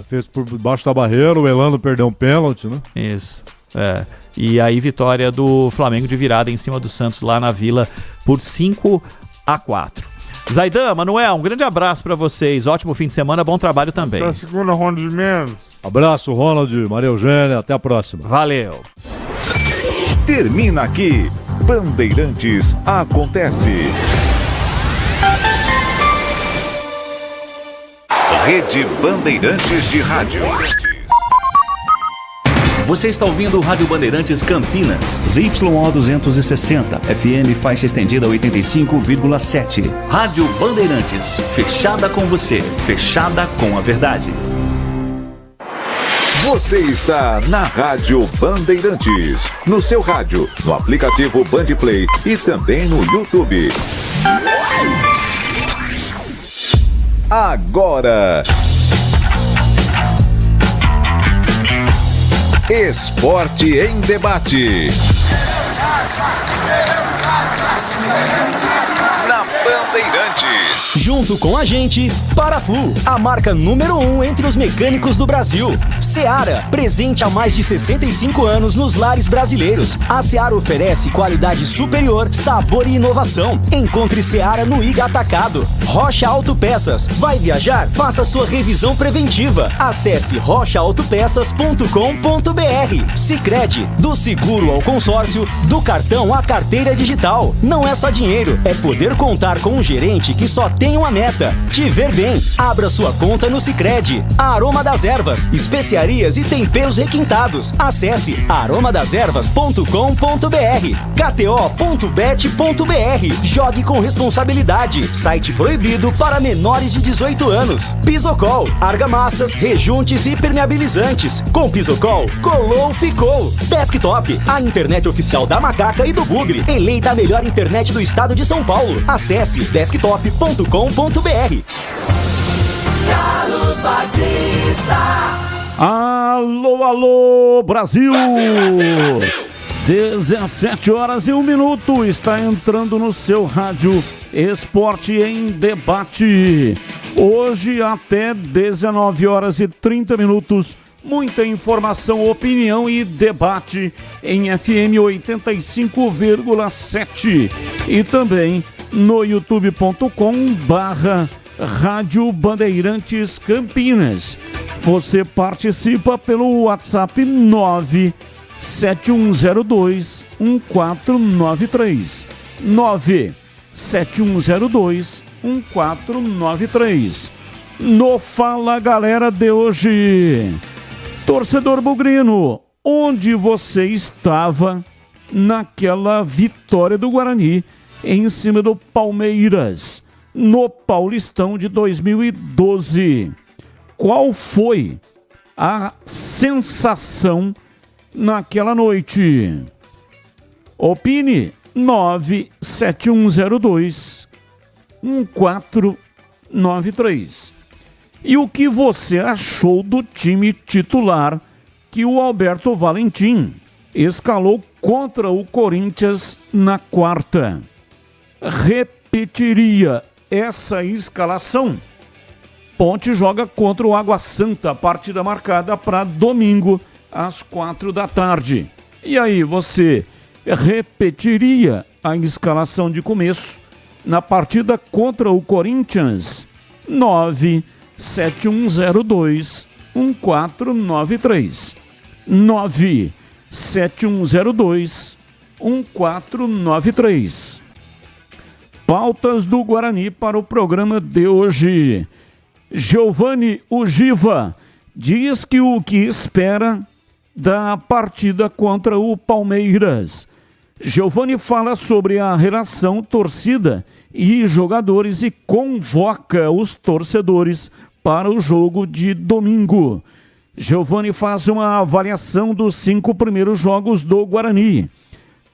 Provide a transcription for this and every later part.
Fez por baixo da barreira, o Elano perdeu um pênalti, né? Isso, E aí vitória do Flamengo de virada em cima do Santos lá na Vila por 5-4. Zaidan, Manuel, um grande abraço pra vocês, ótimo fim de semana, bom trabalho também. Até a segunda, Ronald Mendes. Abraço, Ronald, Maria Eugênia, até a próxima. Valeu. Termina aqui, Bandeirantes Acontece. Rede Bandeirantes de Rádio. Você está ouvindo o Rádio Bandeirantes Campinas. ZYO 260, FM faixa estendida 85,7. Rádio Bandeirantes, fechada com você, fechada com a verdade. Você está na Rádio Bandeirantes, no seu rádio, no aplicativo Bandplay e também no YouTube. Agora, Esporte em Debate. Na Bandeirantes. Junto com a gente, Paraflu, a marca número 1 entre os mecânicos do Brasil. Seara, presente há mais de 65 anos nos lares brasileiros. A Seara oferece qualidade superior, sabor e inovação. Encontre Seara no Iga Atacado. Rocha Autopeças. Vai viajar? Faça sua revisão preventiva. Acesse rochaautopeças.com.br. Sicredi, do seguro ao consórcio, do cartão à carteira digital. Não é só dinheiro, é poder contar com um gerente que só tem uma meta: te ver bem. Abra sua conta no Sicredi. Aroma das Ervas, especiarias e temperos requintados. Acesse aromadaservas.com.br. kto.bet.br. Jogue com responsabilidade. Site proibido para menores de 18 anos. Pisocol, argamassas, rejuntes e permeabilizantes. Com Pisocol, colou, ficou. Desktop, a internet oficial da Macaca e do Bugre. Eleita a melhor internet do estado de São Paulo. Acesse desktop.com.br. Carlos Batista. Alô, alô, Brasil! 17h01, está entrando no seu rádio Esporte em Debate. Hoje até 19h30, muita informação, opinião e debate em FM 85,7 e também no youtube.com/Rádio Bandeirantes Campinas. Você participa pelo WhatsApp 971021493. 971021493. No Fala Galera de hoje. Torcedor bugrino, onde você estava naquela vitória do Guarani em cima do Palmeiras no Paulistão de 2012? Qual foi a sensação naquela noite? Opine. 971021493. E o que você achou do time titular que o Alberto Valentim escalou contra o Corinthians na quarta? Repetiria essa escalação? Ponte joga contra o Água Santa, partida marcada para domingo às 16h. E aí, você repetiria a escalação de começo na partida contra o Corinthians? 971021493. 971021493. Pautas do Guarani para o programa de hoje. Giovanni Ugiva diz que o que espera da partida contra o Palmeiras. Giovanni fala sobre a relação torcida e jogadores e convoca os torcedores para o jogo de domingo. Giovanni faz uma avaliação dos 5 primeiros jogos do Guarani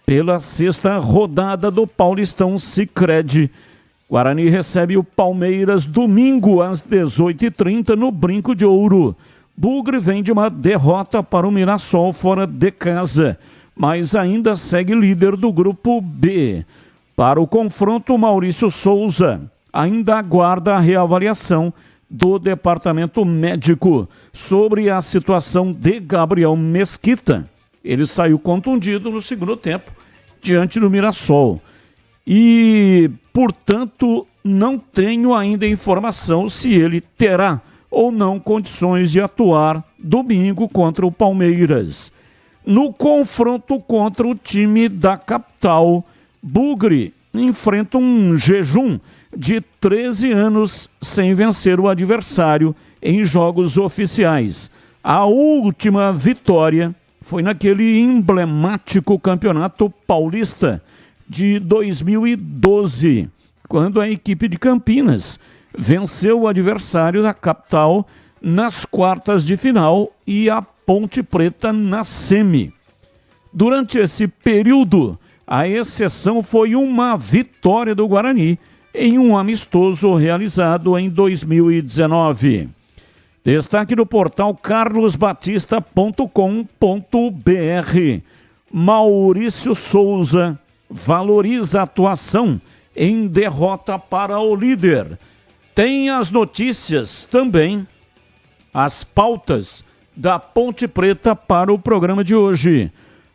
pela 6ª rodada do Paulistão Sicredi. Guarani recebe o Palmeiras domingo às 18h30 no Brinco de Ouro. Bugre vem de uma derrota para o Mirassol fora de casa, mas ainda segue líder do grupo B. Para o confronto, Maurício Souza ainda aguarda a reavaliação do Departamento Médico sobre a situação de Gabriel Mesquita. Ele saiu contundido no segundo tempo diante do Mirassol. E, portanto, não tenho ainda informação se ele terá ou não condições de atuar domingo contra o Palmeiras. No confronto contra o time da capital, Bugre enfrenta um jejum de 13 anos sem vencer o adversário em jogos oficiais. A última vitória foi naquele emblemático Campeonato Paulista de 2012, quando a equipe de Campinas venceu o adversário da capital nas quartas de final e a Ponte Preta na semi. Durante esse período, a exceção foi uma vitória do Guarani em um amistoso realizado em 2019. Destaque do portal carlosbatista.com.br. Maurício Souza valoriza a atuação em derrota para o líder. Tem as notícias também, as pautas da Ponte Preta para o programa de hoje.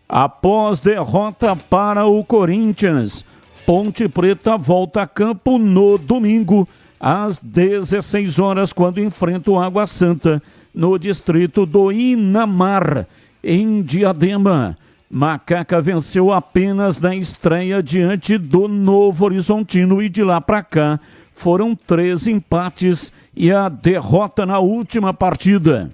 Após derrota para o Corinthians, Ponte Preta volta a campo no domingo, às 16 horas, quando enfrenta o Água Santa, no distrito do Inamar, em Diadema. Macaca venceu apenas na estreia diante do Novo Horizontino e de lá para cá foram 3 empates e a derrota na última partida.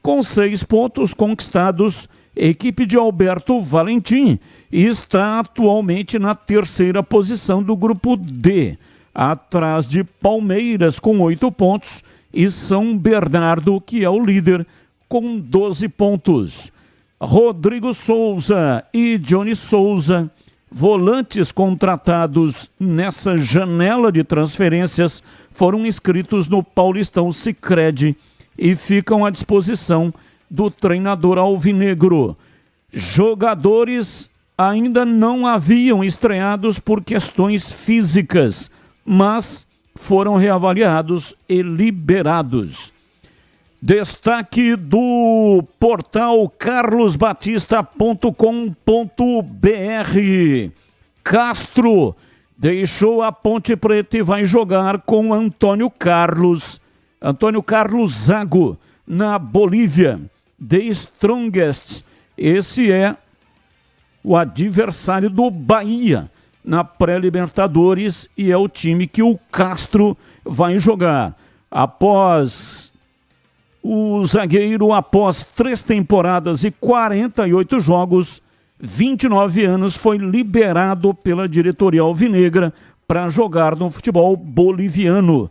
Com 6 pontos conquistados, a equipe de Alberto Valentim está atualmente na 3ª posição do grupo D, atrás de Palmeiras com 8 pontos e São Bernardo, que é o líder, com 12 pontos. Rodrigo Souza e Johnny Souza, volantes contratados nessa janela de transferências, foram inscritos no Paulistão Sicredi e ficam à disposição do treinador alvinegro. Jogadores ainda não haviam estreados por questões físicas, mas foram reavaliados e liberados. Destaque do portal carlosbatista.com.br. Castro deixou a Ponte Preta e vai jogar com Antônio Carlos Zago, na Bolívia. The Strongest, esse é o adversário do Bahia na pré-Libertadores e é o time que o Castro vai jogar. O zagueiro, após 3 temporadas e 48 jogos, 29 anos, foi liberado pela diretoria alvinegra para jogar no futebol boliviano.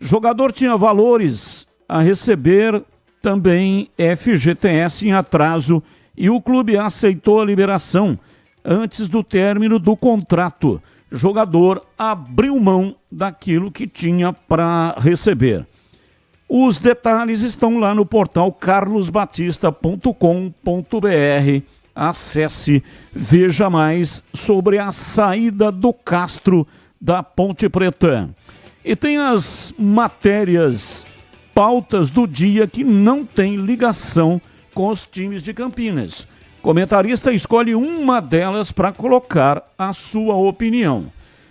O jogador tinha valores a receber também FGTS em atraso e o clube aceitou a liberação antes do término do contrato. O jogador abriu mão daquilo que tinha para receber. Os detalhes estão lá no portal carlosbatista.com.br. Acesse, veja mais sobre a saída do Castro da Ponte Preta. E tem as matérias, pautas do dia que não tem ligação com os times de Campinas. Comentarista escolhe uma delas para colocar a sua opinião.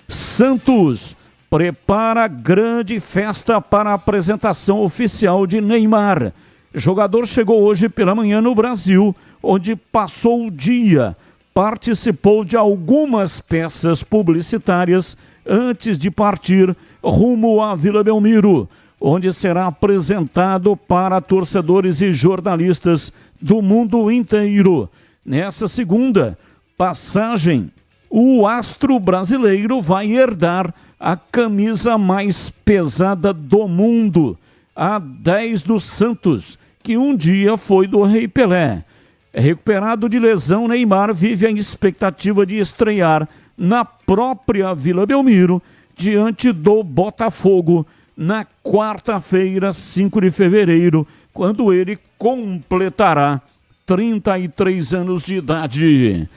Santos prepara grande festa para a apresentação oficial de Neymar. O jogador chegou hoje pela manhã no Brasil, onde passou o dia, participou de algumas peças publicitárias antes de partir rumo à Vila Belmiro, onde será apresentado para torcedores e jornalistas do mundo inteiro. Nessa segunda passagem, o astro brasileiro vai herdar a camisa mais pesada do mundo, a 10 do Santos, que um dia foi do Rei Pelé. Recuperado de lesão, Neymar vive a expectativa de estrear na própria Vila Belmiro, diante do Botafogo, na quarta-feira, 5 de fevereiro, quando ele completará 33 anos de idade.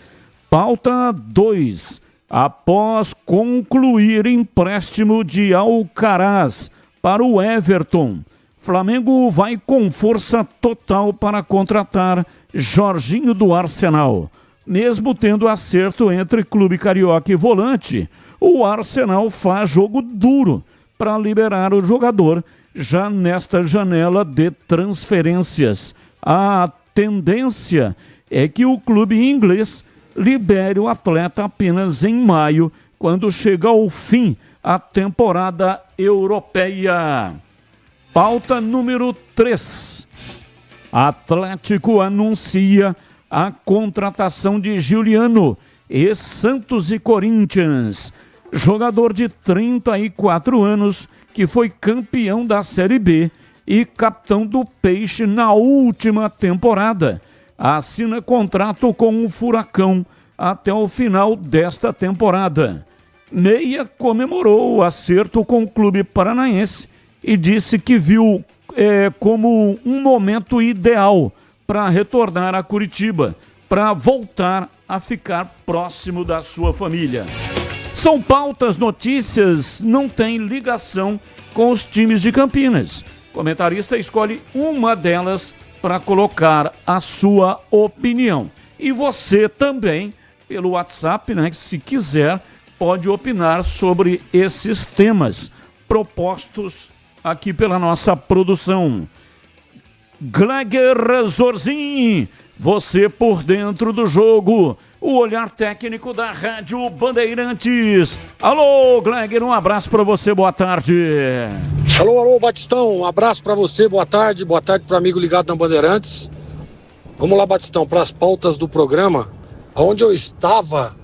Pauta 2. Após concluir empréstimo de Alcaraz, para o Everton. Flamengo vai com força total para contratar Jorginho do Arsenal. Mesmo tendo acerto entre Clube Carioca e volante, o Arsenal faz jogo duro para liberar o jogador já nesta janela de transferências. A tendência é que o clube inglês libere o atleta apenas em maio, quando chega ao fim a temporada europeia. Pauta número 3. Atlético anuncia a contratação de Giuliano, ex-Santos e Corinthians. Jogador de 34 anos que foi campeão da Série B e capitão do Peixe na última temporada. Assina contrato com o Furacão até o final desta temporada. Meia comemorou o acerto com o clube paranaense e disse que viu como um momento ideal para retornar a Curitiba, para voltar a ficar próximo da sua família. São pautas, notícias, não tem ligação com os times de Campinas. O comentarista escolhe uma delas para colocar a sua opinião. E você também, pelo WhatsApp, né, se quiser, pode opinar sobre esses temas propostos aqui pela nossa produção. Gleger Zorzin, você por dentro do jogo, o olhar técnico da Rádio Bandeirantes. Alô, Gleger, um abraço para você, boa tarde. Alô, Batistão, um abraço para você, boa tarde para o amigo ligado na Bandeirantes. Vamos lá, Batistão, para as pautas do programa, onde eu estava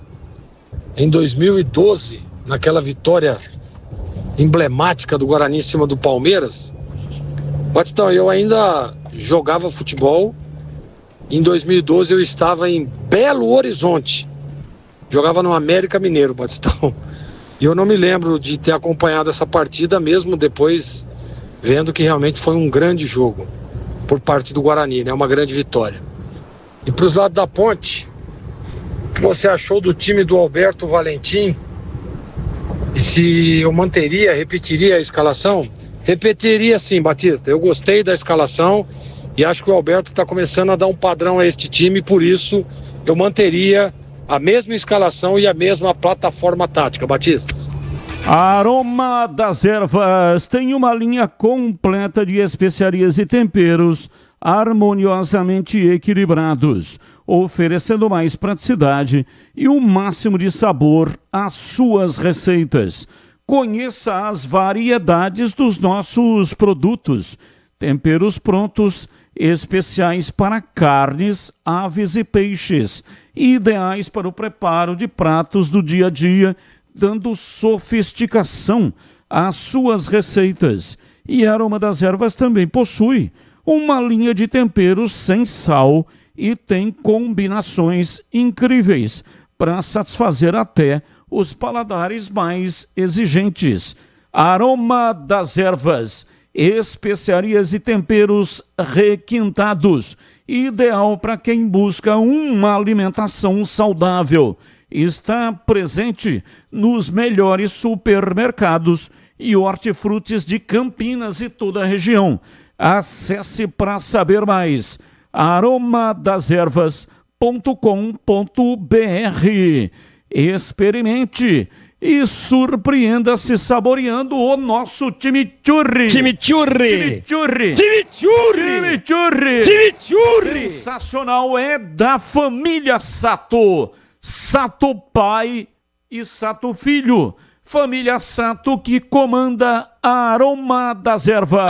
em 2012, naquela vitória emblemática do Guarani em cima do Palmeiras. Batistão, eu ainda jogava futebol. Em 2012 eu estava em Belo Horizonte, jogava no América Mineiro, Batistão. E eu não me lembro de ter acompanhado essa partida, mesmo depois vendo que realmente foi um grande jogo por parte do Guarani, né? Uma grande vitória. E para os lados da ponte, o que você achou do time do Alberto Valentim? E se eu repetiria a escalação? Repetiria sim, Batista. Eu gostei da escalação e acho que o Alberto está começando a dar um padrão a este time, por isso eu manteria a mesma escalação e a mesma plataforma tática, Batista. Aroma das Ervas tem uma linha completa de especiarias e temperos harmoniosamente equilibrados, oferecendo mais praticidade e o máximo de sabor às suas receitas. Conheça as variedades dos nossos produtos, temperos prontos, especiais para carnes, aves e peixes, ideais para o preparo de pratos do dia a dia, dando sofisticação às suas receitas. E a Aroma das Ervas também possui uma linha de temperos sem sal e tem combinações incríveis para satisfazer até os paladares mais exigentes. Aroma das Ervas, especiarias e temperos requintados, ideal para quem busca uma alimentação saudável. Está presente nos melhores supermercados e hortifrutis de Campinas e toda a região. Acesse para saber mais, aromadeservas.com.br. Experimente e surpreenda-se saboreando o nosso chimichurri. Chimichurri! Chimichurri! Chimichurri! Chimichurri! Chimichurri! Sensacional, é da família Sato. Sato pai e Sato filho. Família Sato que comanda a Aroma das Ervas.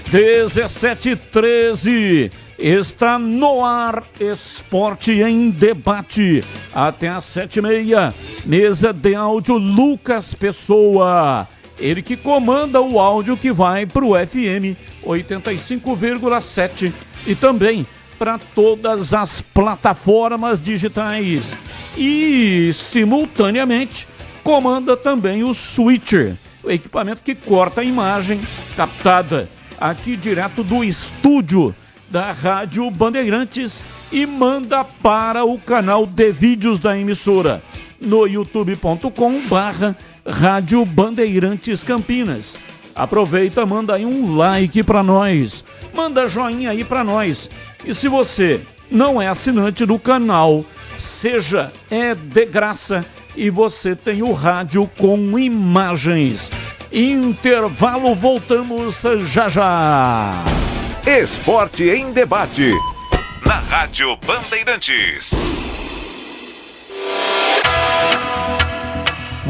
17h13. Está no ar Esporte em Debate. Até às 7h30. Mesa de áudio Lucas Pessoa. Ele que comanda o áudio que vai para o FM 85,7 e também para todas as plataformas digitais. E, simultaneamente, comanda também o Switcher, o equipamento que corta a imagem captada aqui direto do estúdio da Rádio Bandeirantes e manda para o canal de vídeos da emissora. no youtube.com/Rádio Bandeirantes Campinas. Aproveita, manda aí um like pra nós, manda joinha aí pra nós. E se você não é assinante do canal, seja, é de graça e você tem o rádio com imagens. Intervalo, voltamos já já. Esporte em debate. Na Rádio Bandeirantes.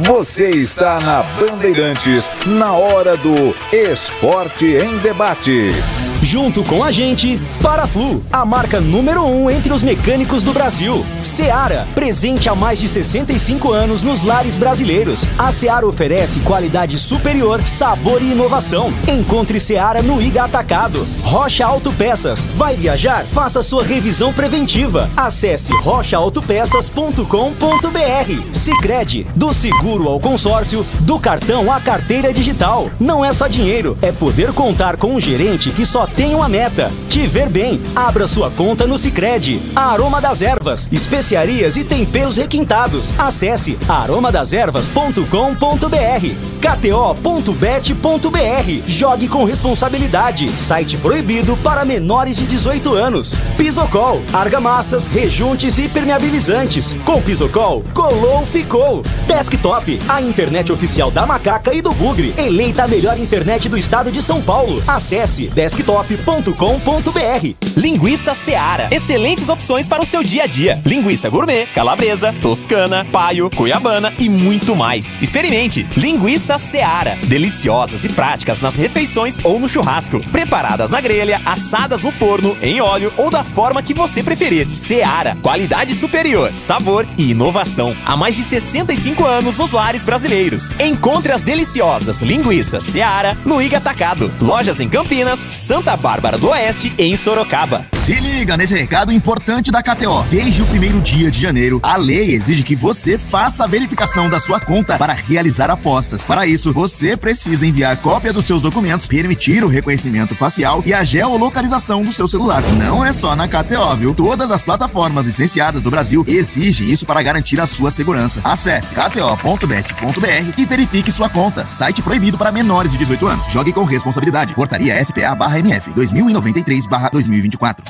Você está na Bandeirantes, na hora do Esporte em Debate. Junto com a gente, Paraflu, a marca número 1 entre os mecânicos do Brasil. Seara, presente há mais de 65 anos nos lares brasileiros. A Seara oferece qualidade superior, sabor e inovação. Encontre Seara no Iga Atacado. Rocha Autopeças. Vai viajar? Faça sua revisão preventiva. Acesse rochaautopeças.com.br. Sicredi, do seguro ao consórcio, do cartão à carteira digital. Não é só dinheiro, é poder contar com um gerente que só tem uma meta: te ver bem. Abra sua conta no Sicredi. Aroma das Ervas, especiarias e temperos requintados. Acesse aromadeservas.com.br. KTO.bet.br. Jogue com responsabilidade. Site proibido para menores de 18 anos. Pisocol, argamassas, rejuntes e impermeabilizantes. Com Pisocol, colou, ficou. Desktop, a internet oficial da Macaca e do Bugre. Eleita a melhor internet do estado de São Paulo. Acesse desktop.com.br. Linguiça Seara. Excelentes opções para o seu dia a dia. Linguiça gourmet, calabresa, toscana, paio, cuiabana e muito mais. Experimente. Linguiça Seara. Deliciosas e práticas nas refeições ou no churrasco. Preparadas na grelha, assadas no forno, em óleo ou da forma que você preferir. Seara. Qualidade superior, sabor e inovação. Há mais de 65 anos nos lares brasileiros. Encontre as deliciosas linguiças Seara no Iga Atacado. Lojas em Campinas, Santa Bárbara do Oeste e em Sorocaba. Se liga nesse recado importante da KTO. Desde o primeiro dia de janeiro, a lei exige que você faça a verificação da sua conta para realizar apostas. Para isso, você precisa enviar cópia dos seus documentos, permitir o reconhecimento facial e a geolocalização do seu celular. Não é só na KTO, viu? Todas as plataformas licenciadas do Brasil exigem isso para garantir a sua segurança. Acesse kto.bet.br e verifique sua conta. Site proibido para menores de 18 anos. Jogue com responsabilidade. Portaria SPA/MF 2093/2024.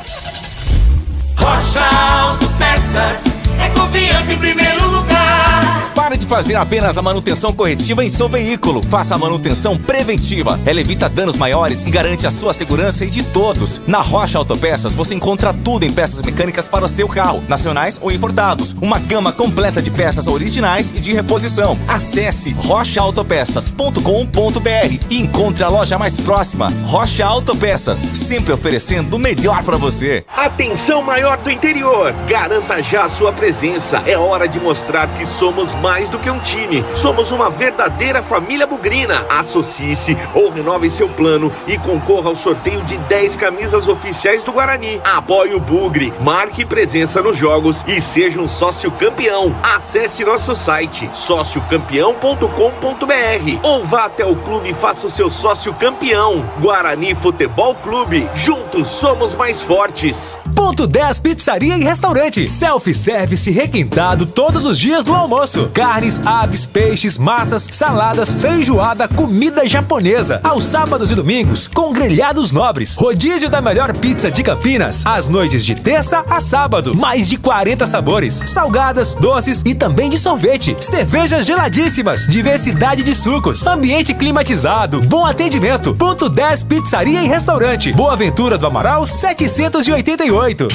Rocha Autopeças é confiança em primeiro lugar. Pare de fazer apenas a manutenção corretiva em seu veículo. Faça a manutenção preventiva. Ela evita danos maiores e garante a sua segurança e de todos. Na Rocha Autopeças você encontra tudo em peças mecânicas para o seu carro, nacionais ou importados. Uma gama completa de peças originais e de reposição. Acesse rochaautopeças.com.br e encontre a loja mais próxima. Rocha Autopeças, sempre oferecendo o melhor para você. Atenção maior do interior, garanta já a sua presença. É hora de mostrar que somos mais do que um time. Somos uma verdadeira família bugrina. Associe-se ou renove seu plano e concorra ao sorteio de 10 camisas oficiais do Guarani. Apoie o Bugre, marque presença nos jogos e seja um sócio campeão. Acesse nosso site sociocampeão.com.br ou vá até o clube e faça o seu sócio campeão. Guarani Futebol Clube. Juntos somos mais fortes. Ponto 10 Pizzaria e Restaurante. Self-service requintado todos os dias do almoço. Carnes, aves, peixes, massas, saladas, feijoada, comida japonesa. Aos sábados e domingos, com grelhados nobres. Rodízio da melhor pizza de Campinas. Às noites de terça a sábado. Mais de 40 sabores. Salgadas, doces e também de sorvete. Cervejas geladíssimas. Diversidade de sucos. Ambiente climatizado. Bom atendimento. Ponto 10 Pizzaria e Restaurante. Boa Ventura do Amaral 788.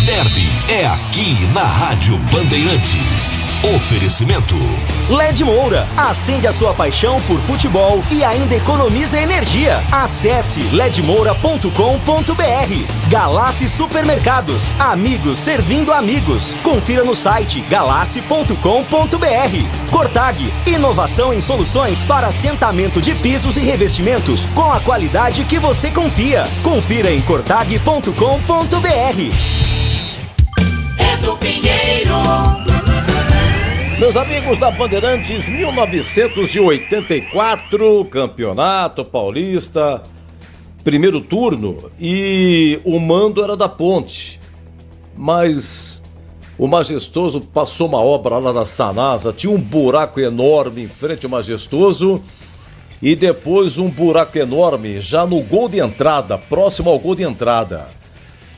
Derby é aqui na Rádio Bandeirantes. Oferecimento LED Moura. Acende a sua paixão por futebol e ainda economiza energia. Acesse ledmoura.com.br. Galassi Supermercados. Amigos servindo amigos. Confira no site galassi.com.br. Cortag. Inovação em soluções para assentamento de pisos e revestimentos com a qualidade que você confia. Confira em cortag.com.br. Edu Pinheiro. Meus amigos da Bandeirantes, 1984, Campeonato Paulista, primeiro turno, e o mando era da Ponte. Mas O Majestoso passou uma obra lá na Sanasa, tinha um buraco enorme em frente ao Majestoso e depois um buraco enorme já no gol de entrada, próximo ao gol de entrada.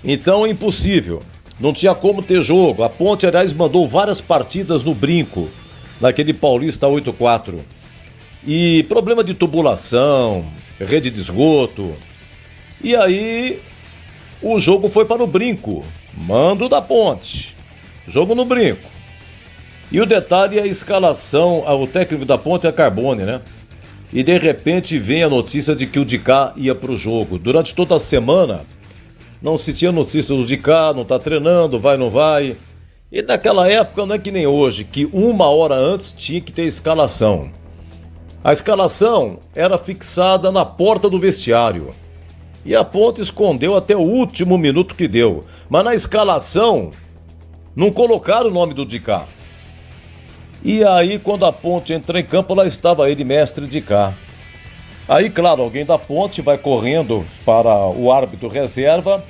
Então, impossível. Não tinha como ter jogo. A Ponte, aliás, mandou várias partidas no brinco, naquele Paulista 8-4. E problema de tubulação, rede de esgoto. E aí, o jogo foi para o brinco. Mando da Ponte. Jogo no brinco. E o detalhe é a escalação, o técnico da Ponte é Carbone, né? E de repente vem a notícia de que o Dicá ia para o jogo. Durante toda a semana, não se tinha notícia do Dicá, não tá treinando, vai, não vai. E naquela época não é que nem hoje, que 1 hora antes tinha que ter escalação. A escalação era fixada na porta do vestiário. E a Ponte escondeu até o último minuto que deu. Mas na escalação, não colocaram o nome do Dicá. E aí, quando a Ponte entrou em campo, lá estava ele, mestre Dicá. Aí, claro, alguém da Ponte vai correndo para o árbitro reserva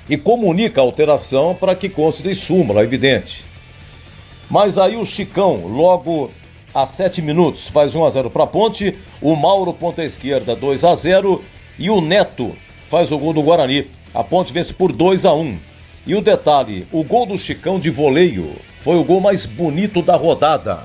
e comunica a alteração para que conste em súmula, evidente. Mas aí o Chicão, logo a 7 minutos, faz 1-0 para a Ponte, o Mauro, ponta esquerda, 2-0 e o Neto faz o gol do Guarani. A Ponte vence por 2-1. E o detalhe, o gol do Chicão de voleio foi o gol mais bonito da rodada.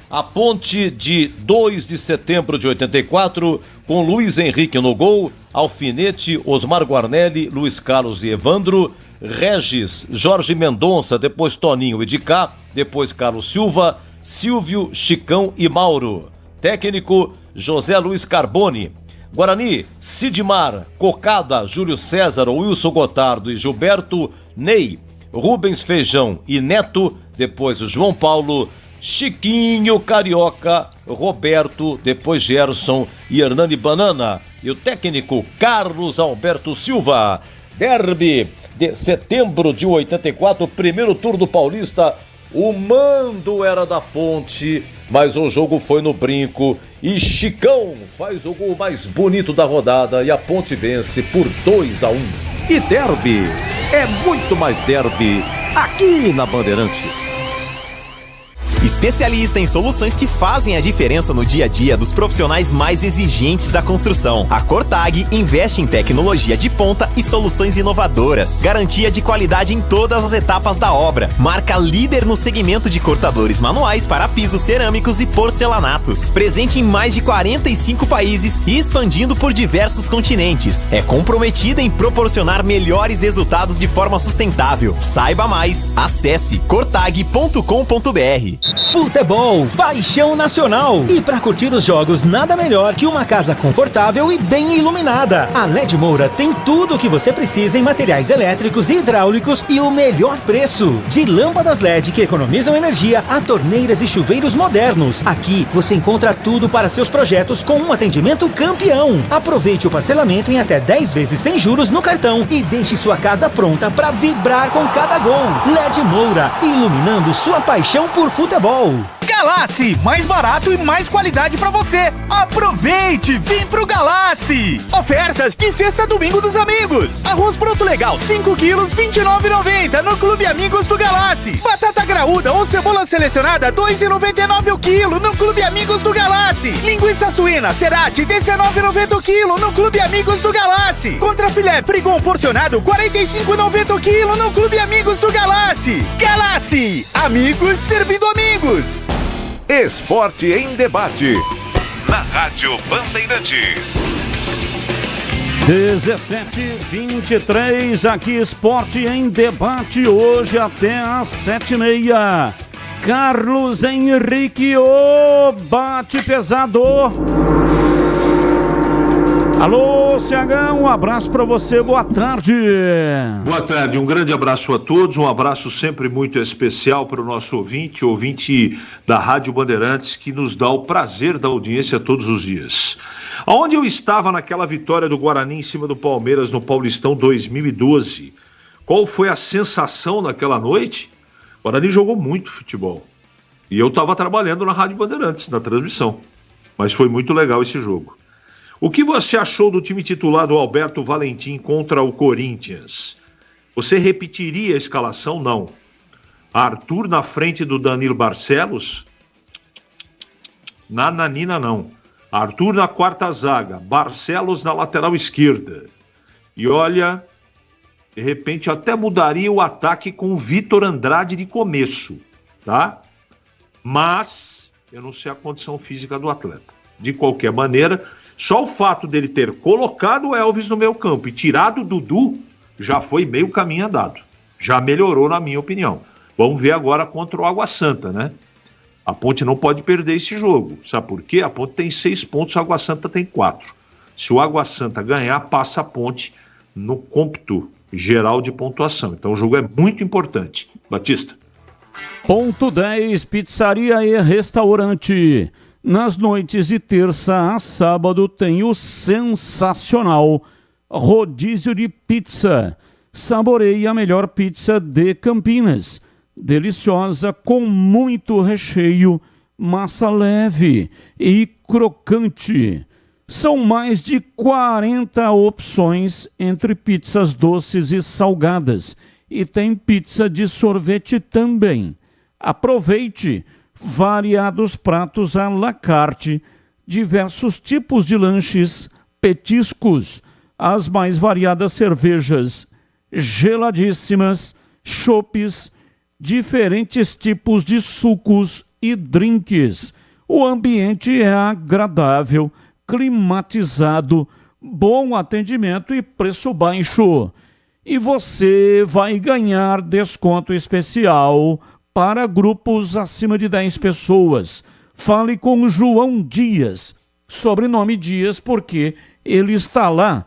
A Ponte de 2 de setembro de 84, com Luiz Henrique no gol, Alfinete, Osmar Guarnelli, Luiz Carlos e Evandro, Regis, Jorge Mendonça, depois Toninho e Dicá, depois Carlos Silva, Silvio, Chicão e Mauro. Técnico, José Luiz Carbone. Guarani, Sidmar, Cocada, Júlio César, Wilson Gotardo e Gilberto, Ney, Rubens Feijão e Neto, depois João Paulo, Chiquinho, Carioca, Roberto, depois Gerson e Hernani Banana. E o técnico Carlos Alberto Silva. Derby de setembro de 84, primeiro turno paulista. O mando era da Ponte, mas o jogo foi no brinco. E Chicão faz o gol mais bonito da rodada e a Ponte vence por 2-1. E derby é muito mais derby aqui na Bandeirantes. Especialista em soluções que fazem a diferença no dia a dia dos profissionais mais exigentes da construção. A Cortag investe em tecnologia de ponta e soluções inovadoras. Garantia de qualidade em todas as etapas da obra. Marca líder no segmento de cortadores manuais para pisos cerâmicos e porcelanatos. Presente em mais de 45 países e expandindo por diversos continentes. É comprometida em proporcionar melhores resultados de forma sustentável. Saiba mais. Acesse cortag.com.br. Futebol, paixão nacional. E para curtir os jogos, nada melhor que uma casa confortável e bem iluminada. A LED Moura tem tudo o que você precisa em materiais elétricos e hidráulicos e o melhor preço. De lâmpadas LED que economizam energia a torneiras e chuveiros modernos. Aqui você encontra tudo para seus projetos com um atendimento campeão. Aproveite o parcelamento em até 10 vezes sem juros no cartão e deixe sua casa pronta para vibrar com cada gol. LED Moura, iluminando sua paixão por futebol. Galassi, mais barato e mais qualidade pra você. Aproveite, vem pro Galassi. Ofertas de sexta a domingo dos amigos. Arroz pronto legal, 5 quilos, R$29,90 no Clube Amigos do Galassi. Batata graúda ou cebola selecionada, R$2,99 o quilo no Clube Amigos do Galassi. Linguiça suína, Cerati, R$19,90 o quilo no Clube Amigos do Galassi. Contrafilé frigon porcionado, R$45,90 o quilo no Clube Amigos do Galassi. Galassi, amigos servindo amigos. Esporte em debate. Na Rádio Bandeirantes. 17h23, aqui Esporte em Debate, hoje até às 7h30. Carlos Henrique, o bate pesado. Alô, CH, um abraço para você, boa tarde. Boa tarde, um grande abraço a todos, um abraço sempre muito especial para o nosso ouvinte da Rádio Bandeirantes, que nos dá o prazer da audiência todos os dias. Aonde eu estava naquela vitória do Guarani em cima do Palmeiras no Paulistão 2012? Qual foi a sensação naquela noite? O Guarani jogou muito futebol. E eu estava trabalhando na Rádio Bandeirantes, na transmissão. Mas foi muito legal esse jogo. O que você achou do time titular do Alberto Valentim contra o Corinthians? Você repetiria a escalação? Não. Arthur na frente do Danilo Barcelos? Nananina não. Arthur na quarta zaga, Barcelos na lateral esquerda. E olha, de repente até mudaria o ataque com o Vitor Andrade de começo, tá? Mas eu não sei a condição física do atleta. De qualquer maneira, só o fato dele ter colocado o Elvis no meio campo e tirado o Dudu já foi meio caminho andado. Já melhorou, na minha opinião. Vamos ver agora contra o Água Santa, né? A Ponte não pode perder esse jogo. Sabe por quê? A Ponte tem 6 pontos, a Água Santa tem 4. Se o Água Santa ganhar, passa a Ponte no cômputo geral de pontuação. Então o jogo é muito importante. Batista. Ponto 10, pizzaria e restaurante. Nas noites de terça a sábado tem o sensacional rodízio de pizza. Saboreie a melhor pizza de Campinas. Deliciosa, com muito recheio, massa leve e crocante. São mais de 40 opções entre pizzas doces e salgadas. E tem pizza de sorvete também. Aproveite variados pratos à la carte, diversos tipos de lanches, petiscos, as mais variadas cervejas geladíssimas, chopes, diferentes tipos de sucos e drinks. O ambiente é agradável, climatizado, bom atendimento e preço baixo. E você vai ganhar desconto especial para grupos acima de 10 pessoas. Fale com João Dias, sobrenome Dias, porque ele está lá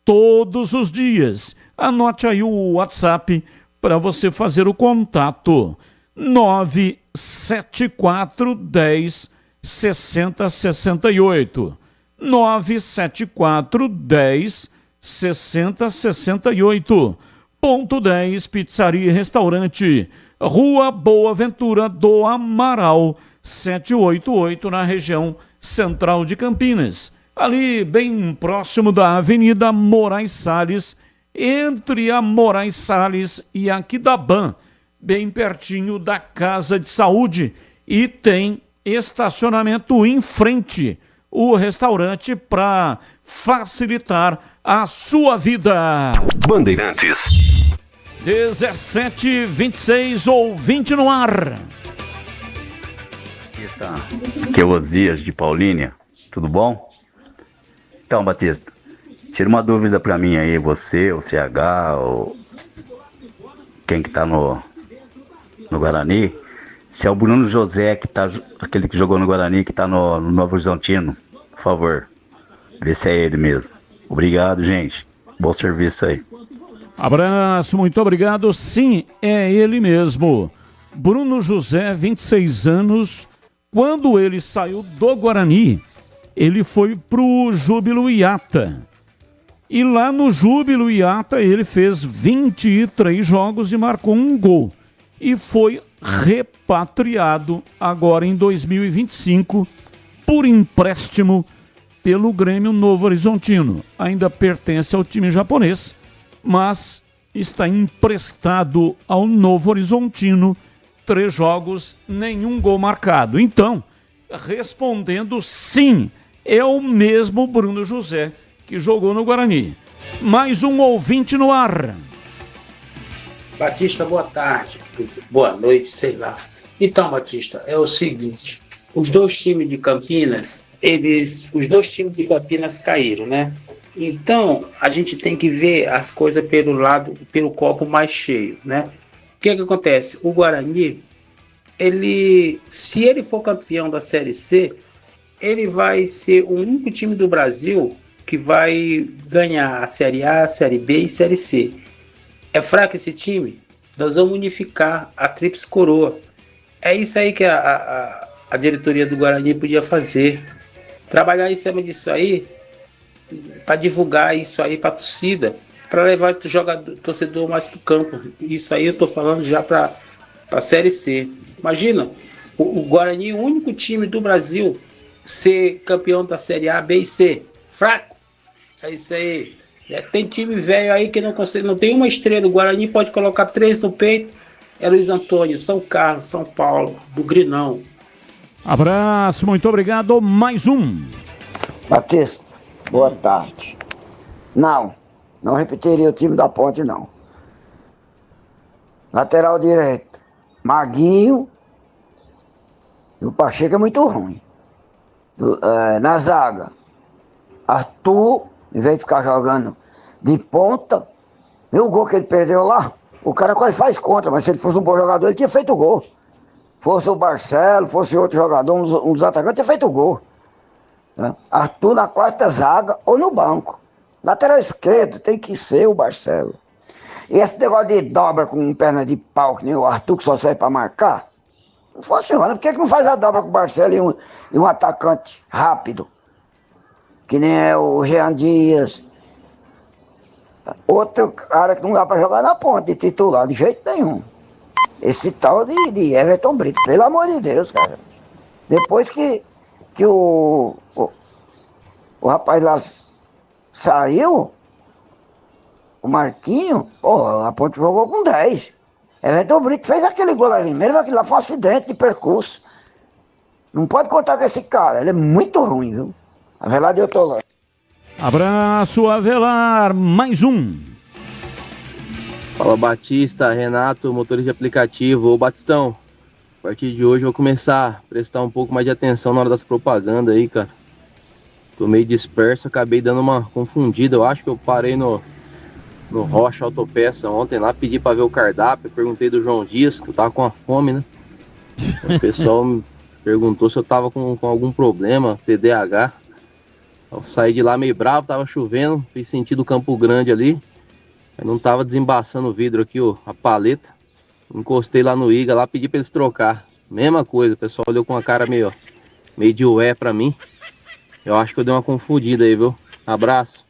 todos os dias. Anote aí o WhatsApp para você fazer o contato. 974 10 60 68. 974 10 60 68. Ponto 10, pizzaria e restaurante. Rua Boa Ventura do Amaral, 788, na região central de Campinas. Ali, bem próximo da Avenida Moraes Salles, entre a Moraes Salles e a Aquidabã, bem pertinho da Casa de Saúde. E tem estacionamento em frente, o restaurante, para facilitar a sua vida. Bandeirantes. 17:26, ouvinte no ar. Aqui é o Osias de Paulínia, tudo bom? Então, Batista, tira uma dúvida pra mim aí, você, o CH, ou quem que tá no Guarani, se é o Bruno José, que tá, aquele que jogou no Guarani, que tá no Novo Horizontino, por favor, vê se é ele mesmo. Obrigado, gente, bom serviço aí. Abraço, muito obrigado. Sim, é ele mesmo. Bruno José, 26 anos. Quando ele saiu do Guarani, ele foi pro Júbilo Iata. E lá no Júbilo Iata ele fez 23 jogos e marcou um gol. E foi repatriado agora em 2025 por empréstimo pelo Grêmio Novo Horizontino. Ainda pertence ao time japonês, mas está emprestado ao Novo Horizontino. 3 jogos, nenhum gol marcado. Então, respondendo sim, é o mesmo Bruno José que jogou no Guarani. Mais um ouvinte no ar. Batista, boa tarde, boa noite, sei lá. Então, Batista, é o seguinte, os dois times de Campinas caíram, né? Então, a gente tem que ver as coisas pelo copo mais cheio, né? O que acontece? O Guarani, se ele for campeão da Série C, ele vai ser o único time do Brasil que vai ganhar a Série A, a Série B e a Série C. É fraco esse time? Nós vamos unificar a Tríplice Coroa. É isso aí que a diretoria do Guarani podia fazer. Trabalhar em cima disso aí, para divulgar isso aí para a torcida, para levar o torcedor mais para o campo. Isso aí eu estou falando já para a Série C. Imagina, o Guarani, o único time do Brasil, ser campeão da Série A, B e C. Fraco. É isso aí. Tem time velho aí que não consegue, não tem uma estrela. O Guarani pode colocar 3 no peito É Luiz Antônio, São Carlos, São Paulo, Bugrinão. Abraço, muito obrigado. Mais um. Batista, boa tarde. Não repetiria o time da Ponte, não. Lateral direito, Maguinho. E o Pacheco é muito ruim. Na zaga, Arthur, em vez de ficar jogando de ponta, viu o gol que ele perdeu lá? O cara quase faz contra, mas se ele fosse um bom jogador, ele tinha feito o gol. Fosse o Barcelo, fosse outro jogador, um dos atacantes, tinha feito o gol. Arthur na quarta zaga ou no banco. Lateral esquerdo tem que ser o Barcelo. E esse negócio de dobra com perna de pau, que nem o Arthur, que só serve pra marcar, não funciona. Por que não faz a dobra com o Barcelo e um atacante rápido? Que nem é o Jean Dias. Outro cara que não dá pra jogar na ponta de titular, de jeito nenhum. Esse tal de Everton Brito, pelo amor de Deus, cara. Depois que o rapaz lá saiu, o Marquinho, a Ponte jogou com 10. Everton Brito fez aquele gol ali, mesmo aquilo lá foi um acidente de percurso. Não pode contar com esse cara, ele é muito ruim, viu? Avelar de Hortolândia. Abraço, Avelar, mais um. Fala, Batista, Renato, motorista de aplicativo. Ô, Batistão, a partir de hoje eu vou começar a prestar um pouco mais de atenção na hora das propagandas aí, cara. Tô meio disperso, acabei dando uma confundida. Eu acho que eu parei no Rocha Autopeça ontem lá, pedi pra ver o cardápio, perguntei do João Dias, que eu tava com a fome, né? O pessoal me perguntou se eu tava com algum problema, TDAH. Eu saí de lá meio bravo, tava chovendo, fiz sentido Campo Grande ali. Eu não tava desembaçando o vidro aqui, a paleta. Encostei lá no Iga, lá pedi pra eles trocar. Mesma coisa, o pessoal olhou com a cara meio de ué pra mim. Eu acho que eu dei uma confundida aí, viu? Abraço.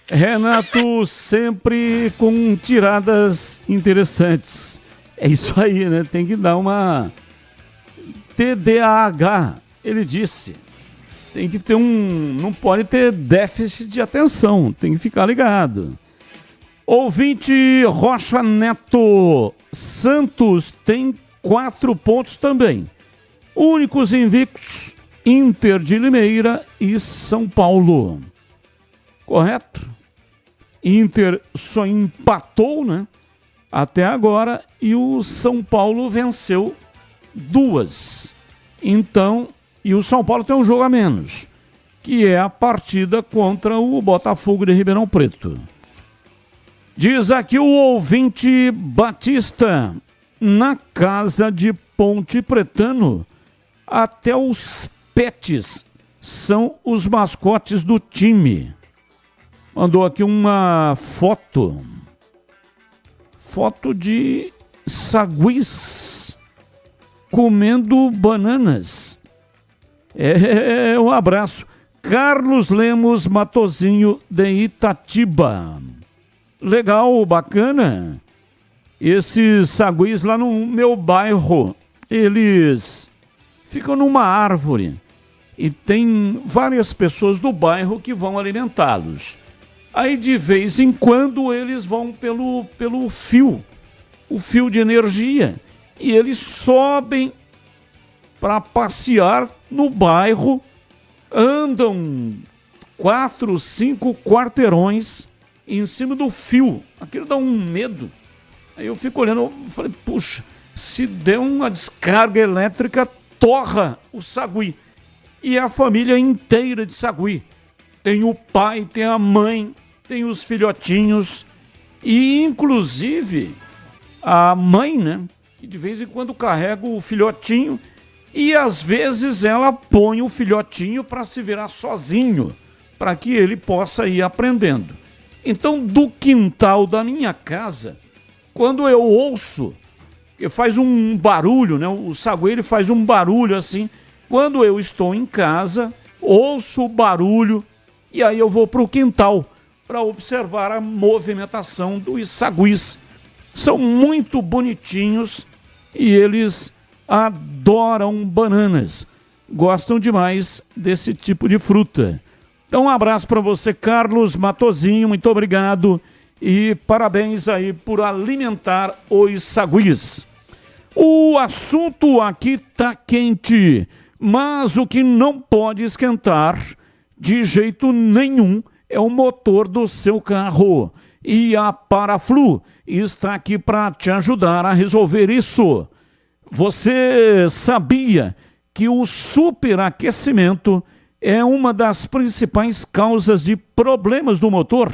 Renato sempre com tiradas interessantes. É isso aí, né? Tem que dar uma TDAH, ele disse. Tem que ter não pode ter déficit de atenção, tem que ficar ligado. Ouvinte Rocha Neto, Santos tem 4 pontos também. Únicos invictos, Inter de Limeira e São Paulo. Correto? Inter só empatou, né? Até agora, e o São Paulo venceu 2. Então, e o São Paulo tem um jogo a menos, que é a partida contra o Botafogo de Ribeirão Preto. Diz aqui o ouvinte Batista, na casa de Ponte Pretano, até os pets são os mascotes do time. Mandou aqui uma foto de saguis comendo bananas. Um abraço. Carlos Lemos Matozinho de Itatiba. Legal, bacana. Esses saguis lá no meu bairro, eles ficam numa árvore e tem várias pessoas do bairro que vão alimentá-los. Aí de vez em quando eles vão pelo fio, o fio de energia, e eles sobem para passear no bairro, andam 4, 5 quarteirões em cima do fio. Aquilo dá um medo. Aí eu fico olhando, falei, puxa, se der uma descarga elétrica, torra o sagui. E a família inteira de sagui. Tem o pai, tem a mãe, tem os filhotinhos e, inclusive, a mãe, né? Que de vez em quando carrega o filhotinho e, às vezes, ela põe o filhotinho para se virar sozinho, para que ele possa ir aprendendo. Então, do quintal da minha casa, quando eu ouço, que faz um barulho, né? O sagui, ele faz um barulho assim. Quando eu estou em casa, ouço o barulho e aí eu vou para o quintal para observar a movimentação dos saguis. São muito bonitinhos e eles adoram bananas. Gostam demais desse tipo de fruta. Então um abraço para você, Carlos Matozinho, muito obrigado. e parabéns aí por alimentar os saguis. O assunto aqui tá quente, mas o que não pode esquentar de jeito nenhum é o motor do seu carro. E a Paraflu está aqui para te ajudar a resolver isso. Você sabia que o superaquecimento é uma das principais causas de problemas do motor?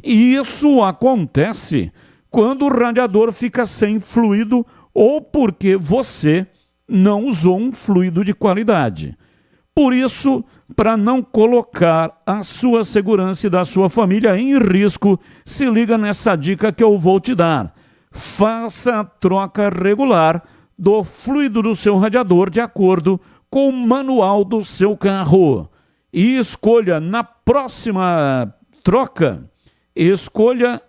E isso acontece quando o radiador fica sem fluido ou porque você não usou um fluido de qualidade. Por isso, para não colocar a sua segurança e da sua família em risco, se liga nessa dica que eu vou te dar. Faça a troca regular do fluido do seu radiador de acordo com o manual do seu carro. E escolha na próxima troca, escolha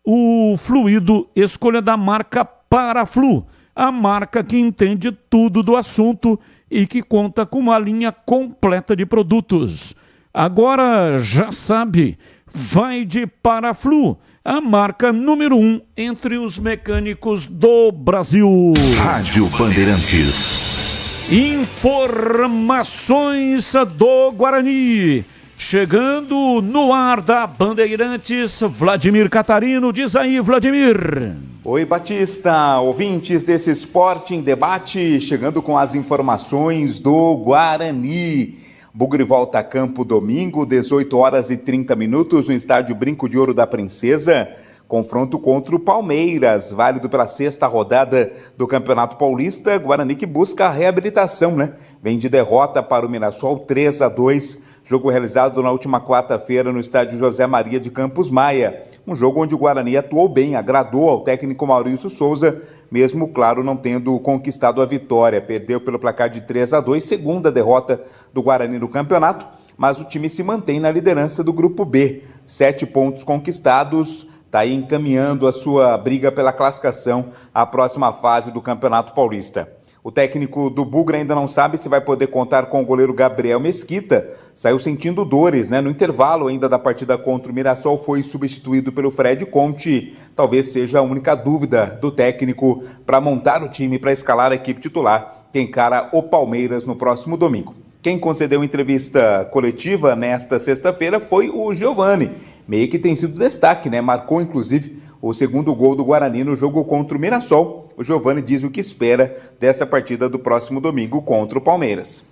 o fluido, escolha da marca Paraflu, a marca que entende tudo do assunto e que conta com uma linha completa de produtos. Agora já sabe, vai de Paraflu, a marca número 1 entre os mecânicos do Brasil. Rádio Bandeirantes. Informações do Guarani. Chegando no ar da Bandeirantes, Vladimir Catarino. Diz aí, Vladimir. Oi, Batista, ouvintes desse Esporte em Debate, chegando com as informações do Guarani. Bugre volta a campo domingo, 18 horas e 30 minutos, no estádio Brinco de Ouro da Princesa. Confronto contra o Palmeiras, válido pela 6ª rodada do Campeonato Paulista. Guarani que busca a reabilitação, né? Vem de derrota para o Mirassol 3-2, jogo realizado na última quarta-feira no estádio José Maria de Campos Maia. Um jogo onde o Guarani atuou bem, agradou ao técnico Maurício Souza, mesmo, claro, não tendo conquistado a vitória. Perdeu pelo placar de 3-2, segunda derrota do Guarani no campeonato, mas o time se mantém na liderança do Grupo B. 7 pontos conquistados, está aí encaminhando a sua briga pela classificação à próxima fase do Campeonato Paulista. O técnico do Bugre ainda não sabe se vai poder contar com o goleiro Gabriel Mesquita. Saiu sentindo dores, né? No intervalo ainda da partida contra o Mirassol, foi substituído pelo Fred Conte. Talvez seja a única dúvida do técnico para montar o time para escalar a equipe titular que encara o Palmeiras no próximo domingo. Quem concedeu entrevista coletiva nesta sexta-feira foi o Giovani. Meio que tem sido destaque, né? Marcou, inclusive, o segundo gol do Guarani no jogo contra o Mirassol. O Giovani diz o que espera dessa partida do próximo domingo contra o Palmeiras.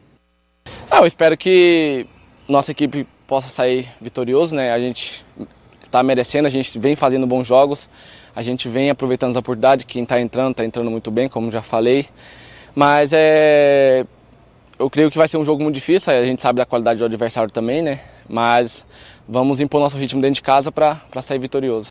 Eu espero que nossa equipe possa sair vitorioso, né? A gente está merecendo, a gente vem fazendo bons jogos, a gente vem aproveitando as oportunidades, quem está entrando muito bem, como já falei. Mas eu creio que vai ser um jogo muito difícil, a gente sabe da qualidade do adversário também, né? Mas vamos impor nosso ritmo dentro de casa para sair vitorioso.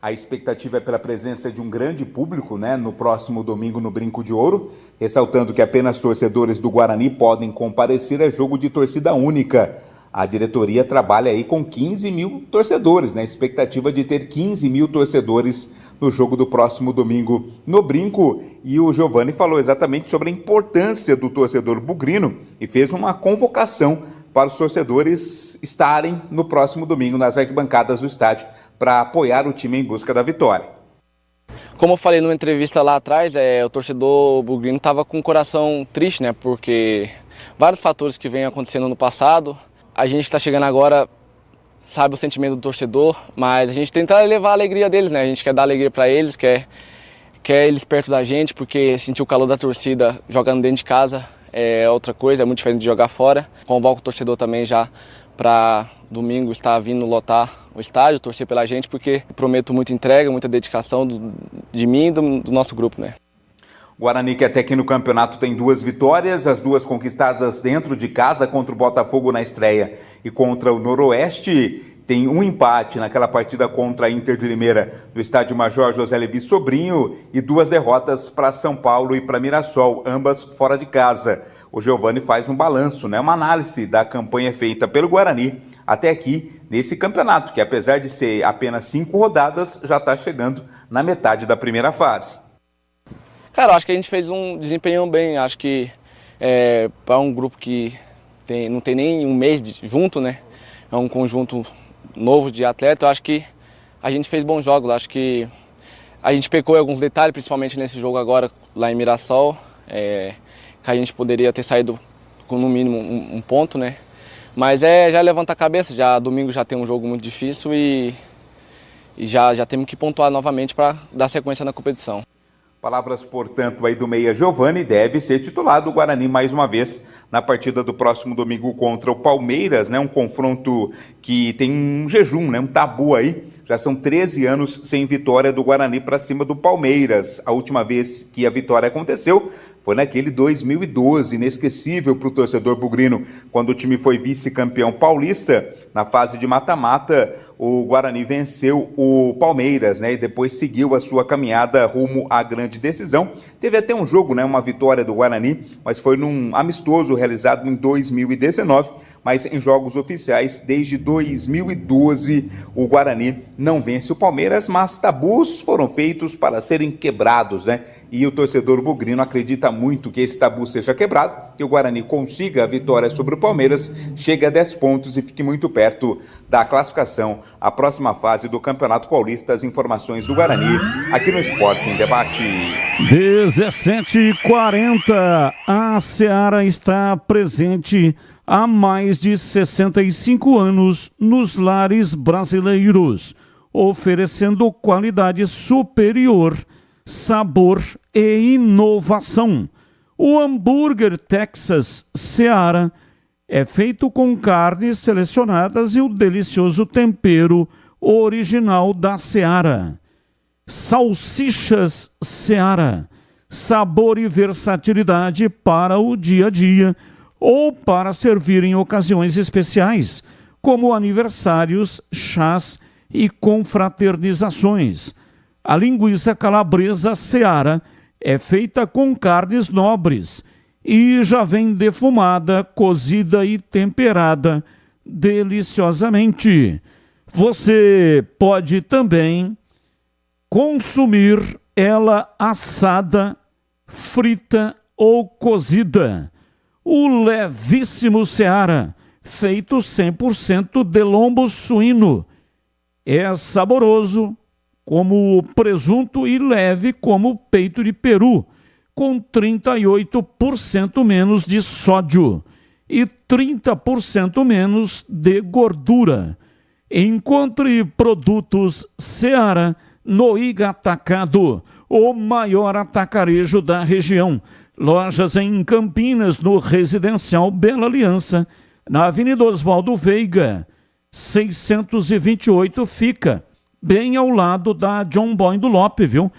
A expectativa é pela presença de um grande público, né, no próximo domingo no Brinco de Ouro, ressaltando que apenas torcedores do Guarani podem comparecer a jogo de torcida única. A diretoria trabalha aí com 15 mil torcedores, né, expectativa de ter 15 mil torcedores no jogo do próximo domingo no Brinco. E o Giovani falou exatamente sobre a importância do torcedor bugrino e fez uma convocação para os torcedores estarem no próximo domingo nas arquibancadas do estádio para apoiar o time em busca da vitória. Como eu falei numa entrevista lá atrás, o torcedor bugrino estava com o coração triste, né? Porque vários fatores que vêm acontecendo no passado, a gente está chegando agora, sabe o sentimento do torcedor, mas a gente tenta levar a alegria deles, né? A gente quer dar alegria para eles, quer eles perto da gente, porque sentir o calor da torcida jogando dentro de casa é outra coisa, é muito diferente de jogar fora. Convoco o torcedor também já para domingo estar vindo lotar o estádio, torcer pela gente, porque prometo muita entrega, muita dedicação de mim e do nosso grupo, né? O Guarani, que até aqui no campeonato tem 2 vitórias, as 2 conquistadas dentro de casa, contra o Botafogo na estreia e contra o Noroeste. Tem um empate naquela partida contra a Inter de Limeira no estádio Major José Levi Sobrinho e 2 derrotas para São Paulo e para Mirassol, ambas fora de casa. O Giovani faz um balanço, né? Uma análise da campanha feita pelo Guarani até aqui nesse campeonato, que apesar de ser apenas 5 rodadas, já está chegando na metade da primeira fase. Cara, eu acho que a gente fez um desempenho bem, acho que para um grupo que não tem nem um mês junto, né? É um conjunto novo de atleta, eu acho que a gente fez bons jogos. Acho que a gente pecou em alguns detalhes, principalmente nesse jogo agora lá em Mirassol, que a gente poderia ter saído com no mínimo um ponto, né? Mas já levanta a cabeça, já domingo já tem um jogo muito difícil e já temos que pontuar novamente para dar sequência na competição. Palavras, portanto, aí do meia Giovani, deve ser titular do Guarani mais uma vez na partida do próximo domingo contra o Palmeiras, né? Um confronto que tem um jejum, né? Um tabu aí. Já são 13 anos sem vitória do Guarani para cima do Palmeiras. A última vez que a vitória aconteceu foi naquele 2012, inesquecível para o torcedor bugrino, quando o time foi vice-campeão paulista. Na fase de mata-mata, o Guarani venceu o Palmeiras, né? E depois seguiu a sua caminhada rumo à grande decisão. Teve até um jogo, né? Uma vitória do Guarani, mas foi num amistoso realizado em 2019. Mas em jogos oficiais, desde 2012, o Guarani não vence o Palmeiras, mas tabus foram feitos para serem quebrados, né? E o torcedor bugrino acredita muito que esse tabu seja quebrado, que o Guarani consiga a vitória sobre o Palmeiras, chegue a 10 pontos e fique muito perto da classificação à próxima fase do Campeonato Paulista. As informações do Guarani aqui no Esporte em Debate. 17h40, a Seara está presente há mais de 65 anos nos lares brasileiros, oferecendo qualidade superior, sabor e inovação. O hambúrguer Texas Seara é feito com carnes selecionadas e o delicioso tempero original da Seara. Salsichas Seara, sabor e versatilidade para o dia a dia ou para servir em ocasiões especiais, como aniversários, chás e confraternizações. A linguiça calabresa Seara é feita com carnes nobres e já vem defumada, cozida e temperada deliciosamente. Você pode também consumir ela assada, frita ou cozida. O levíssimo Seara, feito 100% de lombo suíno, é saboroso como presunto e leve como peito de peru, com 38% menos de sódio e 30% menos de gordura. Encontre produtos Seara no Iga Atacado, o maior atacarejo da região. Lojas em Campinas, no Residencial Bela Aliança, na Avenida Oswaldo Veiga, 628, fica bem ao lado da John Boy do Lope, viu?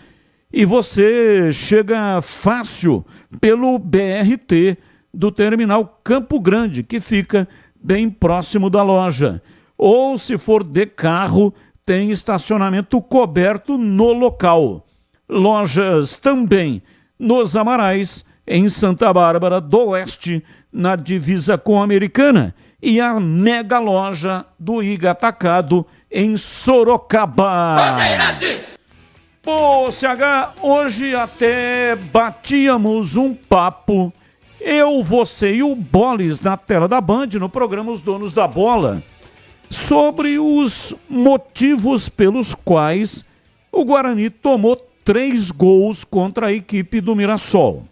E você chega fácil pelo BRT do Terminal Campo Grande, que fica bem próximo da loja. Ou, se for de carro, tem estacionamento coberto no local. Lojas também nos Amarais, em Santa Bárbara do Oeste, na divisa com a Americana, e a mega loja do Iga Atacado em Sorocaba. Pô, CH, hoje até batíamos um papo, eu, você e o Bolis, na tela da Band, no programa Os Donos da Bola, sobre os motivos pelos quais o Guarani tomou 3 gols contra a equipe do Mirassol.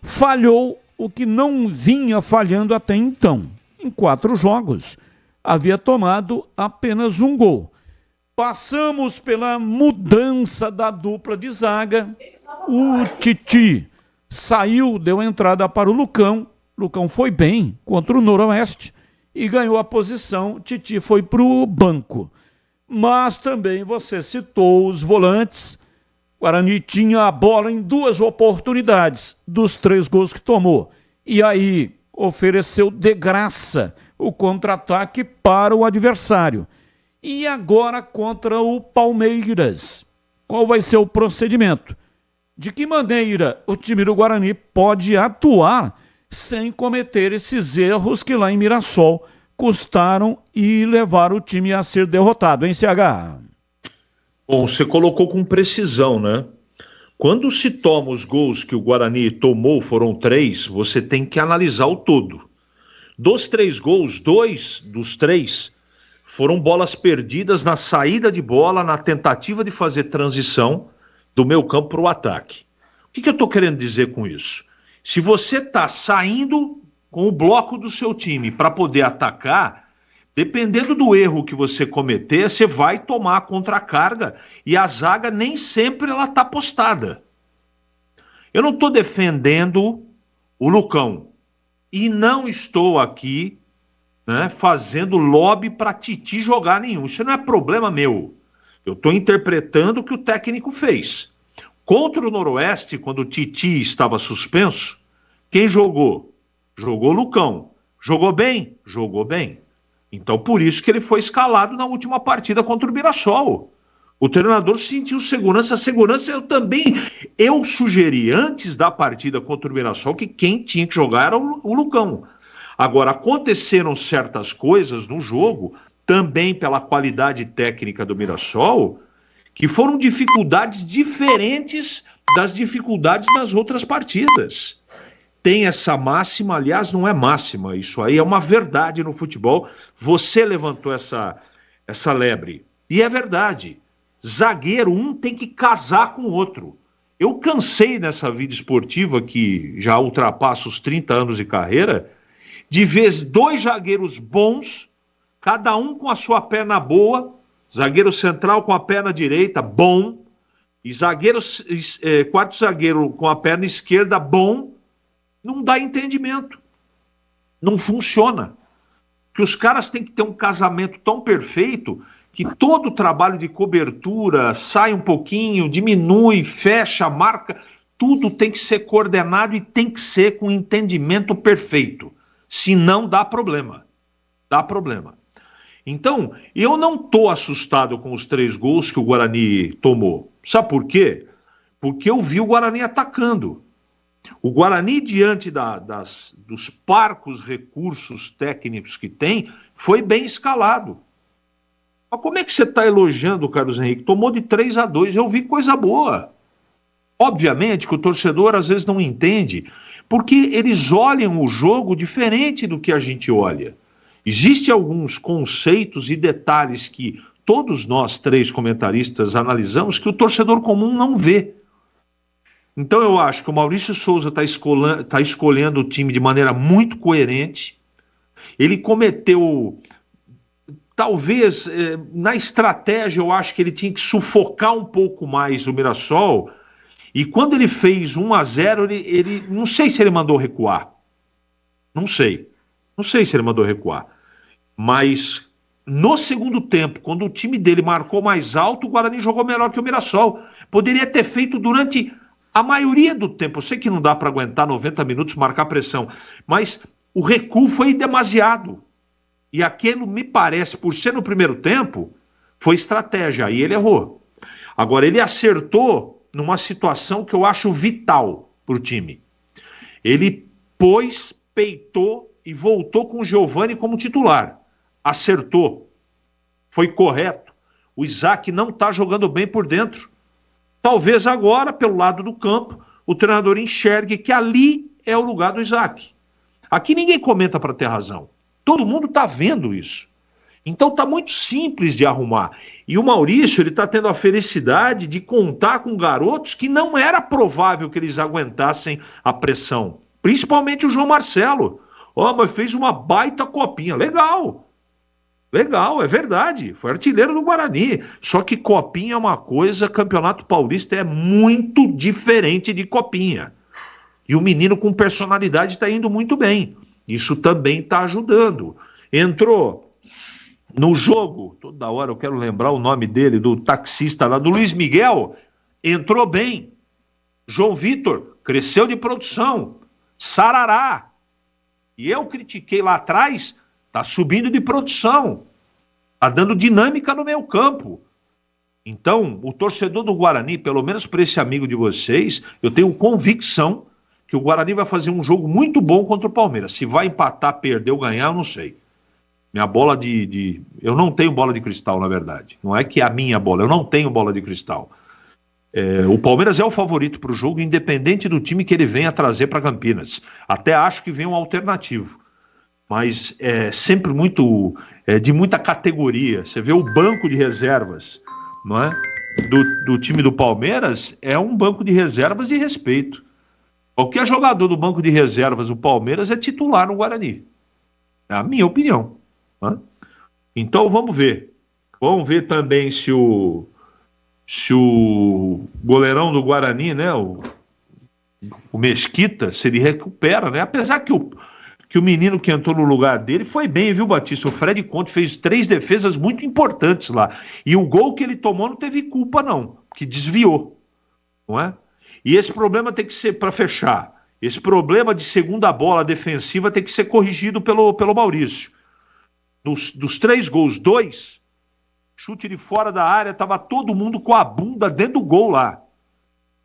Falhou o que não vinha falhando até então. Em 4 jogos, havia tomado apenas 1 gol. Passamos pela mudança da dupla de zaga. O Titi saiu, deu entrada para o Lucão. Lucão foi bem contra o Noroeste e ganhou a posição. O Titi foi para o banco. Mas também você citou os volantes. O Guarani tinha a bola em 2 oportunidades dos 3 gols que tomou. E aí ofereceu de graça o contra-ataque para o adversário. E agora contra o Palmeiras. Qual vai ser o procedimento? De que maneira o time do Guarani pode atuar sem cometer esses erros que lá em Mirassol custaram e levaram o time a ser derrotado, hein, CH? Bom, você colocou com precisão, né? Quando se toma os gols que o Guarani tomou, foram 3, você tem que analisar o todo. Dos 3 gols, 2 dos 3 foram bolas perdidas na saída de bola, na tentativa de fazer transição do meio campo para o ataque. O que eu estou querendo dizer com isso? Se você está saindo com o bloco do seu time para poder atacar, dependendo do erro que você cometer, você vai tomar a contracarga e a zaga nem sempre ela está postada. Eu não estou defendendo o Lucão e não estou aqui, né, fazendo lobby para Titi jogar nenhum. Isso não é problema meu. Eu estou interpretando o que o técnico fez. Contra o Noroeste, quando o Titi estava suspenso, quem jogou? Jogou o Lucão. Jogou bem? Jogou bem. Então, por isso que ele foi escalado na última partida contra o Mirassol. O treinador sentiu segurança. A segurança eu sugeri antes da partida contra o Mirassol que quem tinha que jogar era o Lucão. Agora, aconteceram certas coisas no jogo, também pela qualidade técnica do Mirassol, que foram dificuldades diferentes das dificuldades das outras partidas. Tem essa máxima, aliás, não é máxima, isso aí é uma verdade no futebol. Você levantou essa lebre. E é verdade. Zagueiro, um tem que casar com o outro. Eu cansei nessa vida esportiva, que já ultrapassa os 30 anos de carreira, de ver 2 zagueiros bons, cada um com a sua perna boa, zagueiro central com a perna direita, bom, e quarto zagueiro com a perna esquerda, bom, não dá entendimento. Não funciona. Que os caras têm que ter um casamento tão perfeito que todo o trabalho de cobertura sai um pouquinho, diminui, fecha, marca, tudo tem que ser coordenado e tem que ser com entendimento perfeito. Senão dá problema. Dá problema. Então, eu não estou assustado com os 3 gols que o Guarani tomou. Sabe por quê? Porque eu vi o Guarani atacando. O Guarani, diante dos parcos recursos técnicos que tem, foi bem escalado. Mas como é que você está elogiando o Carlos Henrique? Tomou de 3-2, eu vi coisa boa. Obviamente que o torcedor às vezes não entende, porque eles olham o jogo diferente do que a gente olha. Existem alguns conceitos e detalhes que todos nós 3 comentaristas analisamos que o torcedor comum não vê. Então eu acho que o Maurício Souza está escolhendo o time de maneira muito coerente. Ele cometeu, talvez, na estratégia, eu acho que ele tinha que sufocar um pouco mais o Mirassol. E quando ele fez 1-0, ele não sei se ele mandou recuar. Não sei se ele mandou recuar. Mas no segundo tempo, quando o time dele marcou mais alto, o Guarani jogou melhor que o Mirassol. Poderia ter feito durante a maioria do tempo. Eu sei que não dá para aguentar 90 minutos, marcar pressão, mas o recuo foi demasiado. E aquilo, me parece, por ser no primeiro tempo, foi estratégia. Aí ele errou. Agora, ele acertou numa situação que eu acho vital para o time. Ele peitou e voltou com o Giovani como titular. Acertou. Foi correto. O Isaac não está jogando bem por dentro. Talvez agora, pelo lado do campo, o treinador enxergue que ali é o lugar do Isaac. Aqui ninguém comenta para ter razão. Todo mundo está vendo isso. Então está muito simples de arrumar. E o Maurício, ele está tendo a felicidade de contar com garotos que não era provável que eles aguentassem a pressão. Principalmente o João Marcelo. Mas fez uma baita copinha. Legal, é verdade. Foi artilheiro do Guarani. Só que copinha é uma coisa, Campeonato Paulista é muito diferente de copinha. E o menino com personalidade está indo muito bem. Isso também está ajudando. Entrou no jogo, toda hora eu quero lembrar o nome dele, do taxista lá, do Luiz Miguel, entrou bem. João Vitor cresceu de produção. Sarará. E eu critiquei lá atrás, tá subindo de produção. Tá dando dinâmica no meio campo. Então, o torcedor do Guarani, pelo menos para esse amigo de vocês, eu tenho convicção que o Guarani vai fazer um jogo muito bom contra o Palmeiras. Se vai empatar, perder ou ganhar, eu não sei. Minha bola eu não tenho bola de cristal, na verdade. Não é que é a minha bola, eu não tenho bola de cristal. O Palmeiras é o favorito para o jogo, independente do time que ele venha trazer para Campinas. Até acho que vem um alternativo. mas é sempre muito de muita categoria. Você vê o banco de reservas, não é? Do time do Palmeiras, é um banco de reservas de respeito. Qualquer jogador do banco de reservas do Palmeiras é titular no Guarani. É a minha opinião. Né? Então vamos ver. Vamos ver também se o goleirão do Guarani, né, o Mesquita, se ele recupera, né? Apesar que o menino que entrou no lugar dele foi bem, viu, Batista? O Fred Conte fez 3 defesas muito importantes lá. E o gol que ele tomou não teve culpa, não, que desviou, não é? E esse problema tem que ser, para fechar, esse problema de segunda bola defensiva tem que ser corrigido pelo Maurício. Dos 3 gols, 2, chute de fora da área, estava todo mundo com a bunda dentro do gol lá.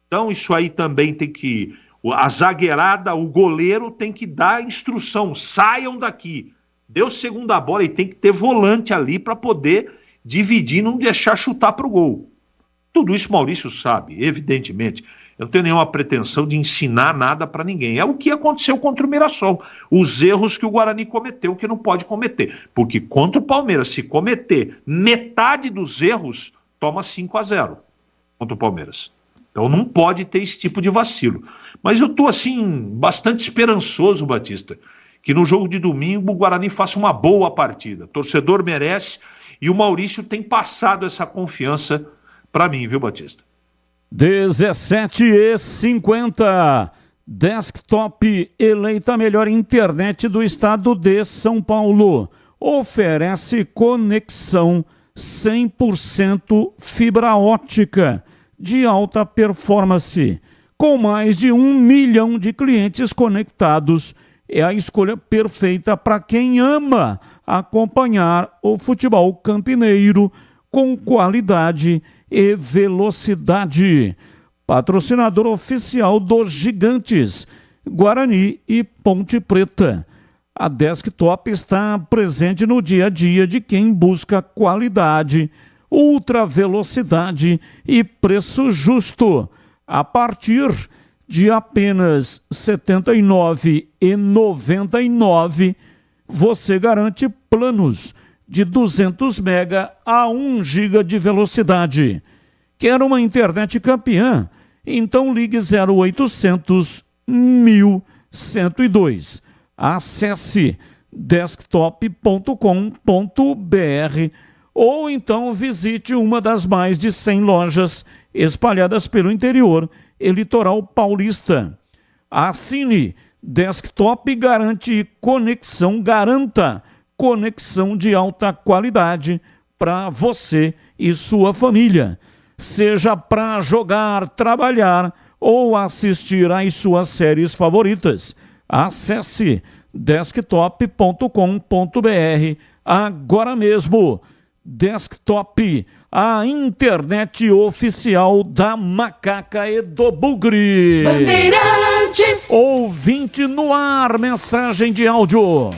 Então isso aí também tem que... A zagueirada, o goleiro tem que dar instrução, saiam daqui. Deu segunda bola e tem que ter volante ali para poder dividir e não deixar chutar para o gol. Tudo isso Maurício sabe, evidentemente. Eu não tenho nenhuma pretensão de ensinar nada para ninguém. É o que aconteceu contra o Mirassol. Os erros que o Guarani cometeu, que não pode cometer. Porque contra o Palmeiras, se cometer metade dos erros, toma 5-0 contra o Palmeiras. Então não pode ter esse tipo de vacilo. Mas eu estou, assim, bastante esperançoso, Batista, que no jogo de domingo o Guarani faça uma boa partida. O torcedor merece e o Maurício tem passado essa confiança para mim, viu, Batista? 17h50. Desktop, eleita a melhor internet do estado de São Paulo. Oferece conexão 100% fibra ótica de alta performance. Com mais de 1 milhão de clientes conectados, é a escolha perfeita para quem ama acompanhar o futebol campineiro com qualidade e velocidade. Patrocinador oficial dos Gigantes, Guarani e Ponte Preta. A Desktop está presente no dia a dia de quem busca qualidade, ultra velocidade e preço justo. A partir de apenas R$ 79,99, você garante planos de 200 mega a 1 giga de velocidade. Quer uma internet campeã? Então ligue 0800 1102. Acesse desktop.com.br ou então visite uma das mais de 100 lojas espalhadas pelo interior e litoral paulista. Assine Desktop e garanta conexão de alta qualidade para você e sua família. Seja para jogar, trabalhar ou assistir às suas séries favoritas. Acesse desktop.com.br agora mesmo. Desktop, a internet oficial da Macaca e do Bugre. Bandeirantes. Ouvinte no ar, mensagem de áudio.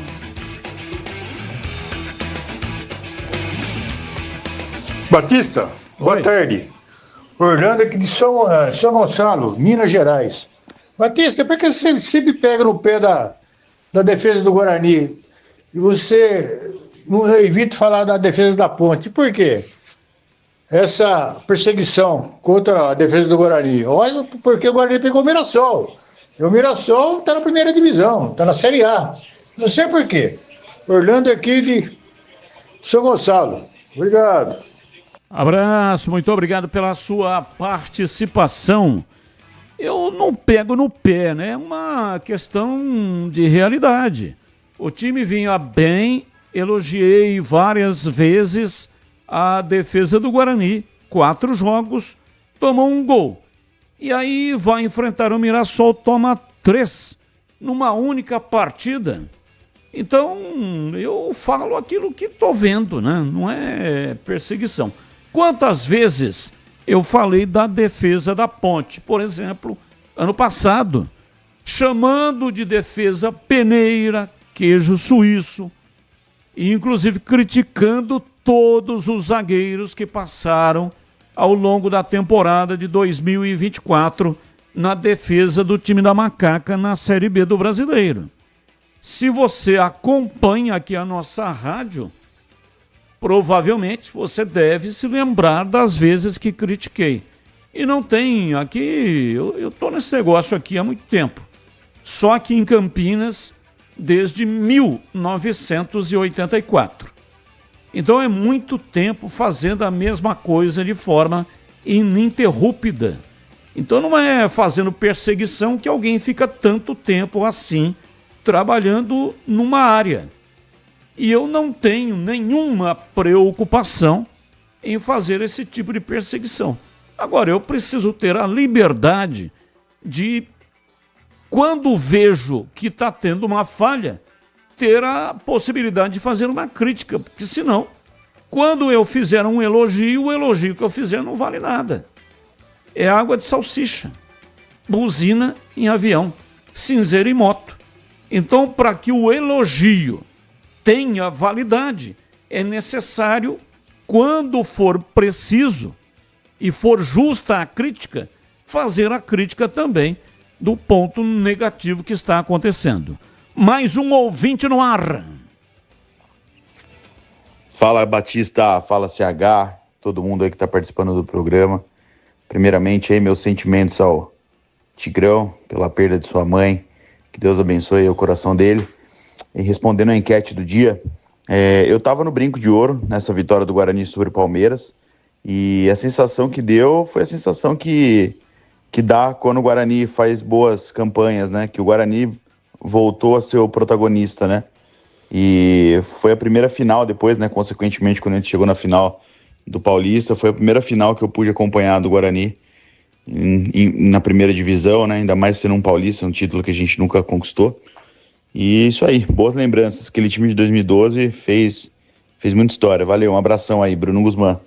Batista, boa tarde. Orlando aqui de São Gonçalo, Minas Gerais. Batista, por que você sempre pega no pé da defesa do Guarani e você não evita falar da defesa da Ponte? Por quê? Essa perseguição contra a defesa do Guarani. Olha, porque o Guarani pegou o Mirassol. E o Mirassol está na primeira divisão, está na Série A. Não sei por quê. Orlando aqui de São Gonçalo. Obrigado. Abraço, muito obrigado pela sua participação. Eu não pego no pé, né? É uma questão de realidade. O time vinha bem, elogiei várias vezes a defesa do Guarani. 4 jogos, tomou 1 gol. E aí vai enfrentar o Mirassol, toma 3 numa única partida. Então, eu falo aquilo que estou vendo, né? Não é perseguição. Quantas vezes eu falei da defesa da Ponte, por exemplo, ano passado, chamando de defesa peneira, queijo suíço, e inclusive criticando todos os zagueiros que passaram ao longo da temporada de 2024 na defesa do time da Macaca na Série B do Brasileiro. Se você acompanha aqui a nossa rádio, provavelmente você deve se lembrar das vezes que critiquei. E não tem aqui, eu estou nesse negócio aqui há muito tempo. Só aqui em Campinas, desde 1984. Então é muito tempo fazendo a mesma coisa de forma ininterrupta. Então não é fazendo perseguição que alguém fica tanto tempo assim trabalhando numa área. E eu não tenho nenhuma preocupação em fazer esse tipo de perseguição. Agora, eu preciso ter a liberdade de, quando vejo que está tendo uma falha, ter a possibilidade de fazer uma crítica, porque senão, quando eu fizer um elogio, o elogio que eu fizer não vale nada. É água de salsicha, buzina em avião, cinzeiro em moto. Então, para que o elogio tenha validade, é necessário, quando for preciso e for justa a crítica, fazer a crítica também do ponto negativo que está acontecendo. Mais um ouvinte no ar. Fala Batista, fala CH, todo mundo aí que está participando do programa. Primeiramente aí meus sentimentos ao Tigrão pela perda de sua mãe. Que Deus abençoe o coração dele. E respondendo a enquete do dia, eu estava no brinco de ouro nessa vitória do Guarani sobre o Palmeiras. E a sensação que deu foi a sensação que dá quando o Guarani faz boas campanhas, né? Que o Guarani voltou a ser o protagonista, né? E foi a primeira final depois, né? Consequentemente, quando a gente chegou na final do Paulista, foi a primeira final que eu pude acompanhar do Guarani na primeira divisão, né? Ainda mais sendo um paulista, um título que a gente nunca conquistou. E isso aí, boas lembranças. Aquele time de 2012 fez muita história. Valeu, um abração aí, Bruno Guzmán.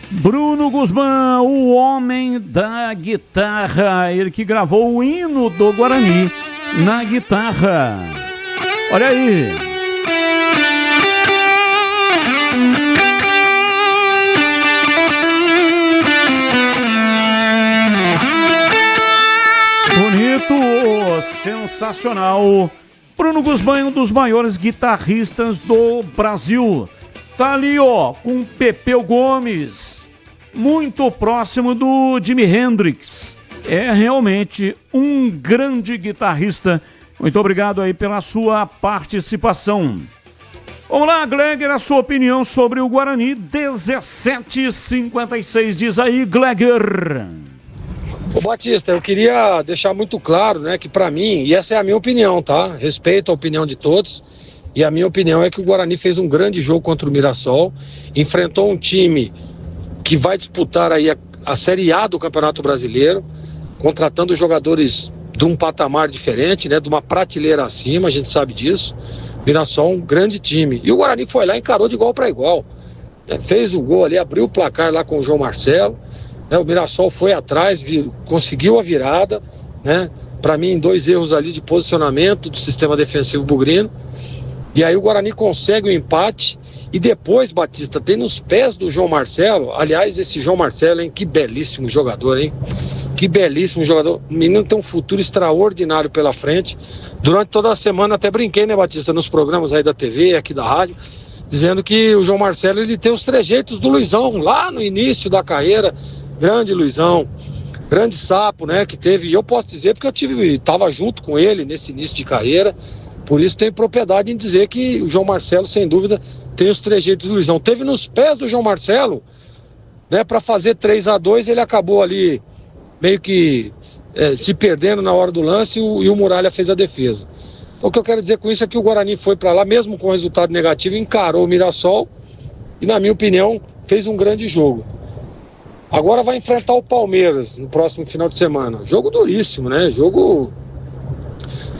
Bruno Guzmán, o homem da guitarra, ele que gravou o hino do Guarani na guitarra. Olha aí. Bonito, sensacional. Bruno Guzmán é um dos maiores guitarristas do Brasil. Tá ali, ó, com Pepeu Gomes, muito próximo do Jimi Hendrix. É realmente um grande guitarrista. Muito obrigado aí pela sua participação. Vamos lá, Gleger, a sua opinião sobre o Guarani. 17h56, diz aí, Gleger. Ô Batista, eu queria deixar muito claro, né, que pra mim, e essa é a minha opinião, tá? Respeito a opinião de todos, e a minha opinião é que o Guarani fez um grande jogo contra o Mirassol, enfrentou um time que vai disputar aí a Série A do Campeonato Brasileiro, contratando jogadores de um patamar diferente, né, de uma prateleira acima, a gente sabe disso. Mirassol um grande time, e o Guarani foi lá e encarou de igual para igual, né, fez o gol ali, abriu o placar lá com o João Marcelo. O Mirassol foi atrás, conseguiu a virada, né? Para mim, 2 erros ali de posicionamento do sistema defensivo bugrino. E aí o Guarani consegue o empate. E depois, Batista, tem nos pés do João Marcelo. Aliás, esse João Marcelo, hein? Que belíssimo jogador, hein? Que belíssimo jogador. O menino tem um futuro extraordinário pela frente. Durante toda a semana, até brinquei, né, Batista, nos programas aí da TV, aqui da rádio, dizendo que o João Marcelo, ele tem os trejeitos do Luizão, lá no início da carreira. Grande Luizão, grande sapo, né, que teve, e eu posso dizer porque eu estava junto com ele nesse início de carreira, por isso tenho propriedade em dizer que o João Marcelo, sem dúvida, tem os trejeitos do Luizão. Teve nos pés do João Marcelo, né, para fazer 3-2, ele acabou ali meio que se perdendo na hora do lance e o Muralha fez a defesa. Então, o que eu quero dizer com isso é que o Guarani foi para lá, mesmo com resultado negativo, encarou o Mirassol e, na minha opinião, fez um grande jogo. Agora vai enfrentar o Palmeiras no próximo final de semana. Jogo duríssimo, né? Jogo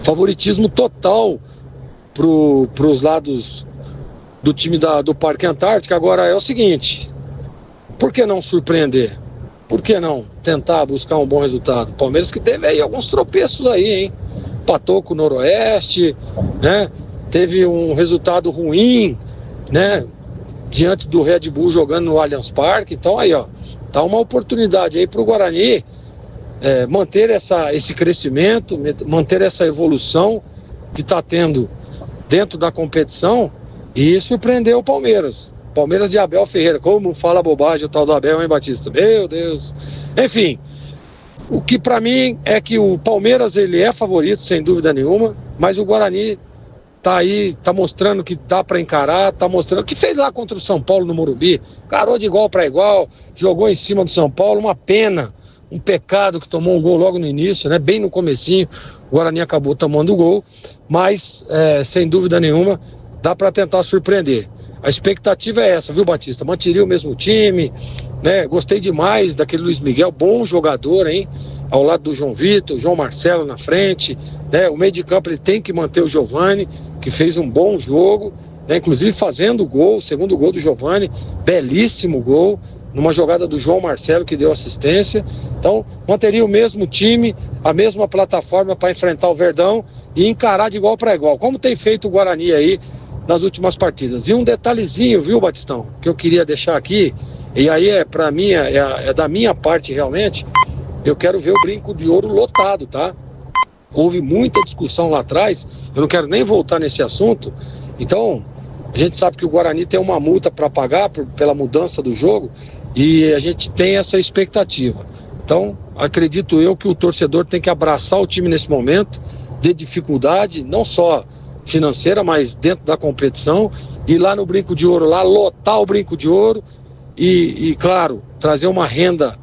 favoritismo total pros lados do time do Parque Antártica. Agora é o seguinte, por que não surpreender? Por que não tentar buscar um bom resultado? Palmeiras que teve aí alguns tropeços aí, hein? Empatou com o Noroeste, né? Teve um resultado ruim, né? Diante do Red Bull jogando no Allianz Parque. Então aí, ó, tá uma oportunidade aí para o Guarani manter esse crescimento, manter essa evolução que está tendo dentro da competição e surpreendeu o Palmeiras. Palmeiras de Abel Ferreira. Como fala bobagem o tal do Abel, hein, Batista? Meu Deus. Enfim, o que para mim é que o Palmeiras ele é favorito, sem dúvida nenhuma, mas o Guarani tá aí, tá mostrando que dá para encarar, tá mostrando o que fez lá contra o São Paulo no Morumbi, carou de igual para igual, jogou em cima do São Paulo, uma pena, um pecado que tomou um gol logo no início, né? Bem no comecinho, o Guarani acabou tomando o gol, mas sem dúvida nenhuma dá para tentar surpreender. A expectativa é essa, viu, Batista? Manteria o mesmo time, né? Gostei demais daquele Luiz Miguel, bom jogador, hein? Ao lado do João Vitor, João Marcelo na frente, né? O meio de campo ele tem que manter o Giovani, que fez um bom jogo, né? Inclusive fazendo o gol, o segundo gol do Giovani, belíssimo gol, numa jogada do João Marcelo que deu assistência. Então, manteria o mesmo time, a mesma plataforma para enfrentar o Verdão e encarar de igual para igual, como tem feito o Guarani aí nas últimas partidas. E um detalhezinho, viu, Batistão, que eu queria deixar aqui, e aí para mim, é da minha parte realmente, eu quero ver o Brinco de Ouro lotado, tá? Houve muita discussão lá atrás, eu não quero nem voltar nesse assunto, então a gente sabe que o Guarani tem uma multa para pagar pela mudança do jogo, e a gente tem essa expectativa. Então, acredito eu que o torcedor tem que abraçar o time nesse momento de dificuldade, não só financeira, mas dentro da competição, ir lá no Brinco de Ouro, lá lotar o Brinco de Ouro e claro, trazer uma renda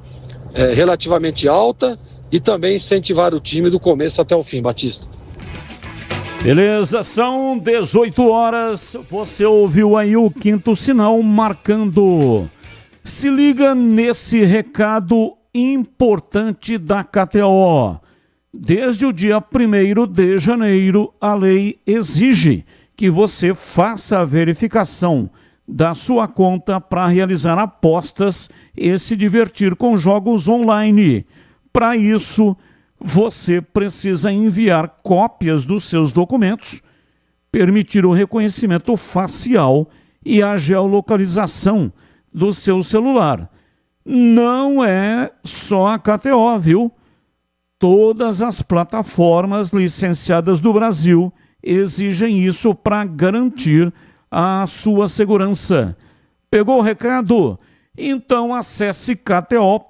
relativamente alta e também incentivar o time do começo até o fim, Batista. Beleza, são 18 horas, você ouviu aí o quinto sinal marcando. Se liga nesse recado importante da KTO. Desde o dia 1º de janeiro, a lei exige que você faça a verificação da sua conta para realizar apostas e se divertir com jogos online. Para isso, você precisa enviar cópias dos seus documentos, permitir o reconhecimento facial e a geolocalização do seu celular. Não é só a KTO, viu? Todas as plataformas licenciadas do Brasil exigem isso para garantir a sua segurança. Pegou o recado? Então acesse kto.bet.br.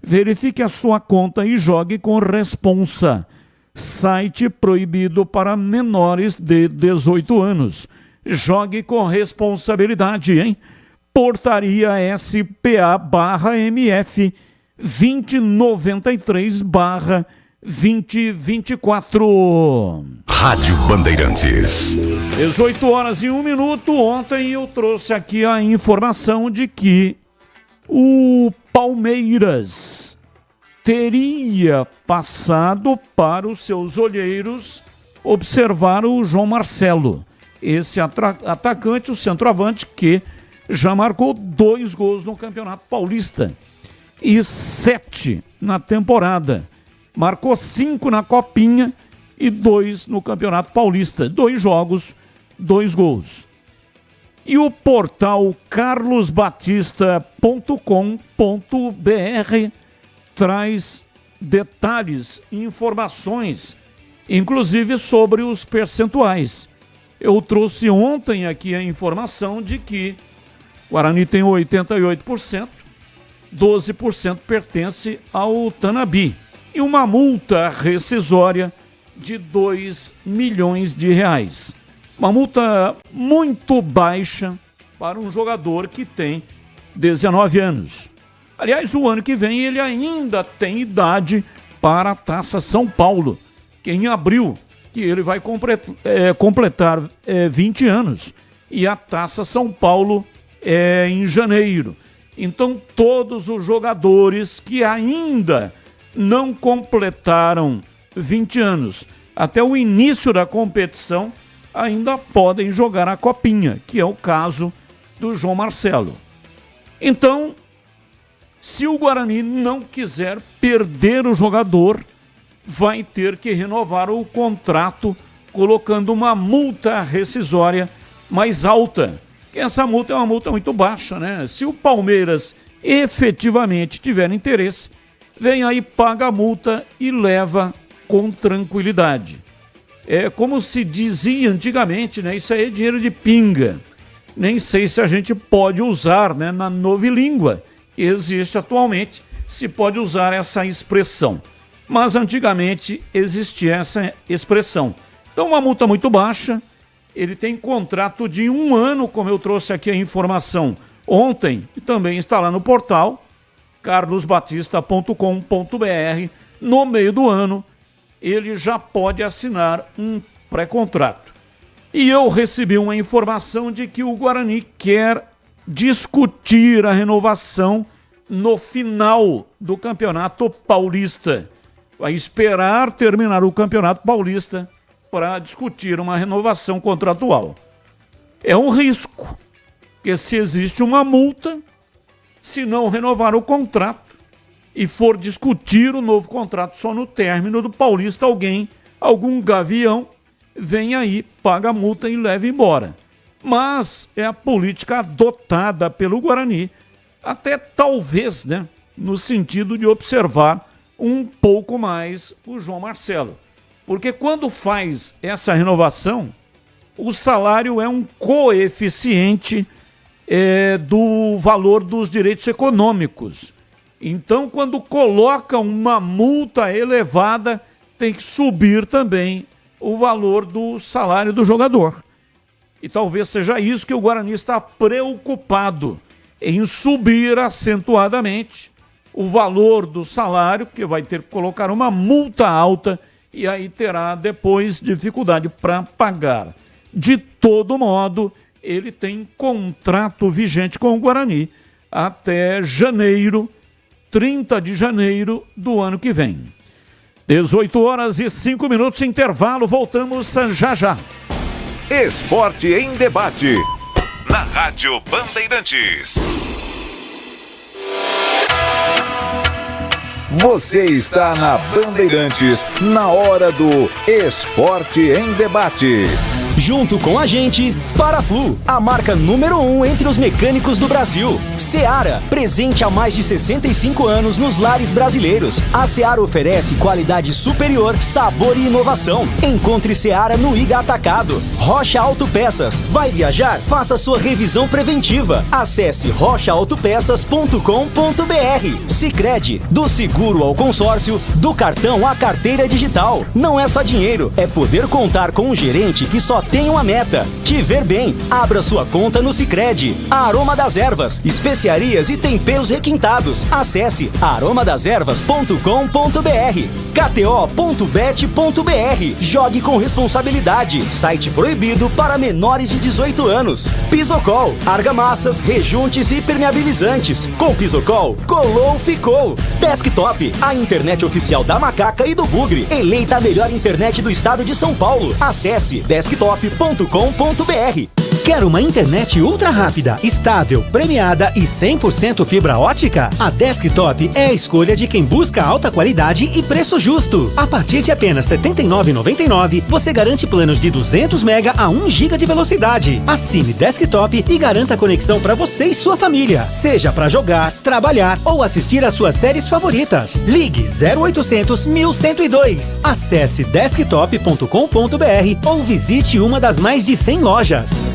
Verifique a sua conta e jogue com responsa. Site proibido para menores de 18 anos. Jogue com responsabilidade, hein? Portaria SPA/MF 2093/2024. Rádio Bandeirantes. 18 horas e 1 minuto. Ontem eu trouxe aqui a informação de que o Palmeiras teria passado para os seus olheiros observar o João Marcelo. Esse atacante, o centroavante, que já marcou 2 gols no Campeonato Paulista e 7 na temporada. Marcou 5 na Copinha e 2 no Campeonato Paulista. 2 jogos, 2 gols. E o portal carlosbatista.com.br traz detalhes e informações, inclusive sobre os percentuais. Eu trouxe ontem aqui a informação de que o Guarani tem 88%, 12% pertence ao Tanabi e uma multa rescisória de R$2 milhões. Uma multa muito baixa para um jogador que tem 19 anos. Aliás, o ano que vem ele ainda tem idade para a Taça São Paulo, que em abril que ele vai completar 20 anos. E a Taça São Paulo é em janeiro. Então, todos os jogadores que ainda não completaram 20 anos até o início da competição ainda podem jogar a Copinha, que é o caso do João Marcelo. Então, se o Guarani não quiser perder o jogador, vai ter que renovar o contrato colocando uma multa rescisória mais alta. Essa multa é uma multa muito baixa, né? Se o Palmeiras efetivamente tiver interesse, vem aí, paga a multa e leva com tranquilidade. É como se dizia antigamente, né? Isso aí é dinheiro de pinga. Nem sei se a gente pode usar, né, na novilíngua que existe atualmente, se pode usar essa expressão. Mas antigamente existia essa expressão. Então, uma multa muito baixa, ele tem contrato de 1 ano, como eu trouxe aqui a informação ontem, e também está lá no portal, carlosbatista.com.br. No meio do ano, ele já pode assinar um pré-contrato. E eu recebi uma informação de que o Guarani quer discutir a renovação no final do Campeonato Paulista. Vai esperar terminar o Campeonato Paulista para discutir uma renovação contratual. É um risco, porque se existe uma multa, se não renovar o contrato e for discutir o novo contrato só no término do Paulista, algum gavião, vem aí, paga a multa e leva embora. Mas é a política adotada pelo Guarani, até talvez, né, no sentido de observar um pouco mais o João Marcelo. Porque quando faz essa renovação, o salário é um coeficiente do valor dos direitos econômicos. Então, quando coloca uma multa elevada, tem que subir também o valor do salário do jogador. E talvez seja isso que o Guarani está preocupado, em subir acentuadamente o valor do salário, que vai ter que colocar uma multa alta e aí terá depois dificuldade para pagar. De todo modo, ele tem contrato vigente com o Guarani até janeiro, 30 de janeiro do ano que vem. 18h05, intervalo, voltamos já já. Esporte em debate, na Rádio Bandeirantes. Você está na Bandeirantes, na hora do Esporte em Debate. Junto com a gente, Paraflu, a marca número 1 entre os mecânicos do Brasil. Seara, presente há mais de 65 anos nos lares brasileiros. A Seara oferece qualidade superior, sabor e inovação. Encontre Seara no Iga Atacado. Rocha Autopeças, vai viajar? Faça sua revisão preventiva. Acesse rochaautopeças.com.br. Sicredi, do seguro ao consórcio, do cartão à carteira digital. Não é só dinheiro, é poder contar com um gerente que só tem uma meta: te ver bem. Abra sua conta no Sicredi. Aroma das Ervas, especiarias e temperos requintados. Acesse aromadeservas.com.br. KTO.bet.br. Jogue com responsabilidade. Site proibido para menores de 18 anos. Pisocol, argamassas, rejuntes e impermeabilizantes. Com Pisocol, colou, ficou. Desktop, a internet oficial da Macaca e do Bugre. Eleita a melhor internet do estado de São Paulo. Acesse desktop.com.br. Quer uma internet ultra rápida, estável, premiada e 100% fibra ótica? A Desktop é a escolha de quem busca alta qualidade e preço justo. A partir de apenas R$ 79,99, você garante planos de 200 MB a 1 GB de velocidade. Assine Desktop e garanta conexão para você e sua família, seja para jogar, trabalhar ou assistir às suas séries favoritas. Ligue 0800 1102. Acesse desktop.com.br ou visite uma das mais de 100 lojas.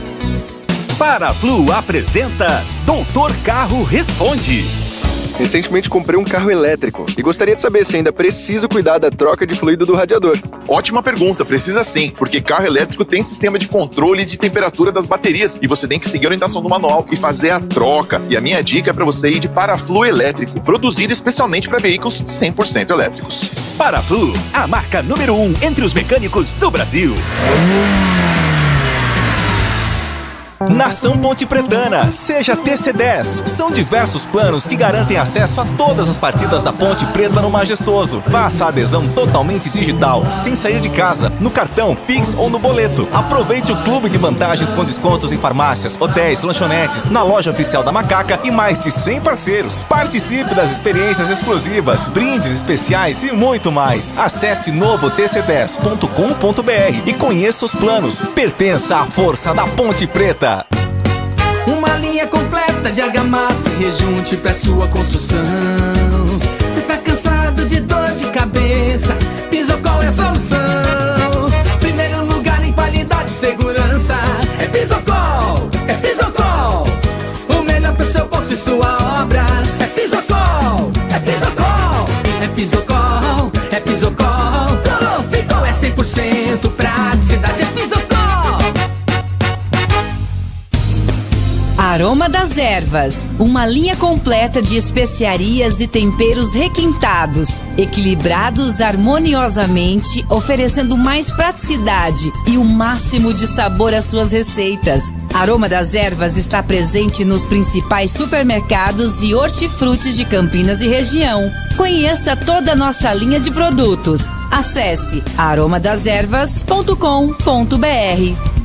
Paraflu apresenta Doutor Carro Responde. Recentemente comprei um carro elétrico e gostaria de saber se ainda preciso cuidar da troca de fluido do radiador. Ótima pergunta, precisa sim, porque carro elétrico tem sistema de controle de temperatura das baterias e você tem que seguir a orientação do manual e fazer a troca. E a minha dica é para você ir de Paraflu elétrico, produzido especialmente para veículos 100% elétricos. Paraflu, a marca número 1 entre os mecânicos do Brasil. Nação Ponte Pretana, seja TC10. São diversos planos que garantem acesso a todas as partidas da Ponte Preta no Majestoso. Faça a adesão totalmente digital, sem sair de casa, no cartão, Pix ou no boleto. Aproveite o clube de vantagens com descontos em farmácias, hotéis, lanchonetes, na loja oficial da Macaca e mais de 100 parceiros. Participe das experiências exclusivas, brindes especiais e muito mais. Acesse novotc10.com.br e conheça os planos. Pertença à força da Ponte Preta. Uma linha completa de argamassa e rejunte pra sua construção. Cê tá cansado cansado de dor de cabeça, Pisocol é a solução. Primeiro lugar em qualidade e segurança, é Pisocol, é Pisocol. O melhor pro seu bolso e sua obra, é Pisocol, é Pisocol. É Pisocol, é Pisocol. Ficou é 100% praticidade, é Pisocol. Aroma das Ervas, uma linha completa de especiarias e temperos requintados, equilibrados harmoniosamente, oferecendo mais praticidade e o máximo de sabor às suas receitas. Aroma das Ervas está presente nos principais supermercados e hortifrutis de Campinas e região. Conheça toda a nossa linha de produtos. Acesse aromadeservas.com.br.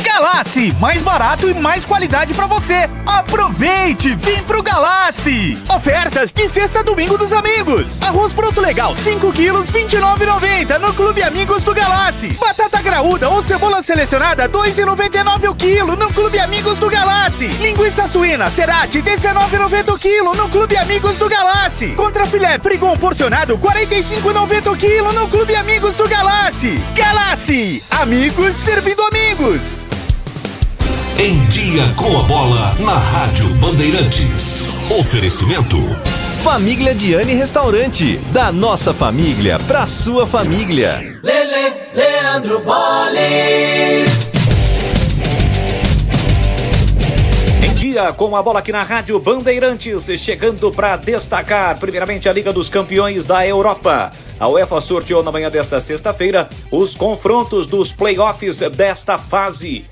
Galassi, mais barato e mais qualidade pra você. Aproveite, vem pro Galassi. Ofertas de sexta a domingo dos amigos. Arroz pronto legal, 5 quilos, R$29,90 no Clube Amigos do Galassi. Batata graúda ou cebola selecionada, R$2,99 o quilo no Clube Amigos do Galassi. Linguiça suína, Cerati, R$19,90 o quilo no Clube Amigos do Galassi. Contrafilé frigon porcionado, R$45,90 o quilo no Clube Amigos do Galassi. Galassi, amigos servindo amigos. Em Dia com a Bola, na Rádio Bandeirantes. Oferecimento. Família Diane Restaurante. Da nossa família pra sua família. Leandro Boles. Em Dia com a Bola aqui na Rádio Bandeirantes, chegando para destacar primeiramente a Liga dos Campeões da Europa. A UEFA sorteou na manhã desta sexta-feira os confrontos dos playoffs desta fase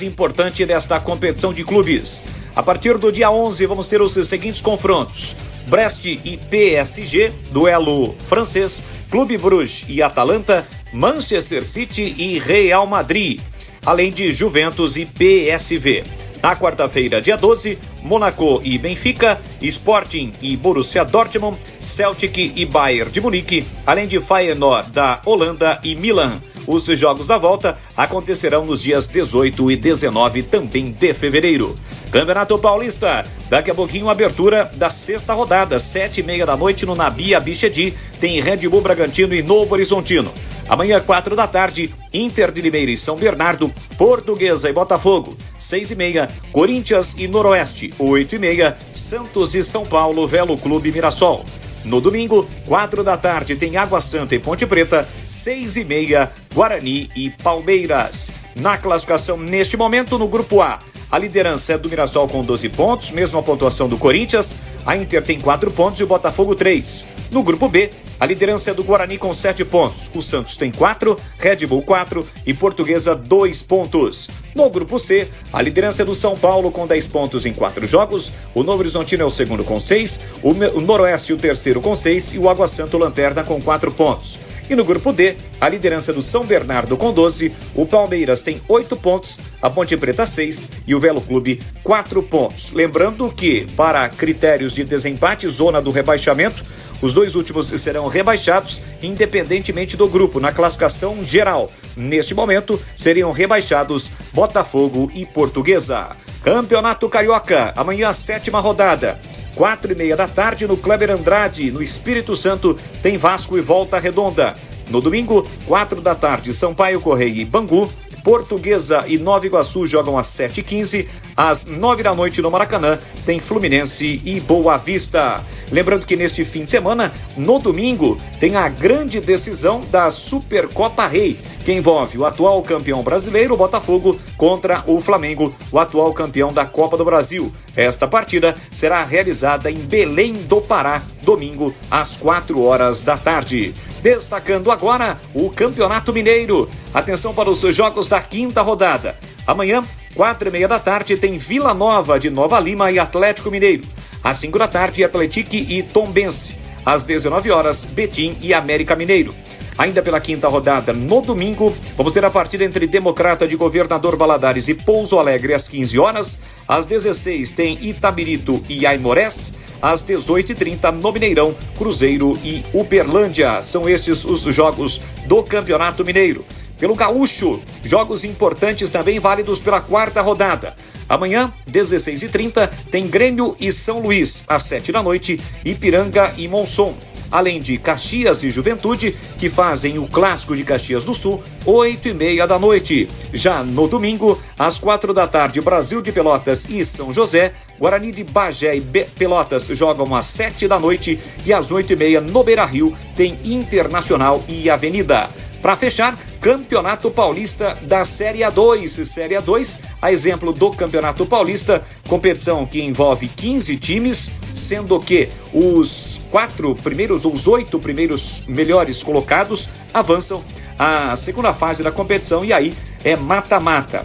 importante desta competição de clubes. A partir do dia 11 vamos ter os seguintes confrontos: Brest e PSG, duelo francês, Clube Bruges e Atalanta, Manchester City e Real Madrid, além de Juventus e PSV. Na quarta-feira, dia 12, Monaco e Benfica, Sporting e Borussia Dortmund, Celtic e Bayern de Munique, além de Feyenoord da Holanda e Milan. Os jogos da volta acontecerão nos dias 18 e 19 também de fevereiro. Campeonato Paulista, daqui a pouquinho abertura da sexta rodada, 7h30 da noite no Nabi Abichedi, tem Red Bull Bragantino e Novo Horizontino. Amanhã, 4 da tarde, Inter de Limeira e São Bernardo, Portuguesa e Botafogo. 6h30, Corinthians e Noroeste. 8h30, Santos e São Paulo, Velo Clube Mirassol. No domingo, 4 da tarde, tem Água Santa e Ponte Preta. 6h30, Guarani e Palmeiras. Na classificação, neste momento, no Grupo A, a liderança é do Mirassol com 12 pontos, mesma pontuação do Corinthians. A Inter tem 4 pontos e o Botafogo 3. No Grupo B, a liderança é do Guarani com 7 pontos. O Santos tem 4, Red Bull 4 e Portuguesa 2 pontos. No Grupo C, a liderança é do São Paulo com 10 pontos em 4 jogos. O Novo Horizontino é o segundo com 6, o Noroeste o terceiro com 6 e o Água Santa Lanterna com 4 pontos. E no Grupo D, a liderança é do São Bernardo com 12, o Palmeiras tem 8 pontos, a Ponte Preta 6 e o Velo Clube 4 pontos. Lembrando que, para critérios de desempate, zona do rebaixamento, os dois últimos serão rebaixados independentemente do grupo, na classificação geral. Neste momento, seriam rebaixados Botafogo e Portuguesa. Campeonato Carioca, amanhã a 7ª rodada. 4h30 da tarde no Kleber Andrade, no Espírito Santo, tem Vasco e Volta Redonda. No domingo, 4 da tarde, Sampaio Correia e Bangu, Portuguesa e Nova Iguaçu jogam às 7h15. Às 9 da noite no Maracanã, tem Fluminense e Boa Vista. Lembrando que neste fim de semana, no domingo, tem a grande decisão da Supercopa Rei, que envolve o atual campeão brasileiro, o Botafogo, contra o Flamengo, o atual campeão da Copa do Brasil. Esta partida será realizada em Belém do Pará, domingo, às 4 horas da tarde. Destacando agora o Campeonato Mineiro. Atenção para os jogos da 5ª rodada. Amanhã, 4h30 da tarde, tem Vila Nova de Nova Lima e Atlético Mineiro. Às 5 da tarde, Atlético e Tombense. Às 19 horas, Betim e América Mineiro. Ainda pela 5ª rodada, no domingo, vamos ter a partida entre Democrata de Governador Valadares e Pouso Alegre às 15 horas. Às 16 tem Itabirito e Aimorés. Às 18h30 no Mineirão, Cruzeiro e Uberlândia. São estes os jogos do Campeonato Mineiro. pelo Gaúcho. Jogos importantes também válidos pela quarta rodada. Amanhã, 16h30, tem Grêmio e São Luís. Às 7h, Ipiranga e Monson. Além de Caxias e Juventude, que fazem o clássico de Caxias do Sul, 8h30. Já no domingo, às 4h, Brasil de Pelotas e São José. Guarani de Bagé e Pelotas jogam às 7h e às 8h30 no Beira-Rio tem Internacional e Avenida. Para fechar, Campeonato Paulista da Série A2. Série A2, a exemplo do Campeonato Paulista, competição que envolve 15 times, sendo que os 8 primeiros melhores colocados avançam à segunda fase da competição e aí é mata-mata.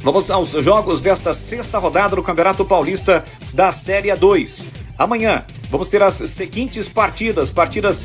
Vamos aos jogos desta sexta rodada do Campeonato Paulista da Série A2. Amanhã vamos ter as seguintes partidas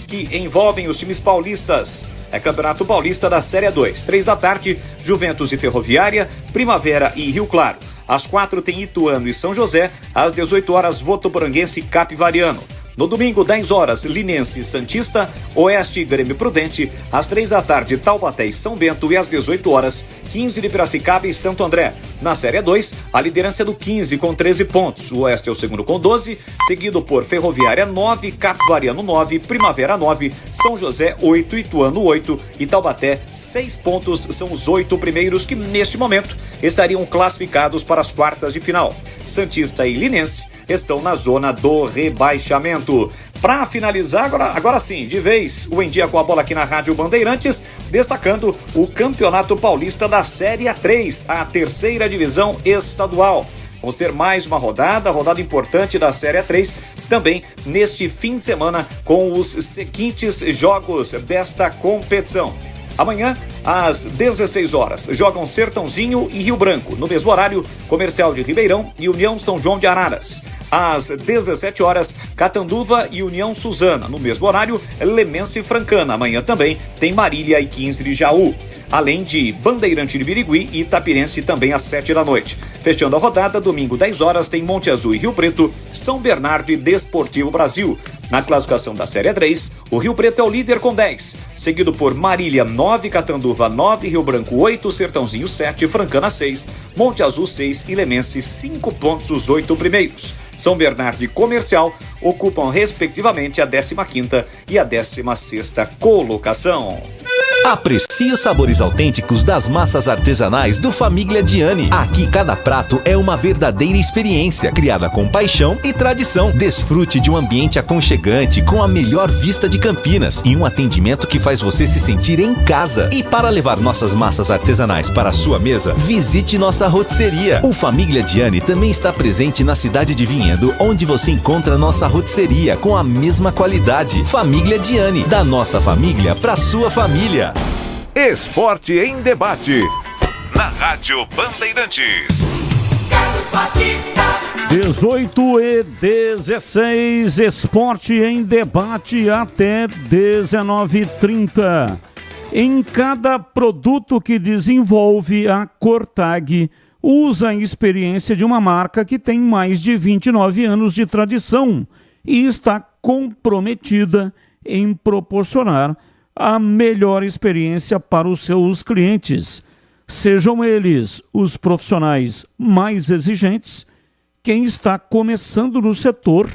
que envolvem os times paulistas. É Campeonato Paulista da Série A2. 3h, Juventus e Ferroviária, Primavera e Rio Claro. Às 4h tem Ituano e São José. Às 18h, Votuporanguense e Capivariano. No domingo, 10h, Linense e Santista, Oeste e Grêmio Prudente. Às 3h, Taubaté e São Bento. E às 18h, 15 de Piracicaba e Santo André. Na Série 2, a liderança é do 15 com 13 pontos. O Oeste é o segundo com 12, seguido por Ferroviária 9, Capivariano 9, Primavera 9, São José 8, Ituano 8 e Taubaté 6 pontos. São os 8 primeiros que, neste momento, estariam classificados para as quartas de final. Santista e Linense estão na zona do rebaixamento. Para finalizar, agora sim, de vez, o Em Dia com a Bola aqui na Rádio Bandeirantes, destacando o Campeonato Paulista da Série A3, a terceira divisão estadual. Vamos ter mais uma rodada importante da Série A3, também neste fim de semana, com os seguintes jogos desta competição. Amanhã, às 16h, jogam Sertãozinho e Rio Branco. No mesmo horário, Comercial de Ribeirão e União São João de Araras. Às 17h, Catanduva e União Suzana. No mesmo horário, Lemense e Francana. Amanhã também tem Marília e 15 de Jaú. Além de Bandeirante de Birigui e Itapirense também às 7h. Fechando a rodada, domingo 10h, tem Monte Azul e Rio Preto, São Bernardo e Desportivo Brasil. Na classificação da Série A3, o Rio Preto é o líder com 10, seguido por Marília 9, Catanduva 9, Rio Branco 8, Sertãozinho 7, Francana 6, Monte Azul 6 e Lemense 5 pontos, os 8 primeiros. São Bernardo e Comercial ocupam respectivamente a 15ª e a 16ª colocação. Aprecie os sabores autênticos das massas artesanais do Família Diani. Aqui cada prato é uma verdadeira experiência, criada com paixão e tradição. Desfrute de um ambiente aconchegante com a melhor vista de Campinas e um atendimento que faz você se sentir em casa. E para levar nossas massas artesanais para a sua mesa, visite nossa rotisseria. O Família Diani também está presente na cidade de Vinhedo, onde você encontra nossa rotisseria com a mesma qualidade. Família Diani, da nossa família para sua família. Esporte em Debate, na Rádio Bandeirantes. Carlos Batista. 18h16, Esporte em Debate até 19h30. Em cada produto que desenvolve, a Cortag usa a experiência de uma marca que tem mais de 29 anos de tradição e está comprometida em proporcionar a melhor experiência para os seus clientes, sejam eles os profissionais mais exigentes, quem está começando no setor,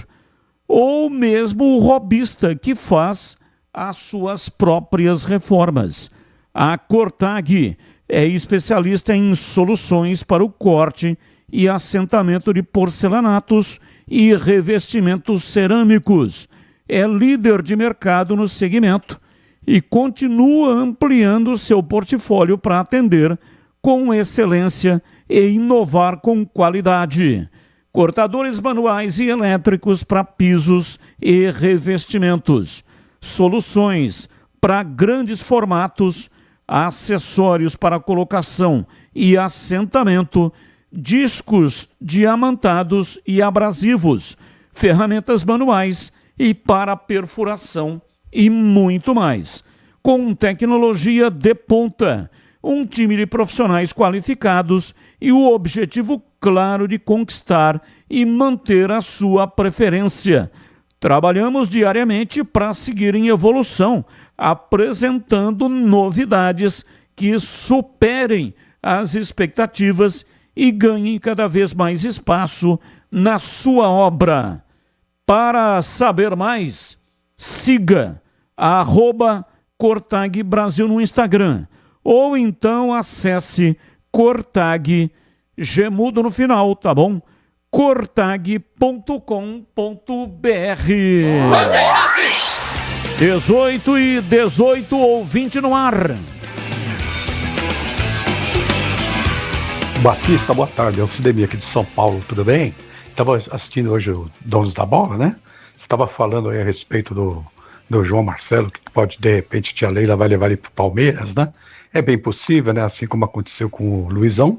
ou mesmo o hobbyista que faz as suas próprias reformas. A Cortag é especialista em soluções para o corte e assentamento de porcelanatos e revestimentos cerâmicos. É líder de mercado no segmento e continua ampliando seu portfólio para atender com excelência e inovar com qualidade. Cortadores manuais e elétricos para pisos e revestimentos. Soluções para grandes formatos, acessórios para colocação e assentamento, discos diamantados e abrasivos, ferramentas manuais e para perfuração e muito mais. Com tecnologia de ponta, um time de profissionais qualificados e o objetivo claro de conquistar e manter a sua preferência. Trabalhamos diariamente para seguir em evolução, apresentando novidades que superem as expectativas e ganhem cada vez mais espaço na sua obra. Para saber mais, siga @Cortag Brasil no Instagram ou então acesse Cortag, Gemudo no final, tá bom? Cortag.com.br. 18h18, ouvinte no ar. Batista, boa tarde. É o Cidemir aqui de São Paulo, tudo bem? Estava assistindo hoje o Donos da Bola, né? Você estava falando aí a respeito do João Marcelo, que pode, de repente, tia Leila vai levar ele para o Palmeiras, né? É bem possível, né? Assim como aconteceu com o Luizão.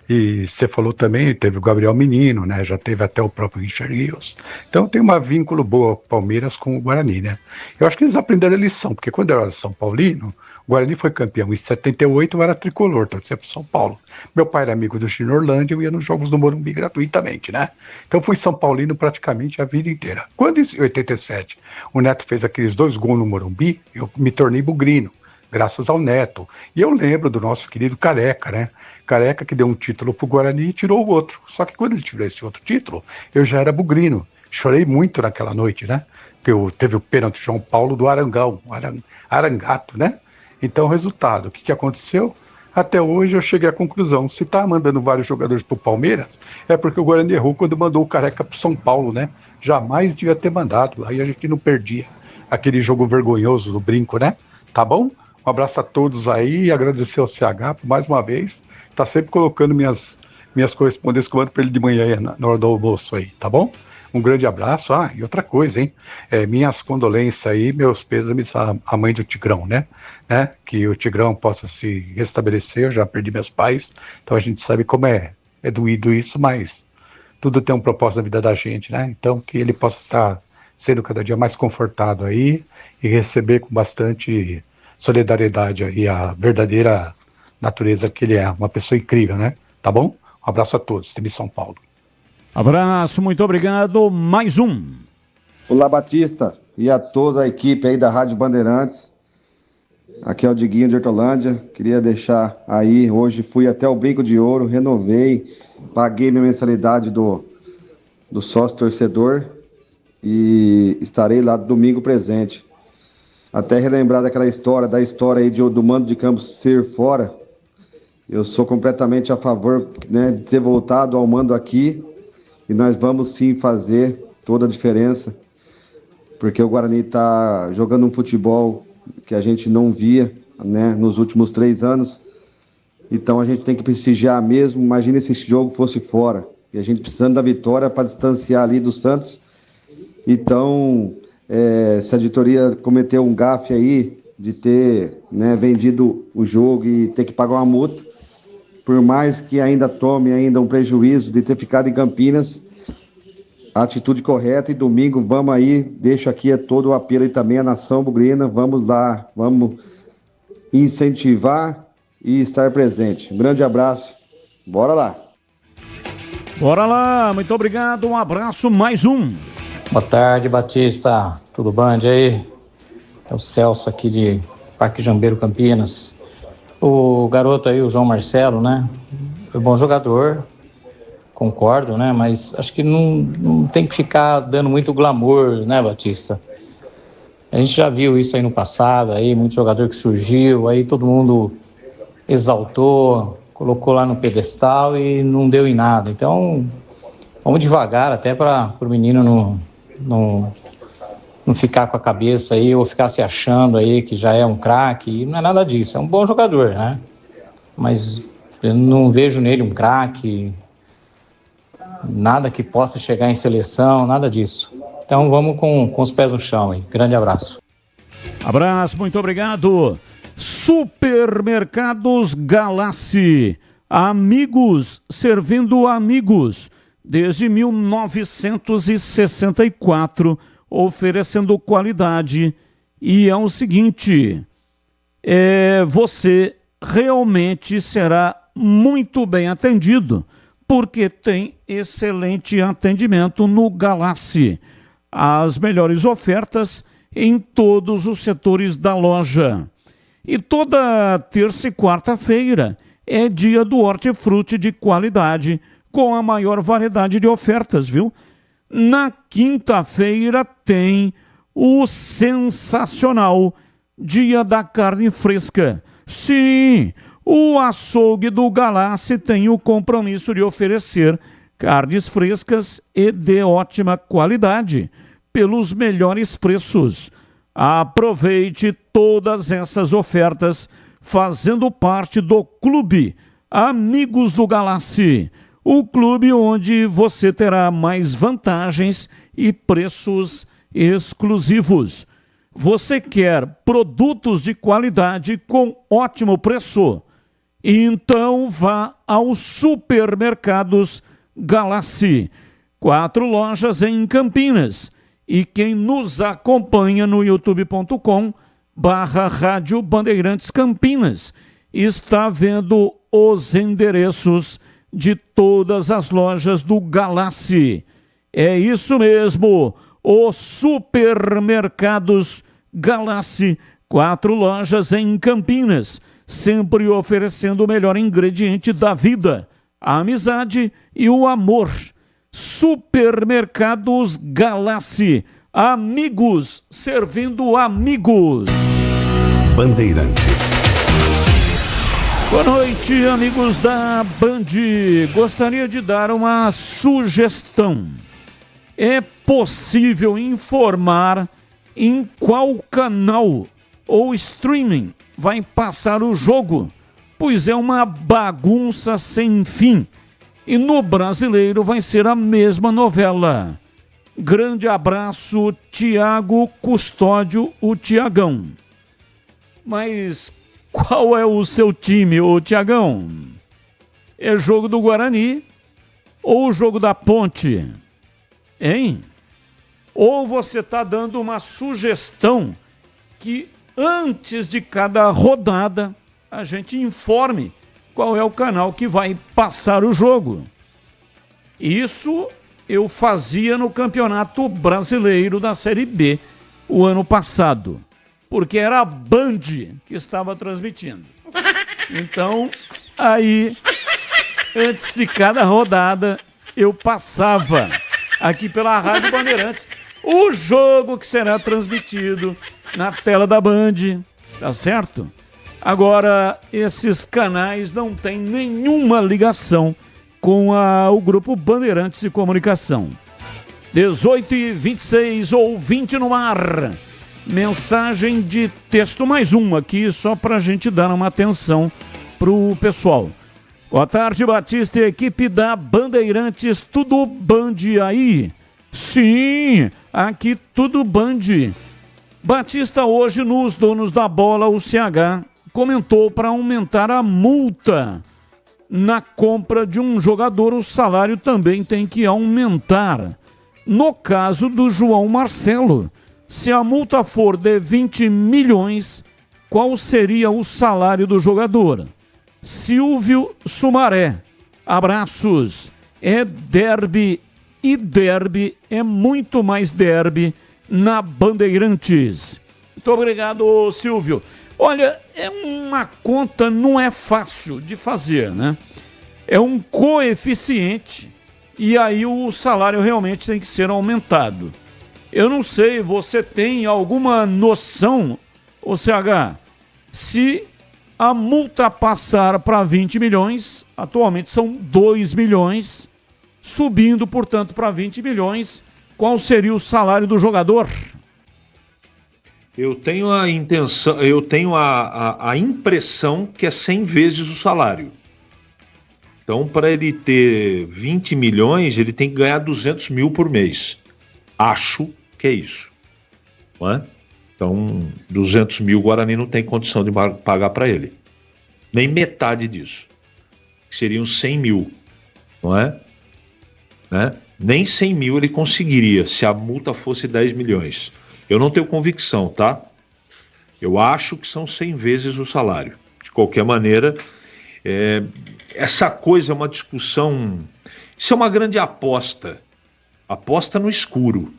E você falou também, teve o Gabriel Menino, né? Já teve até o próprio Richard Rios. Então tem um vínculo boa Palmeiras com o Guarani, né? Eu acho que eles aprenderam a lição, porque quando eu era São Paulino, o Guarani foi campeão. Em 78 eu era tricolor, torcia para São Paulo. Meu pai era amigo do Chino Orlando e eu ia nos jogos do Morumbi gratuitamente, né? Então fui São Paulino praticamente a vida inteira. Quando em 87 o Neto fez aqueles 2 gols no Morumbi, eu me tornei bugrino, graças ao Neto. E eu lembro do nosso querido Careca, né? Careca que deu um título pro Guarani e tirou o outro. Só que quando ele tirou esse outro título, eu já era bugrino. Chorei muito naquela noite, né? Porque teve o pênalti João Paulo do Arangato, né? Então, resultado, o que aconteceu? Até hoje eu cheguei à conclusão, se tá mandando vários jogadores pro Palmeiras, é porque o Guarani errou quando mandou o Careca pro São Paulo, né? Jamais devia ter mandado, aí a gente não perdia aquele jogo vergonhoso do brinco, né? Tá bom? Um abraço a todos aí e agradecer ao CH por mais uma vez. Tá sempre colocando minhas correspondências que eu mando para ele de manhã na hora do almoço aí, tá bom? Um grande abraço. Ah, e outra coisa, hein? Minhas condolências aí, meus pêsames à mãe do Tigrão, né? Que o Tigrão possa se restabelecer. Eu já perdi meus pais, então a gente sabe como é doído isso, mas tudo tem um propósito na vida da gente, né? Então que ele possa estar sendo cada dia mais confortado aí e receber com bastante solidariedade e a verdadeira natureza que ele é, uma pessoa incrível, né? Tá bom? Um abraço a todos, de São Paulo. Abraço, muito obrigado. Mais um. Olá, Batista, e a toda a equipe aí da Rádio Bandeirantes. Aqui é o Diguinho de Hortolândia. Queria deixar aí, hoje fui até o Brinco de Ouro, renovei, paguei minha mensalidade do sócio torcedor e estarei lá domingo presente. Até relembrar da história aí do mando de campo ser fora. Eu sou completamente a favor, né, de ter voltado ao mando aqui. E nós vamos sim fazer toda a diferença. Porque o Guarani está jogando um futebol que a gente não via, né, nos últimos 3 anos. Então a gente tem que prestigiar mesmo. Imagina se esse jogo fosse fora. E a gente precisando da vitória para distanciar ali do Santos. Então, se a diretoria cometeu um gafe aí de ter, né, vendido o jogo e ter que pagar uma multa, por mais que ainda tome um prejuízo de ter ficado em Campinas, a atitude correta. E domingo vamos aí, deixo aqui todo o apelo e também a nação bugrina, vamos lá, vamos incentivar e estar presente. Um grande abraço, bora lá. Bora lá, muito obrigado, um abraço, mais um. Boa tarde, Batista. Tudo bem aí? É o Celso aqui de Parque Jambeiro, Campinas. O garoto aí, o João Marcelo, né? Foi bom jogador, concordo, né? Mas acho que não tem que ficar dando muito glamour, né, Batista? A gente já viu isso aí no passado, aí muito jogador que surgiu, aí todo mundo exaltou, colocou lá no pedestal e não deu em nada. Então, vamos devagar até para o menino não ficar com a cabeça aí ou ficar se achando aí que já é um craque. Não é nada disso, é um bom jogador, né? Mas eu não vejo nele um craque, nada que possa chegar em seleção, nada disso. Então vamos com os pés no chão aí. Grande abraço. Abraço, muito obrigado. Supermercados Galassi. Amigos servindo amigos. Desde 1964, oferecendo qualidade. E é o seguinte, você realmente será muito bem atendido, porque tem excelente atendimento no Galassi. As melhores ofertas em todos os setores da loja. E toda terça e quarta-feira é dia do hortifruti de qualidade, com a maior variedade de ofertas, viu? Na quinta-feira tem o sensacional Dia da Carne Fresca. Sim, o açougue do Galassi tem o compromisso de oferecer carnes frescas e de ótima qualidade, pelos melhores preços. Aproveite todas essas ofertas fazendo parte do Clube Amigos do Galassi, o clube onde você terá mais vantagens e preços exclusivos. Você quer produtos de qualidade com ótimo preço? Então vá aos supermercados Galassi. 4 lojas em Campinas. E quem nos acompanha no youtube.com/Rádio Bandeirantes Campinas está vendo os endereços de todas as lojas do Galassi. É isso mesmo, os supermercados Galassi, 4 lojas em Campinas, sempre oferecendo o melhor ingrediente da vida, a amizade e o amor. Supermercados Galassi, amigos servindo amigos. Bandeirantes. Boa noite, amigos da Band. Gostaria de dar uma sugestão. É possível informar em qual canal ou streaming vai passar o jogo? Pois é uma bagunça sem fim. E no Brasileiro vai ser a mesma novela. Grande abraço, Tiago Custódio, o Tiagão. Mas qual é o seu time, ô Tiagão? É jogo do Guarani ou jogo da Ponte? Hein? Ou você está dando uma sugestão que antes de cada rodada a gente informe qual é o canal que vai passar o jogo. Isso eu fazia no Campeonato Brasileiro da Série B o ano passado, porque era a Band que estava transmitindo. Então, aí, antes de cada rodada, eu passava aqui pela Rádio Bandeirantes o jogo que será transmitido na tela da Band, tá certo? Agora, esses canais não têm nenhuma ligação com o Grupo Bandeirantes de Comunicação. 18h26, ouvinte no ar. Mensagem de texto, mais uma aqui, só para a gente dar uma atenção pro pessoal. Boa tarde, Batista e equipe da Bandeirantes, tudo Band aí? Sim, aqui tudo Band. Batista, hoje nos Donos da Bola, o CH comentou para aumentar a multa na compra de um jogador, o salário também tem que aumentar. No caso do João Marcelo, se a multa for de 20 milhões, qual seria o salário do jogador? Silvio Sumaré, abraços. É derby e derby é muito mais derby na Bandeirantes. Muito obrigado, Silvio. Olha, é uma conta, não é fácil de fazer, né? É um coeficiente e aí o salário realmente tem que ser aumentado. Eu não sei, você tem alguma noção, ô CH, se a multa passar para 20 milhões, atualmente são 2 milhões, subindo, portanto, para 20 milhões, qual seria o salário do jogador? Eu tenho a intenção, eu tenho a impressão que é 100 vezes o salário. Então, para ele ter 20 milhões, ele tem que ganhar 200 mil por mês. Acho que é isso. Não é? Então, 200 mil o Guarani não tem condição de pagar para ele. Nem metade disso. Seriam 100 mil. Não é? Né? Nem 100 mil ele conseguiria se a multa fosse 10 milhões. Eu não tenho convicção, tá? Eu acho que são 100 vezes o salário. De qualquer maneira, essa coisa é uma discussão... Isso é uma grande aposta. Aposta no escuro.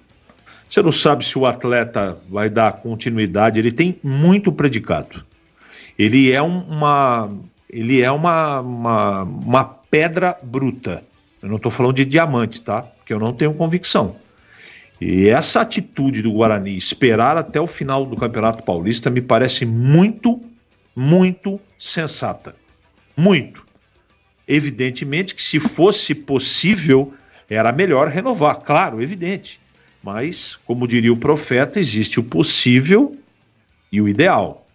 Você não sabe se o atleta vai dar continuidade. Ele tem muito predicado. ele é uma pedra bruta. Eu não estou falando de diamante, tá? Porque eu não tenho convicção. E essa atitude do Guarani, esperar até o final do Campeonato Paulista, me parece muito, muito sensata. Muito. Evidentemente que se fosse possível, era melhor renovar, claro, evidente. Mas, como diria o profeta, existe o possível e o ideal.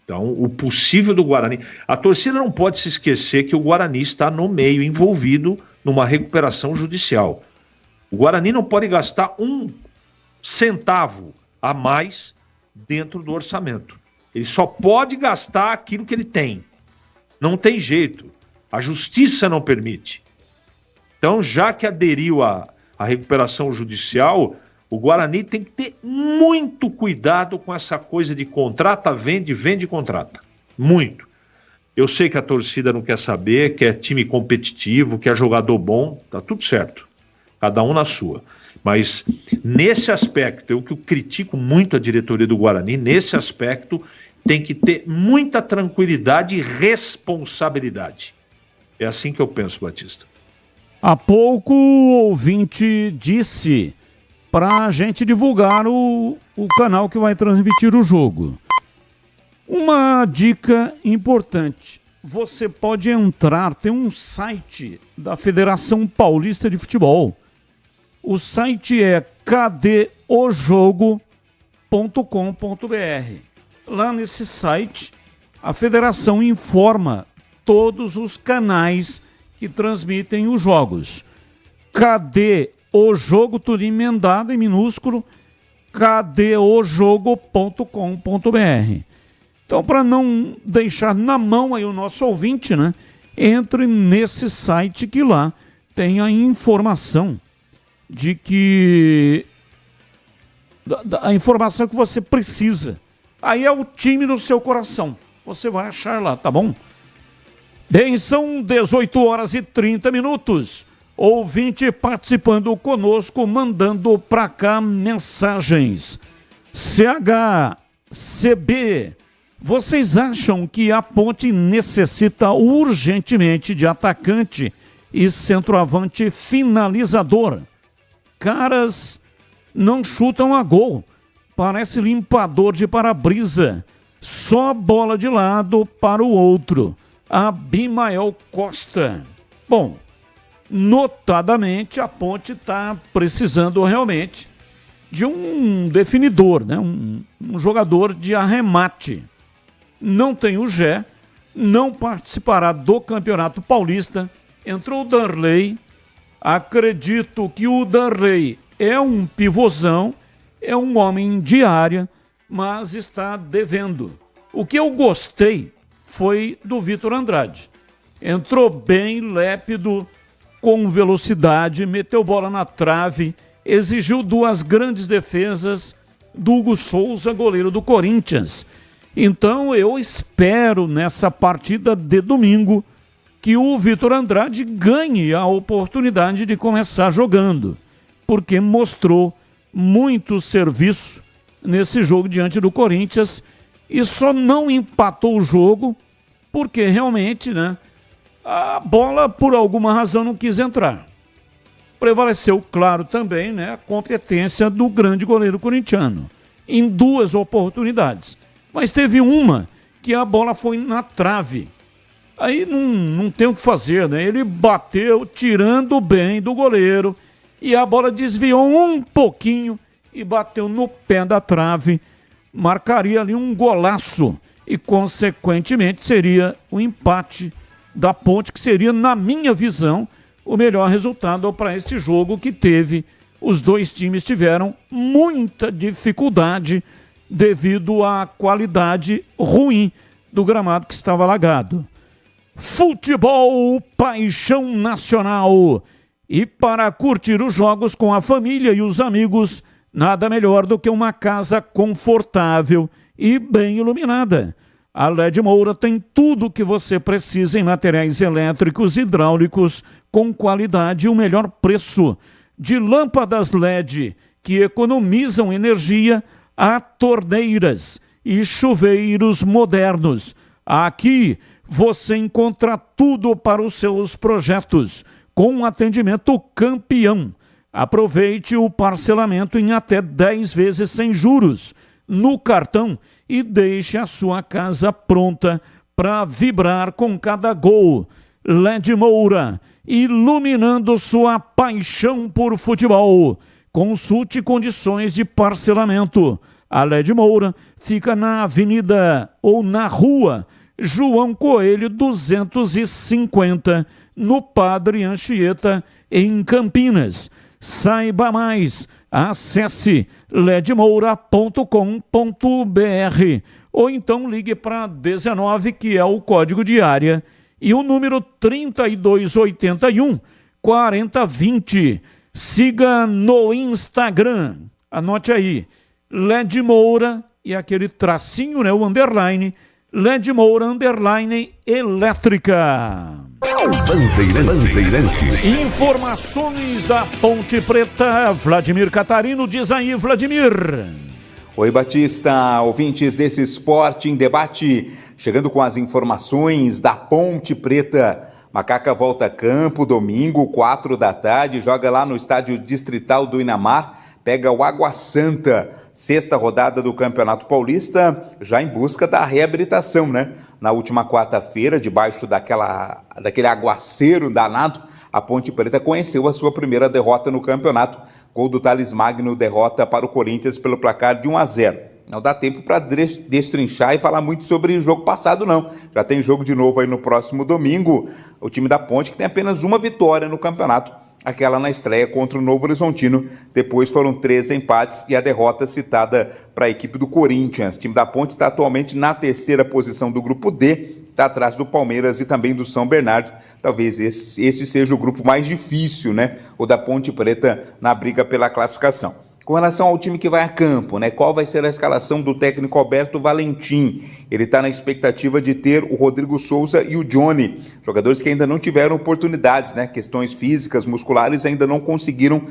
Então, o possível do Guarani... A torcida não pode se esquecer que o Guarani está no meio, envolvido numa recuperação judicial. O Guarani não pode gastar um centavo a mais dentro do orçamento. Ele só pode gastar aquilo que ele tem. Não tem jeito. A justiça não permite. Então, já que aderiu à recuperação judicial, o Guarani tem que ter muito cuidado com essa coisa de contrata, vende, vende, contrata. Muito. Eu sei que a torcida não quer saber, quer time competitivo, quer jogador bom, tá tudo certo. Cada um na sua. Mas nesse aspecto, eu que critico muito a diretoria do Guarani, nesse aspecto tem que ter muita tranquilidade e responsabilidade. É assim que eu penso, Batista. Há pouco o ouvinte disse para a gente divulgar o canal que vai transmitir o jogo. Uma dica importante. Você pode entrar, tem um site da Federação Paulista de Futebol. O site é cadeojogo.com.br. Lá nesse site, a federação informa todos os canais que transmitem os jogos. Cadê o jogo, tudo emendado em minúsculo, cadeojogo.com.br. Então, para não deixar na mão aí o nosso ouvinte, né? Entre nesse site que lá tem a informação de que... a informação que você precisa. Aí é o time do seu coração. Você vai achar lá, tá bom? Bem, são 18h30. Ouvinte participando conosco, mandando para cá mensagens. CHCB, vocês acham que a Ponte necessita urgentemente de atacante e centroavante finalizador? Caras não chutam a gol. Parece limpador de para-brisa. Só bola de lado para o outro. Abimael Costa. Bom, notadamente a Ponte está precisando realmente de um definidor, né? Um jogador de arremate. Não tem o Gé, não participará do Campeonato Paulista. Entrou o Darley. Acredito que o Darley é um pivôzão, é um homem de área, mas está devendo. O que eu gostei foi do Vitor Andrade. Entrou bem, lépido, com velocidade, meteu bola na trave, exigiu 2 grandes defesas do Hugo Souza, goleiro do Corinthians. Então eu espero nessa partida de domingo que o Vitor Andrade ganhe a oportunidade de começar jogando, porque mostrou muito serviço nesse jogo diante do Corinthians e só não empatou o jogo porque realmente, né, a bola por alguma razão não quis entrar. Prevaleceu, claro, também, né, a competência do grande goleiro corintiano em 2 oportunidades, mas teve uma que a bola foi na trave. Aí não tem o que fazer, né? Ele bateu tirando bem do goleiro e a bola desviou um pouquinho e bateu no pé da trave. Marcaria ali um golaço e, consequentemente, seria o empate da Ponte, que seria, na minha visão, o melhor resultado para este jogo que teve. Os 2 times tiveram muita dificuldade devido à qualidade ruim do gramado que estava alagado. Futebol, paixão nacional. E para curtir os jogos com a família e os amigos, nada melhor do que uma casa confortável e bem iluminada. A LED Moura tem tudo o que você precisa em materiais elétricos e hidráulicos com qualidade e o melhor preço. De lâmpadas LED que economizam energia a torneiras e chuveiros modernos. Aqui você encontra tudo para os seus projetos, com um atendimento campeão. Aproveite o parcelamento em até 10 vezes sem juros no cartão e deixe a sua casa pronta para vibrar com cada gol. LED Moura, iluminando sua paixão por futebol. Consulte condições de parcelamento. A LED Moura fica na avenida ou na rua João Coelho 250, no Padre Anchieta, em Campinas. Saiba mais, acesse ledmoura.com.br ou então ligue para 19, que é o código de área, e o número 3281 4020. Siga no Instagram, anote aí, LED Moura e aquele tracinho, né, o underline, LED Moura underline elétrica. Bandeirantes. Informações da Ponte Preta, Vladimir Catarino, diz aí, Vladimir. Oi, Batista, ouvintes desse Esporte em Debate, chegando com as informações da Ponte Preta. Macaca volta a campo domingo, 4 da tarde, joga lá no estádio distrital do Inhamar, pega o Água Santa, 6ª rodada do Campeonato Paulista, já em busca da reabilitação, né? Na última quarta-feira, debaixo daquele aguaceiro danado, a Ponte Preta conheceu a sua primeira derrota no campeonato. Gol do Thales Magno, derrota para o Corinthians pelo placar de 1-0. Não dá tempo para destrinchar e falar muito sobre o jogo passado, não. Já tem jogo de novo aí no próximo domingo. O time da Ponte que tem apenas uma vitória no campeonato, aquela na estreia contra o Novo Horizontino. Depois foram 3 empates e a derrota citada para a equipe do Corinthians. O time da Ponte está atualmente na 3ª posição do grupo D, está atrás do Palmeiras e também do São Bernardo. Talvez esse seja o grupo mais difícil, né? O da Ponte Preta na briga pela classificação. Com relação ao time que vai a campo, né? Qual vai ser a escalação do técnico Alberto Valentim? Ele está na expectativa de ter o Rodrigo Souza e o Johnny, jogadores que ainda não tiveram oportunidades, né? Questões físicas, musculares, ainda não conseguiram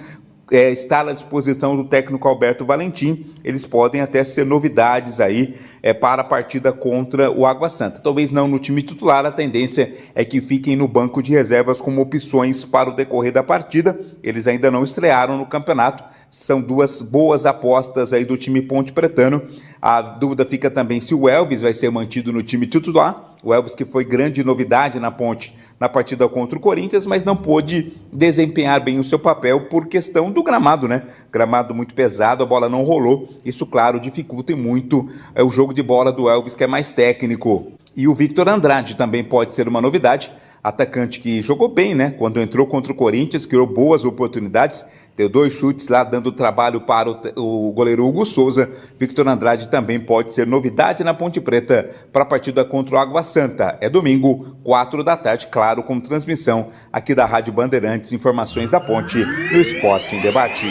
estar à disposição do técnico Alberto Valentim. Eles podem até ser novidades aí para a partida contra o Água Santa. Talvez não no time titular, a tendência é que fiquem no banco de reservas como opções para o decorrer da partida. Eles ainda não estrearam no campeonato, são 2 boas apostas aí do time ponte pretano. A dúvida fica também se o Elvis vai ser mantido no time titular. O Elvis que foi grande novidade na Ponte na partida contra o Corinthians, mas não pôde desempenhar bem o seu papel por questão do gramado, né? Gramado muito pesado, a bola não rolou. Isso, claro, dificulta muito o jogo de bola do Elvis, que é mais técnico. E o Victor Andrade também pode ser uma novidade. Atacante que jogou bem, né? Quando entrou contra o Corinthians, criou boas oportunidades. Deu 2 chutes lá, dando trabalho para o goleiro Hugo Souza. Victor Andrade também pode ser novidade na Ponte Preta para a partida contra o Água Santa. É domingo, 4 da tarde, claro, com transmissão aqui da Rádio Bandeirantes. Informações da Ponte no Esporte em Debate.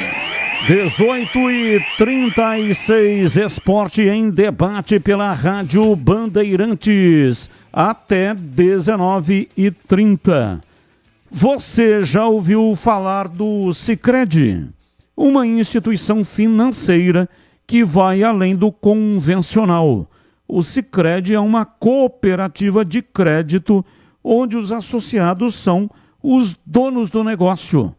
18h36, Esporte em Debate pela Rádio Bandeirantes. Até 19h30. Você já ouviu falar do Sicredi? Uma instituição financeira que vai além do convencional. O Sicredi é uma cooperativa de crédito onde os associados são os donos do negócio.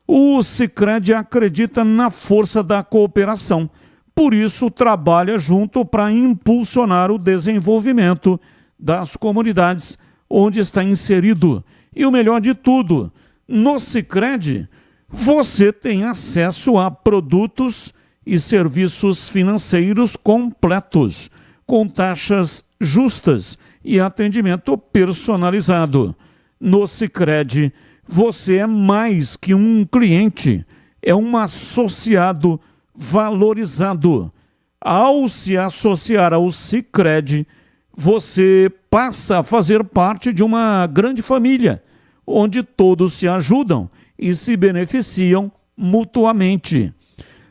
O Sicredi acredita na força da cooperação, por isso trabalha junto para impulsionar o desenvolvimento das comunidades onde está inserido. E o melhor de tudo, no Sicredi, você tem acesso a produtos e serviços financeiros completos, com taxas justas e atendimento personalizado. No Sicredi, você é mais que um cliente, é um associado valorizado. Ao se associar ao Sicredi, você passa a fazer parte de uma grande família, onde todos se ajudam e se beneficiam mutuamente.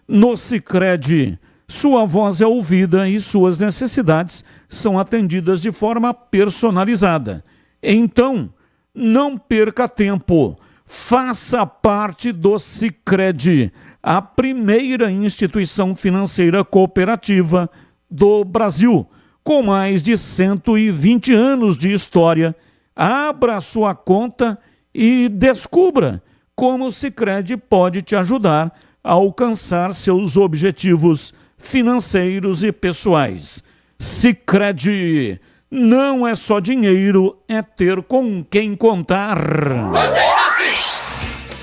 No Sicredi, sua voz é ouvida e suas necessidades são atendidas de forma personalizada. Então, não perca tempo. Faça parte do Sicredi, a primeira instituição financeira cooperativa do Brasil, com mais de 120 anos de história. Abra sua conta e descubra como o Sicredi pode te ajudar a alcançar seus objetivos financeiros e pessoais. Sicredi, não é só dinheiro, é ter com quem contar.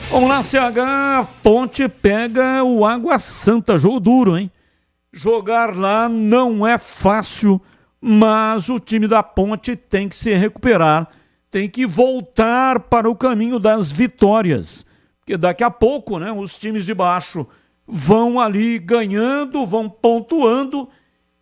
Vamos lá, CH, Ponte pega o Água Santa, jogo duro, hein? Jogar lá não é fácil, mas o time da Ponte tem que se recuperar, tem que voltar para o caminho das vitórias, porque daqui a pouco, né, os times de baixo vão ali ganhando, vão pontuando,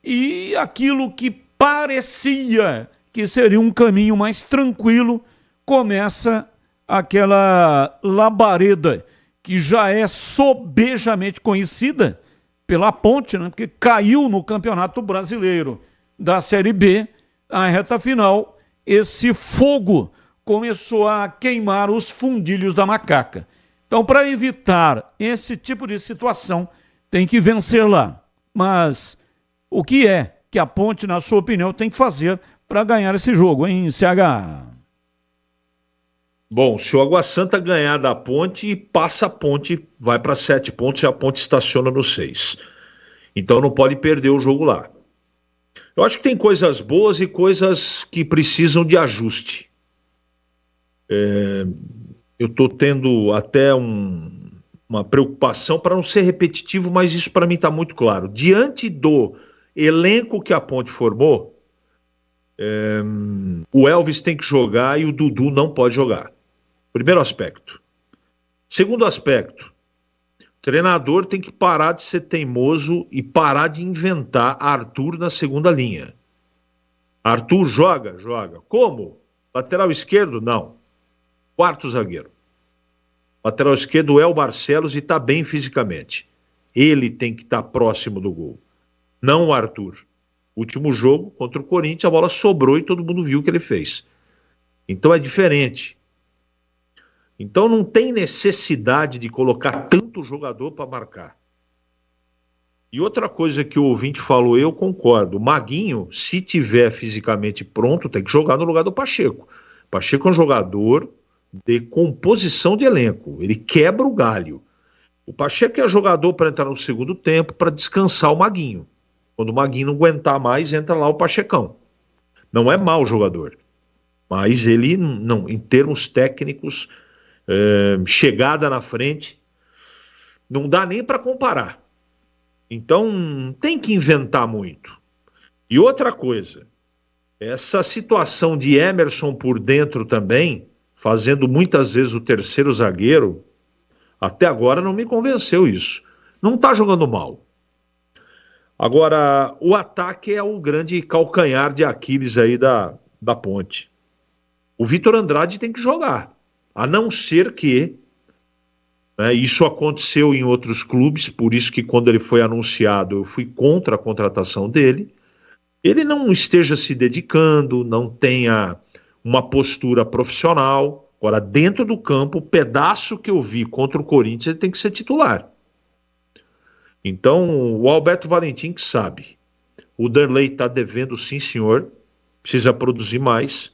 e aquilo que parecia que seria um caminho mais tranquilo, começa aquela labareda que já é sobejamente conhecida pela Ponte, né? Porque caiu no Campeonato Brasileiro da Série B, a reta final, esse fogo começou a queimar os fundilhos da macaca. Então, para evitar esse tipo de situação, tem que vencer lá. Mas o que é que a Ponte, na sua opinião, tem que fazer para ganhar esse jogo, hein, CH? Bom, se o Água Santa ganhar da Ponte, passa a Ponte, vai para 7 pontos e a Ponte estaciona no 6. Então não pode perder o jogo lá. Eu acho que tem coisas boas e coisas que precisam de ajuste. Eu estou tendo até uma preocupação para não ser repetitivo, mas isso para mim está muito claro. Diante do elenco que a Ponte formou, o Elvis tem que jogar e o Dudu não pode jogar. Primeiro aspecto. Segundo aspecto, o treinador tem que parar de ser teimoso e parar de inventar Arthur na segunda linha. Arthur joga? Joga. Como? Lateral esquerdo? Não. Quarto zagueiro. Lateral esquerdo é o Barcelos e está bem fisicamente. Ele tem que estar próximo do gol. Não o Arthur. Último jogo contra o Corinthians, a bola sobrou e todo mundo viu o que ele fez. Então é diferente. Então não tem necessidade de colocar tanto jogador para marcar. E outra coisa que o ouvinte falou, eu concordo. O Maguinho, se tiver fisicamente pronto, tem que jogar no lugar do Pacheco. O Pacheco é um jogador de composição de elenco. Ele quebra o galho. O Pacheco é jogador para entrar no segundo tempo, para descansar o Maguinho. Quando o Maguinho não aguentar mais, entra lá o Pachecão. Não é mau jogador. Mas ele, não, em termos técnicos, chegada na frente, não dá nem para comparar. Então, tem que inventar muito. E outra coisa, essa situação de Emerson por dentro também, fazendo muitas vezes o terceiro zagueiro, até agora não me convenceu isso. Não está jogando mal. Agora, o ataque é o grande calcanhar de Aquiles aí da Ponte. O Vitor Andrade tem que jogar, a não ser que, né, isso aconteceu em outros clubes, por isso que quando ele foi anunciado eu fui contra a contratação dele, ele não esteja se dedicando, não tenha uma postura profissional. Agora, dentro do campo, o pedaço que eu vi contra o Corinthians, ele tem que ser titular. Então, o Alberto Valentim que sabe. O Derlei está devendo, sim senhor, precisa produzir mais.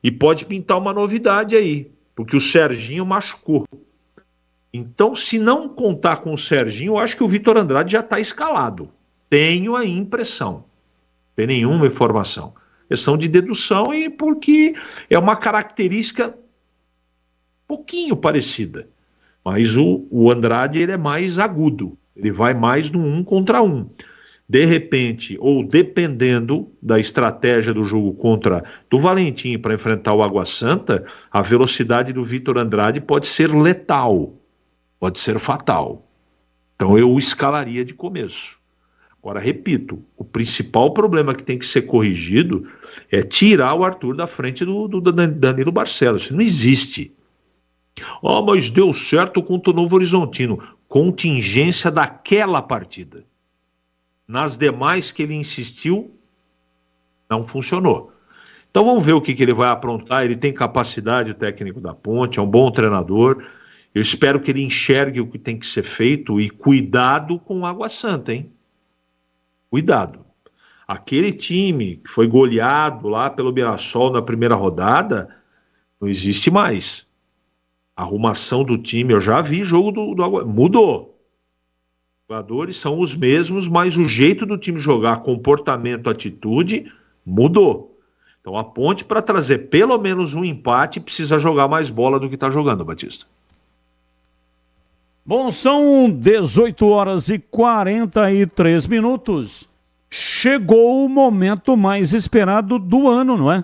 E pode pintar uma novidade aí, porque o Serginho machucou. Então, se não contar com o Serginho, eu acho que o Vitor Andrade já está escalado. Tenho a impressão. Não tem nenhuma informação. Questão de dedução e porque é uma característica pouquinho parecida. Mas o Andrade, ele é mais agudo. Ele vai mais no 1 contra 1. De repente, ou dependendo da estratégia do jogo contra do Valentim para enfrentar o Água Santa, a velocidade do Vitor Andrade pode ser letal, pode ser fatal. Então eu o escalaria de começo. Agora, repito, o principal problema que tem que ser corrigido é tirar o Arthur da frente do Danilo Barcelos. Isso não existe. Mas deu certo contra o Novo Horizontino. Contingência daquela partida. Nas demais que ele insistiu, não funcionou. Então vamos ver o que ele vai aprontar. Ele tem capacidade, o técnico da Ponte, é um bom treinador. Eu espero que ele enxergue o que tem que ser feito e cuidado com Água Santa, hein? Cuidado. Aquele time que foi goleado lá pelo Mirassol na primeira rodada, não existe mais. A arrumação do time, eu já vi jogo do mudou. Os jogadores são os mesmos, mas o jeito do time jogar, comportamento, atitude, mudou. Então a Ponte, para trazer pelo menos um empate, precisa jogar mais bola do que está jogando, Batista. Bom, são 18 horas e 43 minutos. Chegou o momento mais esperado do ano, não é?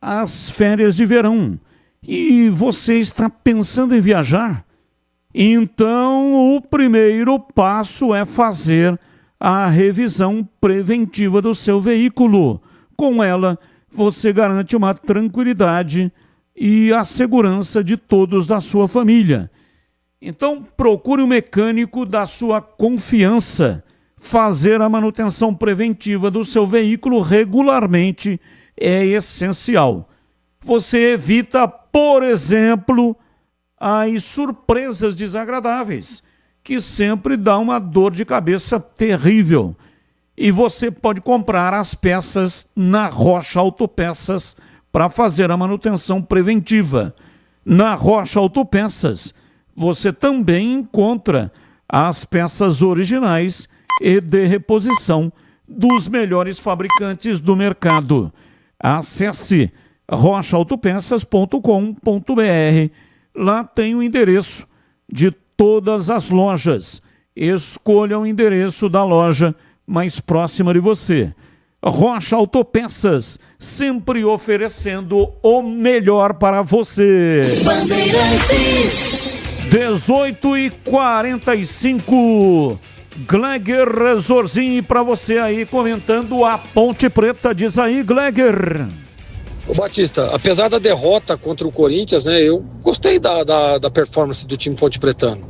As férias de verão. E você está pensando em viajar? Então, o primeiro passo é fazer a revisão preventiva do seu veículo. Com ela, você garante uma tranquilidade e a segurança de todos da sua família. Então, procure um mecânico da sua confiança. Fazer a manutenção preventiva do seu veículo regularmente é essencial. Você evita, por exemplo, as surpresas desagradáveis, que sempre dá uma dor de cabeça terrível. E você pode comprar as peças na Rocha Autopeças para fazer a manutenção preventiva. Na Rocha Autopeças, você também encontra as peças originais e de reposição dos melhores fabricantes do mercado. Acesse rochaautopeças.com.br. Lá tem o endereço de todas as lojas. Escolha o endereço da loja mais próxima de você. Rocha Autopeças, sempre oferecendo o melhor para você. Bandeirantes. 18h45. Gleger Rezorzinho para você aí comentando a Ponte Preta. Diz aí, Gleger. Ô Batista, apesar da derrota contra o Corinthians, né, eu gostei da performance do time Ponte Pretano.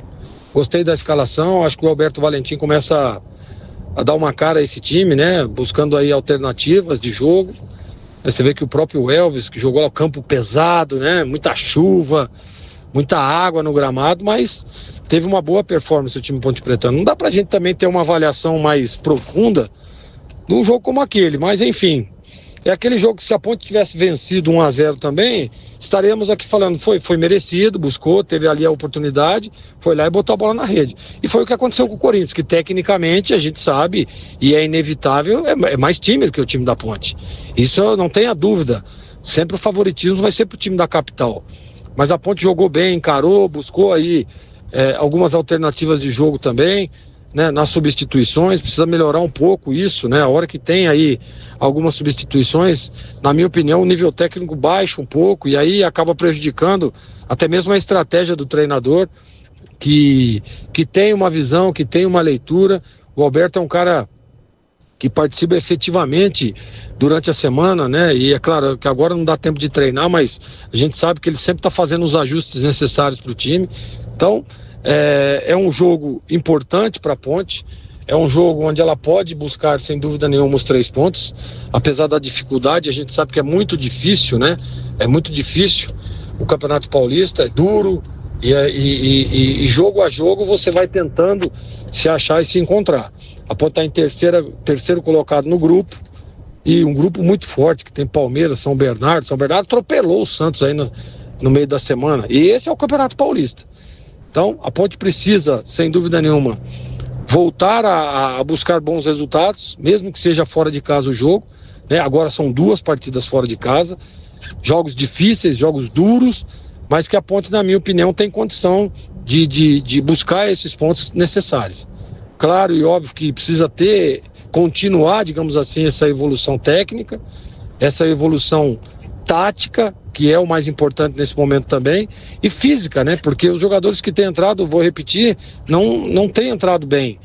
Gostei da escalação, acho que o Alberto Valentim começa a dar uma cara a esse time, né, buscando aí alternativas de jogo. Você vê que o próprio Elvis, que jogou lá campo pesado, né, muita chuva, muita água no gramado, mas teve uma boa performance o time Ponte Pretano. Não dá pra gente também ter uma avaliação mais profunda de um jogo como aquele, mas enfim, é aquele jogo que se a Ponte tivesse vencido 1-0 também, estaremos aqui falando, foi merecido, buscou, teve ali a oportunidade, foi lá e botou a bola na rede. E foi o que aconteceu com o Corinthians, que tecnicamente a gente sabe, e é inevitável, é mais time do que o time da Ponte. Isso não tenha dúvida, sempre o favoritismo vai ser pro time da capital. Mas a Ponte jogou bem, encarou, buscou aí algumas alternativas de jogo também, né, nas substituições, precisa melhorar um pouco isso, né, a hora que tem aí algumas substituições, na minha opinião, o nível técnico baixa um pouco, e aí acaba prejudicando até mesmo a estratégia do treinador, que tem uma visão, que tem uma leitura. O Alberto é um cara que participa efetivamente durante a semana, né? E é claro que agora não dá tempo de treinar, mas a gente sabe que ele sempre está fazendo os ajustes necessários para o time. Então, é um jogo importante para a Ponte, é um jogo onde ela pode buscar, sem dúvida nenhuma, os 3 pontos, apesar da dificuldade. A gente sabe que é muito difícil, né? É muito difícil. O Campeonato Paulista é duro e jogo a jogo você vai tentando se achar e se encontrar. A Ponte está em terceiro colocado no grupo, e um grupo muito forte, que tem Palmeiras, São Bernardo. São Bernardo atropelou o Santos aí no meio da semana, e esse é o Campeonato Paulista. Então a Ponte precisa, sem dúvida nenhuma, voltar a buscar bons resultados, mesmo que seja fora de casa o jogo, né? Agora são 2 partidas fora de casa, jogos difíceis, jogos duros, mas que a Ponte, na minha opinião, tem condição de buscar esses pontos necessários. Claro e óbvio que precisa continuar, digamos assim, essa evolução técnica, essa evolução tática, que é o mais importante nesse momento também, e física, né? Porque os jogadores que têm entrado, vou repetir, não têm entrado bem,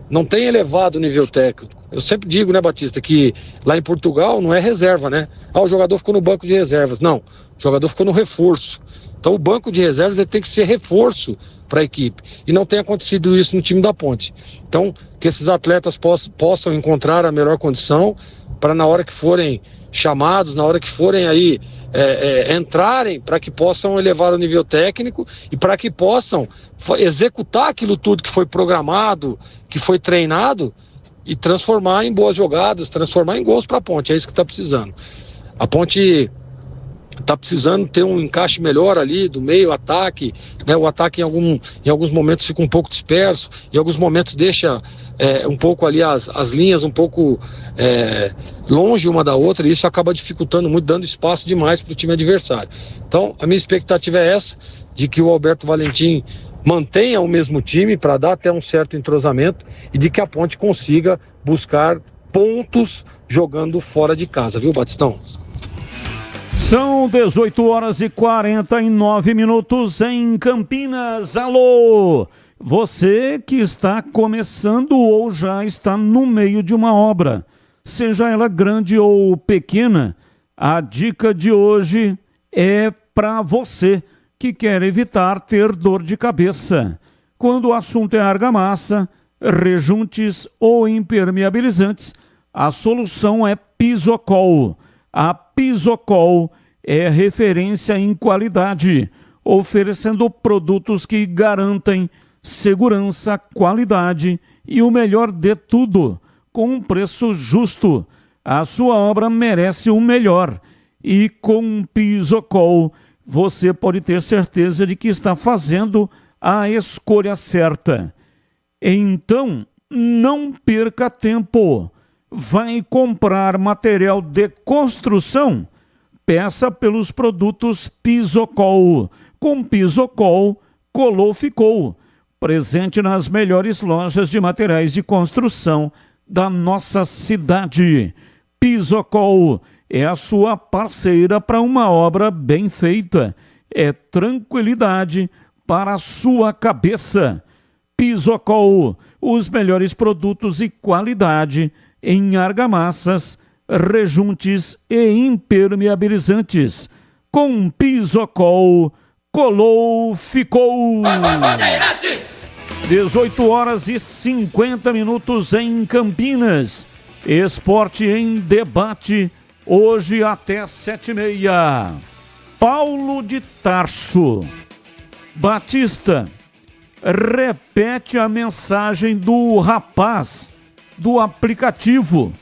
não têm elevado o nível técnico. Eu sempre digo, né, Batista, que lá em Portugal não é reserva, né? O jogador ficou no banco de reservas. Não, o jogador ficou no reforço. Então o banco de reservas ele tem que ser reforço para a equipe, e não tem acontecido isso no time da Ponte. Então, que esses atletas possam encontrar a melhor condição para, na hora que forem chamados, na hora que forem aí entrarem, para que possam elevar o nível técnico e para que possam executar aquilo tudo que foi programado, que foi treinado, e transformar em boas jogadas, transformar em gols para a Ponte. É isso que está precisando. A Ponte está precisando ter um encaixe melhor ali do meio, ataque, né? O ataque em alguns momentos fica um pouco disperso, em alguns momentos deixa um pouco ali as linhas um pouco longe uma da outra, e isso acaba dificultando muito, dando espaço demais para o time adversário. Então a minha expectativa é essa, de que o Alberto Valentim mantenha o mesmo time para dar até um certo entrosamento e de que a Ponte consiga buscar pontos jogando fora de casa, viu, Batistão? São 18 horas e 49 minutos em Campinas. Alô! Você que está começando ou já está no meio de uma obra, seja ela grande ou pequena, a dica de hoje é para você que quer evitar ter dor de cabeça. Quando o assunto é argamassa, rejuntes ou impermeabilizantes, a solução é Pisocol. A Pisocol é referência em qualidade, oferecendo produtos que garantem segurança, qualidade e o melhor de tudo, com um preço justo. A sua obra merece o melhor e com Pisocol você pode ter certeza de que está fazendo a escolha certa. Então, não perca tempo. Vai comprar material de construção? Peça pelos produtos Pisocol. Com Pisocol, colou, ficou. Presente nas melhores lojas de materiais de construção da nossa cidade. Pisocol é a sua parceira para uma obra bem feita. É tranquilidade para a sua cabeça. Pisocol, os melhores produtos e qualidade em argamassas, rejuntes e impermeabilizantes. Com Pisocol, colou, ficou. 18 horas e 50 minutos em Campinas. Esporte em debate, hoje até 7h30. Paulo de Tarso. Batista, repete a mensagem do rapaz do aplicativo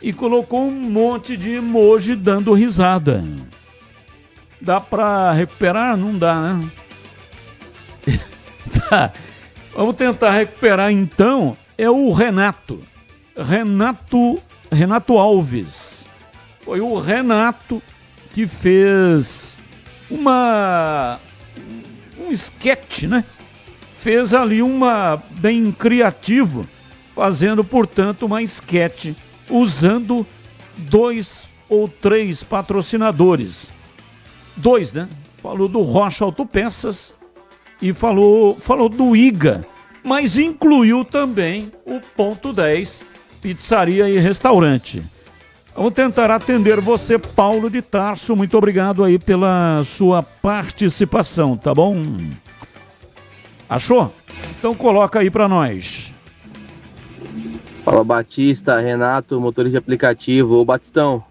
e colocou um monte de emoji dando risada. Dá pra recuperar? Não dá, né? Tá. Vamos tentar recuperar então. É o Renato Alves. Foi o Renato que fez um sketch, né? Fez ali bem criativo, fazendo, portanto, uma sketch usando 2 ou 3 patrocinadores. 2, né? Falou do Rocha Autopeças e falou do IGA, mas incluiu também o Ponto 10, pizzaria e restaurante. Vamos tentar atender você, Paulo de Tarso. Muito obrigado aí pela sua participação, tá bom? Achou? Então coloca aí para nós. Fala, Batista, Renato, motorista de aplicativo. Ô, Batistão,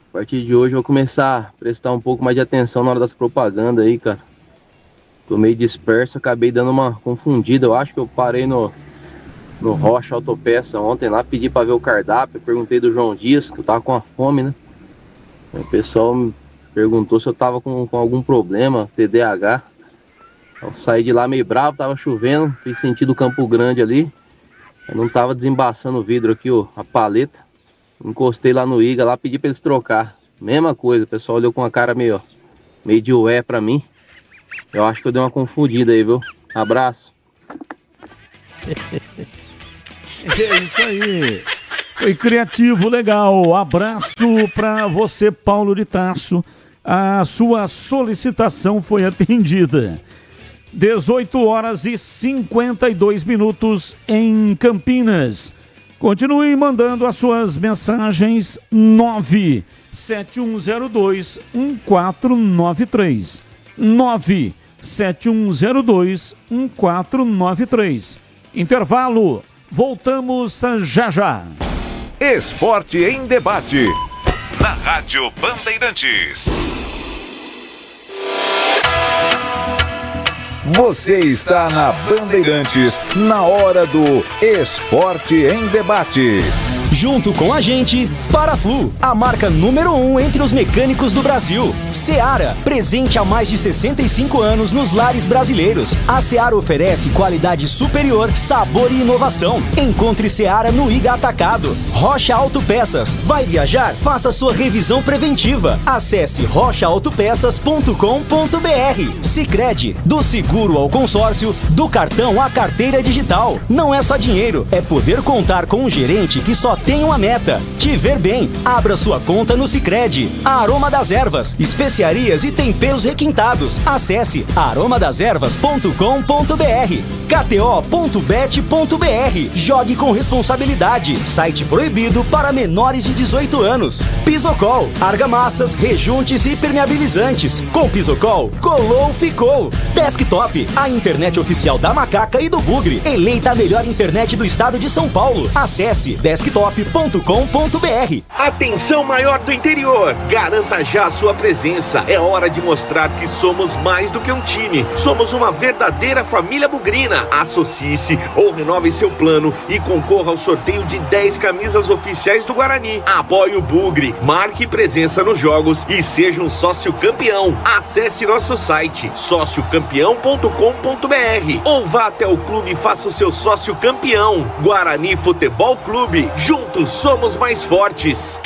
a partir de hoje eu vou começar a prestar um pouco mais de atenção na hora das propagandas aí, cara. Tô meio disperso, acabei dando uma confundida. Eu acho que eu parei no Rocha Autopeça ontem lá, pedi pra ver o cardápio, perguntei do João Dias, que eu tava com a fome, né? O pessoal me perguntou se eu tava com algum problema, TDAH. Eu saí de lá meio bravo, tava chovendo, fiz sentido Campo Grande ali. Eu não tava desembaçando o vidro aqui, a paleta. Encostei lá no IGA, lá pedi pra eles trocar. Mesma coisa, o pessoal olhou com a cara meio de ué pra mim. Eu acho que eu dei uma confundida aí, viu? Abraço. É isso aí. Foi criativo, legal. Abraço pra você, Paulo de Tarso. A sua solicitação foi atendida. 18 horas e 52 minutos em Campinas. Continue mandando as suas mensagens 97102-1493. 97102-1493. Intervalo. Voltamos já já. Esporte em debate. Na Rádio Bandeirantes. Você está na Bandeirantes, na hora do Esporte em Debate. Junto com a gente, Paraflu, a marca número 1 entre os mecânicos do Brasil. Seara, presente há mais de 65 anos nos lares brasileiros. A Seara oferece qualidade superior, sabor e inovação. Encontre Seara no Iga Atacado. Rocha Autopeças. Vai viajar? Faça sua revisão preventiva. Acesse rochaautopeças.com.br. Sicredi, do seguro ao consórcio, do cartão à carteira digital. Não é só dinheiro, é poder contar com um gerente que só tem uma meta: te ver bem. Abra sua conta no Sicredi. Aroma das Ervas, especiarias e temperos requintados. Acesse aromadeservas.com.br. KTO.bet.br. Jogue com responsabilidade. Site proibido para menores de 18 anos. Pisocol, argamassas, rejuntes e permeabilizantes. Com Pisocol, colou, ficou. Desktop, a internet oficial da Macaca e do Bugre. Eleita a melhor internet do estado de São Paulo. Acesse desktop.com.br. Atenção maior do interior, garanta já a sua presença. É hora de mostrar que somos mais do que um time. Somos uma verdadeira família bugrina. Associe-se ou renove seu plano e concorra ao sorteio de 10 camisas oficiais do Guarani. Apoie o Bugre, marque presença nos jogos e seja um sócio campeão. Acesse nosso site sociocampeão.com.br ou vá até o clube e faça o seu sócio campeão. Guarani Futebol Clube. Juntos somos mais fortes.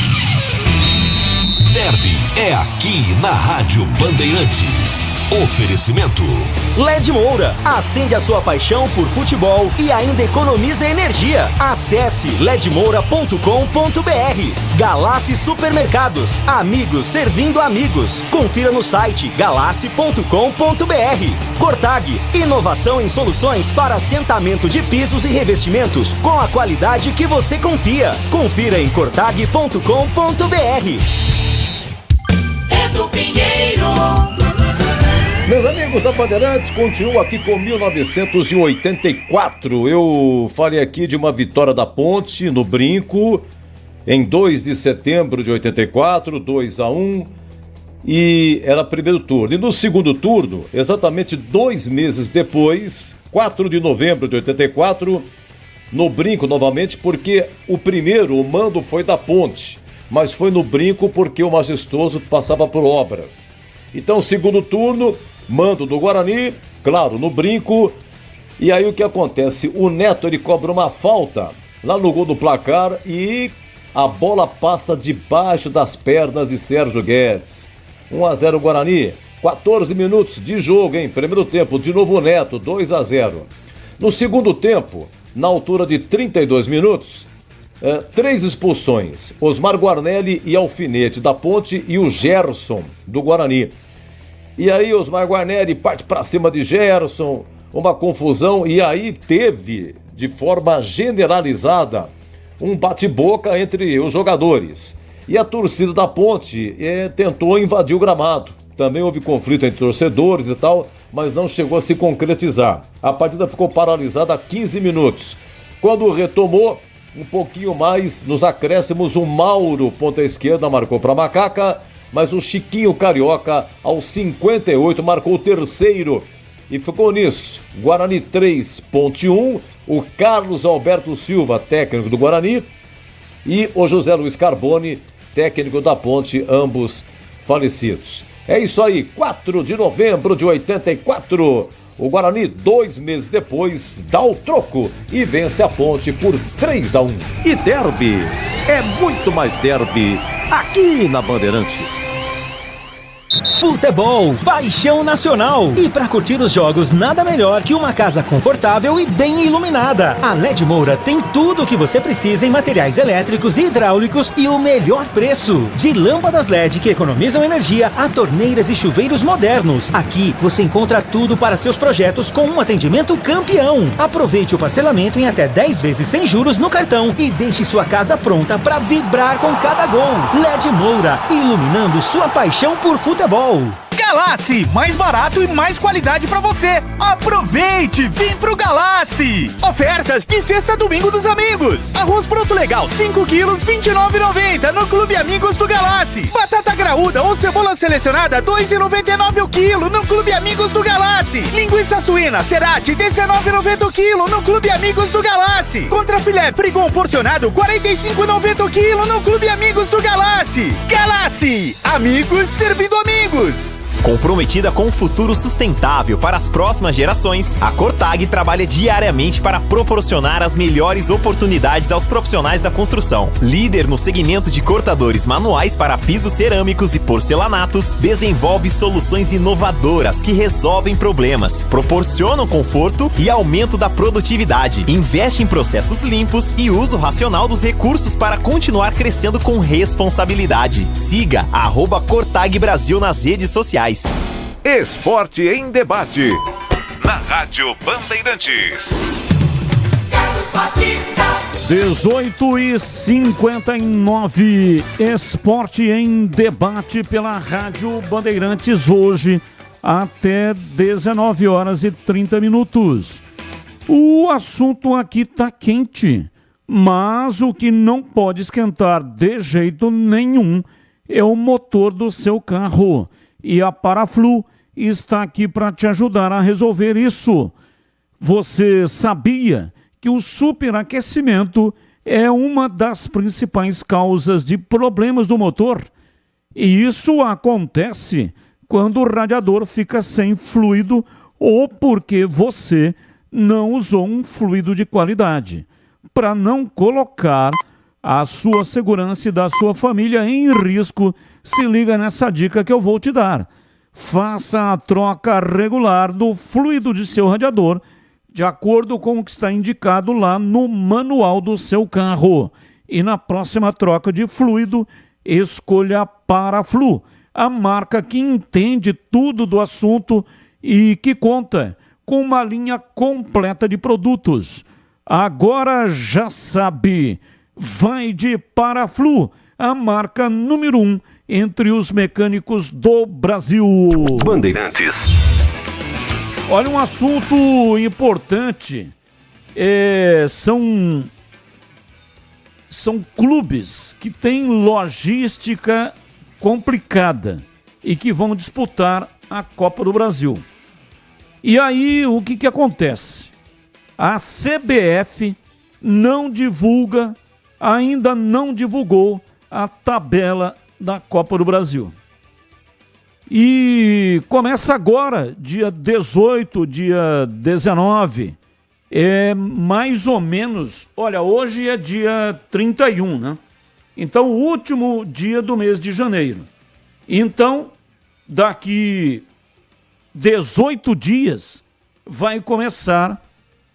Derby é aqui na Rádio Bandeirantes. Oferecimento LED Moura, acende a sua paixão por futebol e ainda economiza energia. Acesse ledmoura.com.br. Galassi Supermercados, amigos servindo amigos. Confira no site galassi.com.br. Cortag, inovação em soluções para assentamento de pisos e revestimentos com a qualidade que você confia. Confira em cortag.com.br. Edu Pinheiro. Meus amigos da Bandeirantes, continuo aqui com 1984. Eu falei aqui de uma vitória da Ponte no Brinco em 2 de setembro de 84, 2-1, e era primeiro turno. E no segundo turno, exatamente 2 meses depois, 4 de novembro de 84, no Brinco novamente, porque o primeiro, o mando foi da Ponte, mas foi no Brinco porque o Majestoso passava por obras. Então, segundo turno, mando do Guarani, claro, no Brinco. E aí o que acontece? O Neto, ele cobra uma falta lá no gol do placar e a bola passa debaixo das pernas de Sérgio Guedes. 1-0 Guarani, 14 minutos de jogo, hein? Primeiro tempo, de novo o Neto, 2-0. No segundo tempo, na altura de 32 minutos, 3 expulsões: Osmar Guarnelli e Alfinete da Ponte e o Gerson do Guarani. E aí Osmar Guarnelli parte para cima de Gerson, uma confusão, e aí teve, de forma generalizada, um bate-boca entre os jogadores. E a torcida da Ponte tentou invadir o gramado. Também houve conflito entre torcedores e tal, mas não chegou a se concretizar. A partida ficou paralisada há 15 minutos. Quando retomou, um pouquinho mais, nos acréscimos, o Mauro, ponta esquerda, marcou para a Macaca, mas o Chiquinho Carioca, aos 58, marcou o terceiro. E ficou nisso. Guarani 3, Ponte 1, o Carlos Alberto Silva, técnico do Guarani, e o José Luiz Carbone, técnico da Ponte, ambos falecidos. É isso aí, 4 de novembro de 84. O Guarani, 2 meses depois, dá o troco e vence a Ponte por 3-1. E derby é muito mais derby aqui na Bandeirantes. Futebol, paixão nacional. E para curtir os jogos, nada melhor que uma casa confortável e bem iluminada. A LED Moura tem tudo o que você precisa em materiais elétricos e hidráulicos e o melhor preço. De lâmpadas LED que economizam energia a torneiras e chuveiros modernos. Aqui você encontra tudo para seus projetos com um atendimento campeão. Aproveite o parcelamento em até 10 vezes sem juros no cartão e deixe sua casa pronta para vibrar com cada gol. LED Moura, iluminando sua paixão por futebol. Galassi, mais barato e mais qualidade pra você. Aproveite, vem pro Galassi. Ofertas de sexta a domingo dos amigos. Arroz pronto legal, 5 quilos, R$ 29,90 no Clube Amigos do Galassi. Batata graúda ou cebola selecionada, R$ 2,99 o quilo no Clube Amigos do Galassi. Linguiça suína, Cerati, R$ 19,90 o quilo no Clube Amigos do Galassi. Contra filé frigon porcionado, R$ 45,90 o quilo no Clube Amigos do Galassi. Galassi, amigos servindo amigos. Comprometida com um futuro sustentável para as próximas gerações, a Cortag trabalha diariamente para proporcionar as melhores oportunidades aos profissionais da construção. Líder no segmento de cortadores manuais para pisos cerâmicos e porcelanatos, desenvolve soluções inovadoras que resolvem problemas, proporcionam conforto e aumento da produtividade. Investe em processos limpos e uso racional dos recursos para continuar crescendo com responsabilidade. Siga @Cortag Brasil nas redes sociais. Esporte em debate. Na Rádio Bandeirantes. 18h59, Esporte em Debate pela Rádio Bandeirantes, hoje até 19h30. O assunto aqui tá quente, mas o que não pode esquentar de jeito nenhum é o motor do seu carro. E a Paraflu está aqui para te ajudar a resolver isso. Você sabia que o superaquecimento é uma das principais causas de problemas do motor? E isso acontece quando o radiador fica sem fluido ou porque você não usou um fluido de qualidade. Para não colocar a sua segurança e da sua família em risco, se liga nessa dica que eu vou te dar. Faça a troca regular do fluido de seu radiador, de acordo com o que está indicado lá no manual do seu carro. E na próxima troca de fluido, escolha a Paraflu, a marca que entende tudo do assunto e que conta com uma linha completa de produtos. Agora já sabe, vai de Paraflu, a marca número 1 entre os mecânicos do Brasil. Bandeirantes. Olha, um assunto importante, são clubes que têm logística complicada e que vão disputar a Copa do Brasil. E aí, o que acontece? A CBF ainda não divulgou a tabela da Copa do Brasil. E começa agora, dia 18, dia 19, mais ou menos, olha, hoje é dia 31, né? Então, o último dia do mês de janeiro. Então, daqui 18 dias vai começar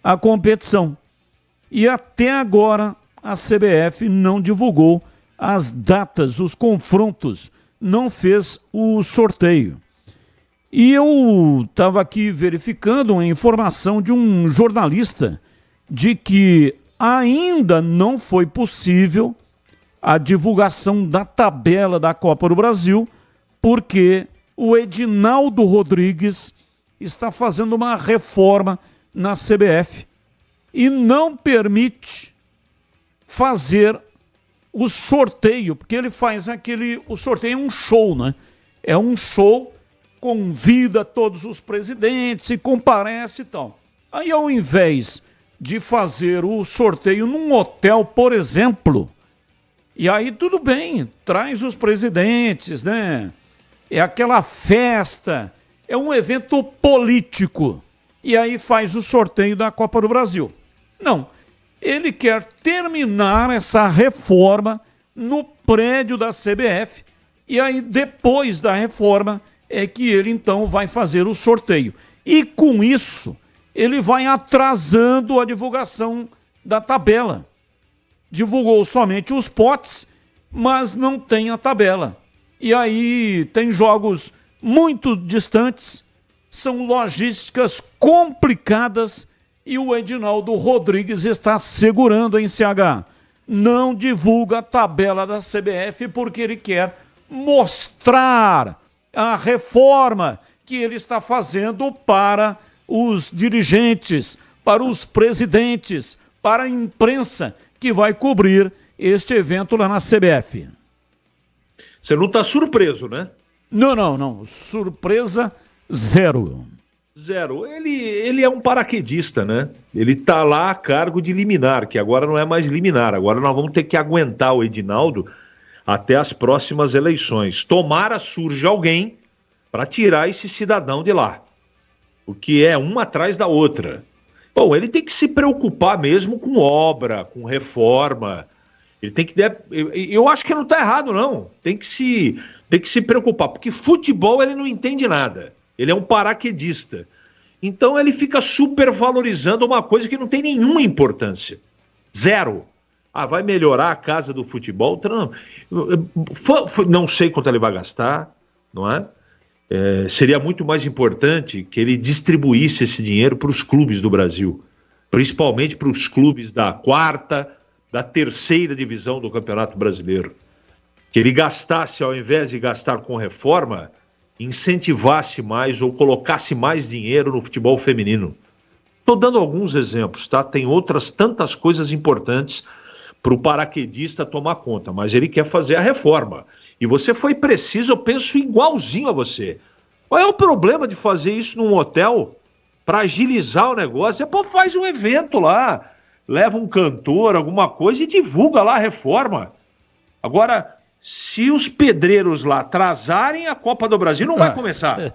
a competição. E até agora a CBF não divulgou as datas, os confrontos, não fez o sorteio. E eu estava aqui verificando uma informação de um jornalista de que ainda não foi possível a divulgação da tabela da Copa do Brasil, porque o Edinaldo Rodrigues está fazendo uma reforma na CBF e não permite fazer o sorteio, porque ele faz o sorteio é um show, né? É um show, convida todos os presidentes e comparece e tal. Aí, ao invés de fazer o sorteio num hotel, por exemplo, e aí tudo bem, traz os presidentes, né? É aquela festa, é um evento político, e aí faz o sorteio da Copa do Brasil. Não. Ele quer terminar essa reforma no prédio da CBF e aí depois da reforma é que ele então vai fazer o sorteio. E com isso ele vai atrasando a divulgação da tabela. Divulgou somente os potes, mas não tem a tabela. E aí tem jogos muito distantes, são logísticas complicadas. E o Edinaldo Rodrigues está segurando em CH. Não divulga a tabela da CBF porque ele quer mostrar a reforma que ele está fazendo para os dirigentes, para os presidentes, para a imprensa que vai cobrir este evento lá na CBF. Você não está surpreso, né? Não. Surpresa zero. Zero. Ele é um paraquedista, né? Ele está lá a cargo de liminar, que agora não é mais liminar. Agora nós vamos ter que aguentar o Edinaldo até as próximas eleições. Tomara surja alguém para tirar esse cidadão de lá. O que é uma atrás da outra. Bom, ele tem que se preocupar mesmo com obra, com reforma. Ele tem que... Eu acho que não está errado, não. Tem que se preocupar, porque futebol ele não entende nada. Ele é um paraquedista. Então ele fica supervalorizando uma coisa que não tem nenhuma importância. Zero. Vai melhorar a casa do futebol? Não sei quanto ele vai gastar, não é? Seria muito mais importante que ele distribuísse esse dinheiro para os clubes do Brasil, principalmente para os clubes da 4ª, da 3ª divisão do Campeonato Brasileiro. Que ele gastasse, ao invés de gastar com reforma, incentivasse mais ou colocasse mais dinheiro no futebol feminino. Estou dando alguns exemplos, tá? Tem outras tantas coisas importantes para o paraquedista tomar conta, mas ele quer fazer a reforma. E você foi preciso, eu penso igualzinho a você. Qual é o problema de fazer isso num hotel para agilizar o negócio? Faz um evento lá, leva um cantor, alguma coisa e divulga lá a reforma. Agora, se os pedreiros lá atrasarem, a Copa do Brasil não vai começar.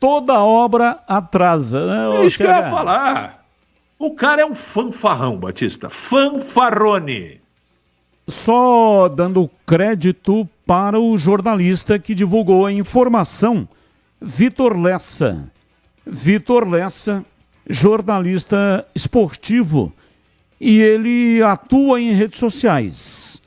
Toda obra atrasa, né? É isso que eu ia falar. O cara é um fanfarrão, Batista. Fanfarrone. Só dando crédito para o jornalista que divulgou a informação, Vitor Lessa. Vitor Lessa, jornalista esportivo, e ele atua em redes sociais.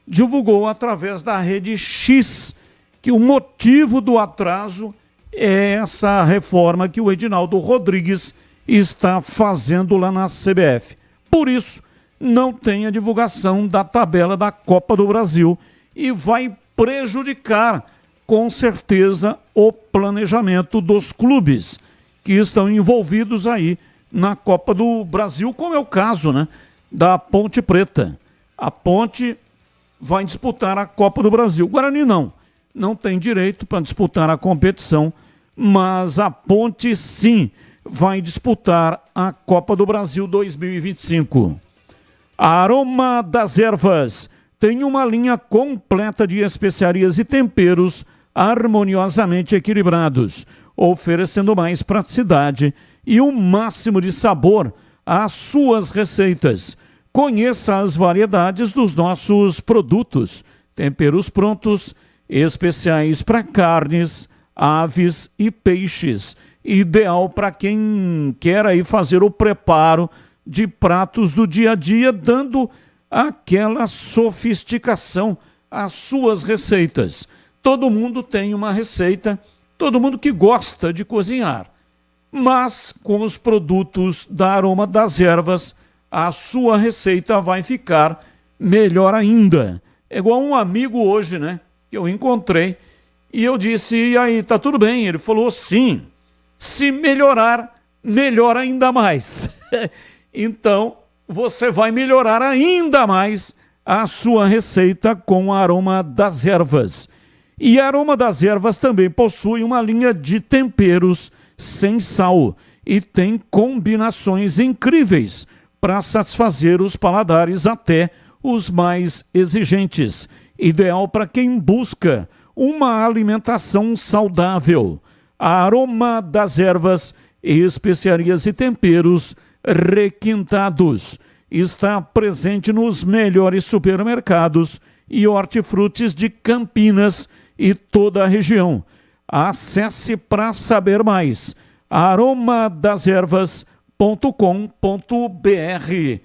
Divulgou através da rede X que o motivo do atraso é essa reforma que o Edinaldo Rodrigues está fazendo lá na CBF. Por isso, não tem a divulgação da tabela da Copa do Brasil e vai prejudicar, com certeza, o planejamento dos clubes que estão envolvidos aí na Copa do Brasil, como é o caso, né, da Ponte Preta. A Ponte vai disputar a Copa do Brasil. O Guarani não tem direito para disputar a competição, mas a Ponte sim vai disputar a Copa do Brasil 2025. A Aroma das Ervas tem uma linha completa de especiarias e temperos harmoniosamente equilibrados, oferecendo mais praticidade e o máximo de sabor às suas receitas. Conheça as variedades dos nossos produtos, temperos prontos, especiais para carnes, aves e peixes. Ideal para quem quer aí fazer o preparo de pratos do dia a dia, dando aquela sofisticação às suas receitas. Todo mundo tem uma receita, todo mundo que gosta de cozinhar, mas com os produtos da Aroma das Ervas, a sua receita vai ficar melhor ainda. É igual um amigo hoje, né, que eu encontrei, e eu disse, e aí, tá tudo bem? Ele falou, sim, se melhorar, melhor ainda mais. Então, você vai melhorar ainda mais a sua receita com a Aroma das Ervas. E a Aroma das Ervas também possui uma linha de temperos sem sal e tem combinações incríveis para satisfazer os paladares até os mais exigentes. Ideal para quem busca uma alimentação saudável. A Aroma das Ervas, especiarias e temperos requintados. Está presente nos melhores supermercados e hortifrutis de Campinas e toda a região. Acesse para saber mais. aromadasерvas.com.br.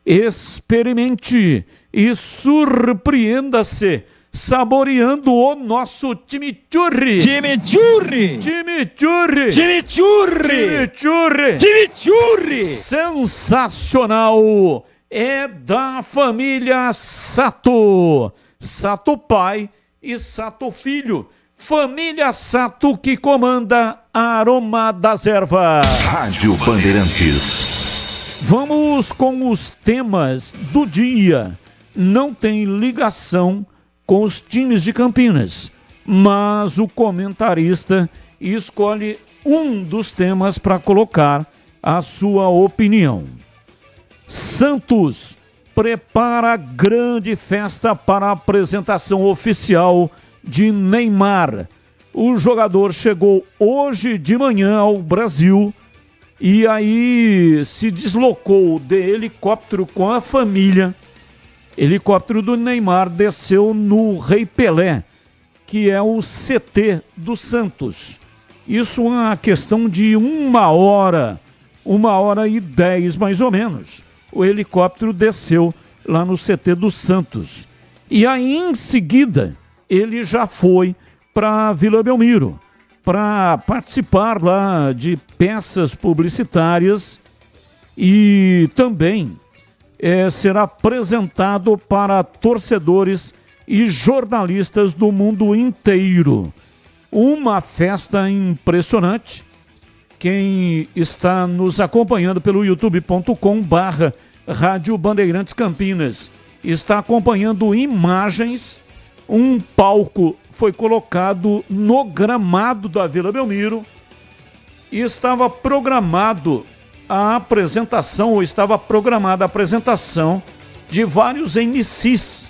Experimente e surpreenda-se saboreando o nosso chimichurri. Chimichurri! Chimichurri! Chimichurri! Chimichurri! Chimichurri! Sensacional! É da família Sato. Sato pai e Sato filho. Família Sato que comanda Aroma das Ervas. Rádio Bandeirantes. Vamos com os temas do dia. Não tem ligação com os times de Campinas, mas o comentarista escolhe um dos temas para colocar a sua opinião. Santos prepara grande festa para a apresentação oficial de Neymar. O jogador chegou hoje de manhã ao Brasil e aí se deslocou de helicóptero com a família. Helicóptero do Neymar desceu no Rei Pelé, que é o CT do Santos. Isso é uma questão de 1h10 mais ou menos. O helicóptero desceu lá no CT do Santos. E aí, em seguida, ele já foi para Vila Belmiro para participar lá de peças publicitárias e também será apresentado para torcedores e jornalistas do mundo inteiro. Uma festa impressionante. Quem está nos acompanhando pelo youtube.com/Rádio Bandeirantes Campinas está acompanhando imagens. Um palco foi colocado no gramado da Vila Belmiro e estava programada a apresentação de vários MCs.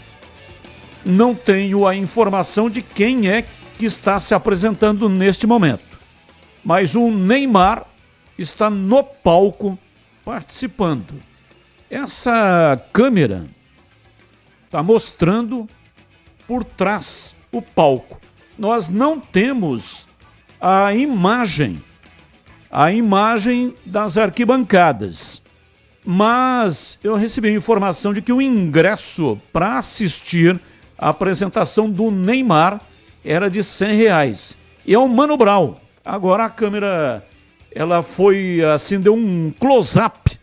Não tenho a informação de quem é que está se apresentando neste momento, mas o Neymar está no palco participando. Essa câmera está mostrando por trás o palco. Nós não temos a imagem das arquibancadas, mas eu recebi a informação de que o ingresso para assistir a apresentação do Neymar era de R$100. E é o Mano Brown. Agora a câmera, ela foi, assim, deu um close-up.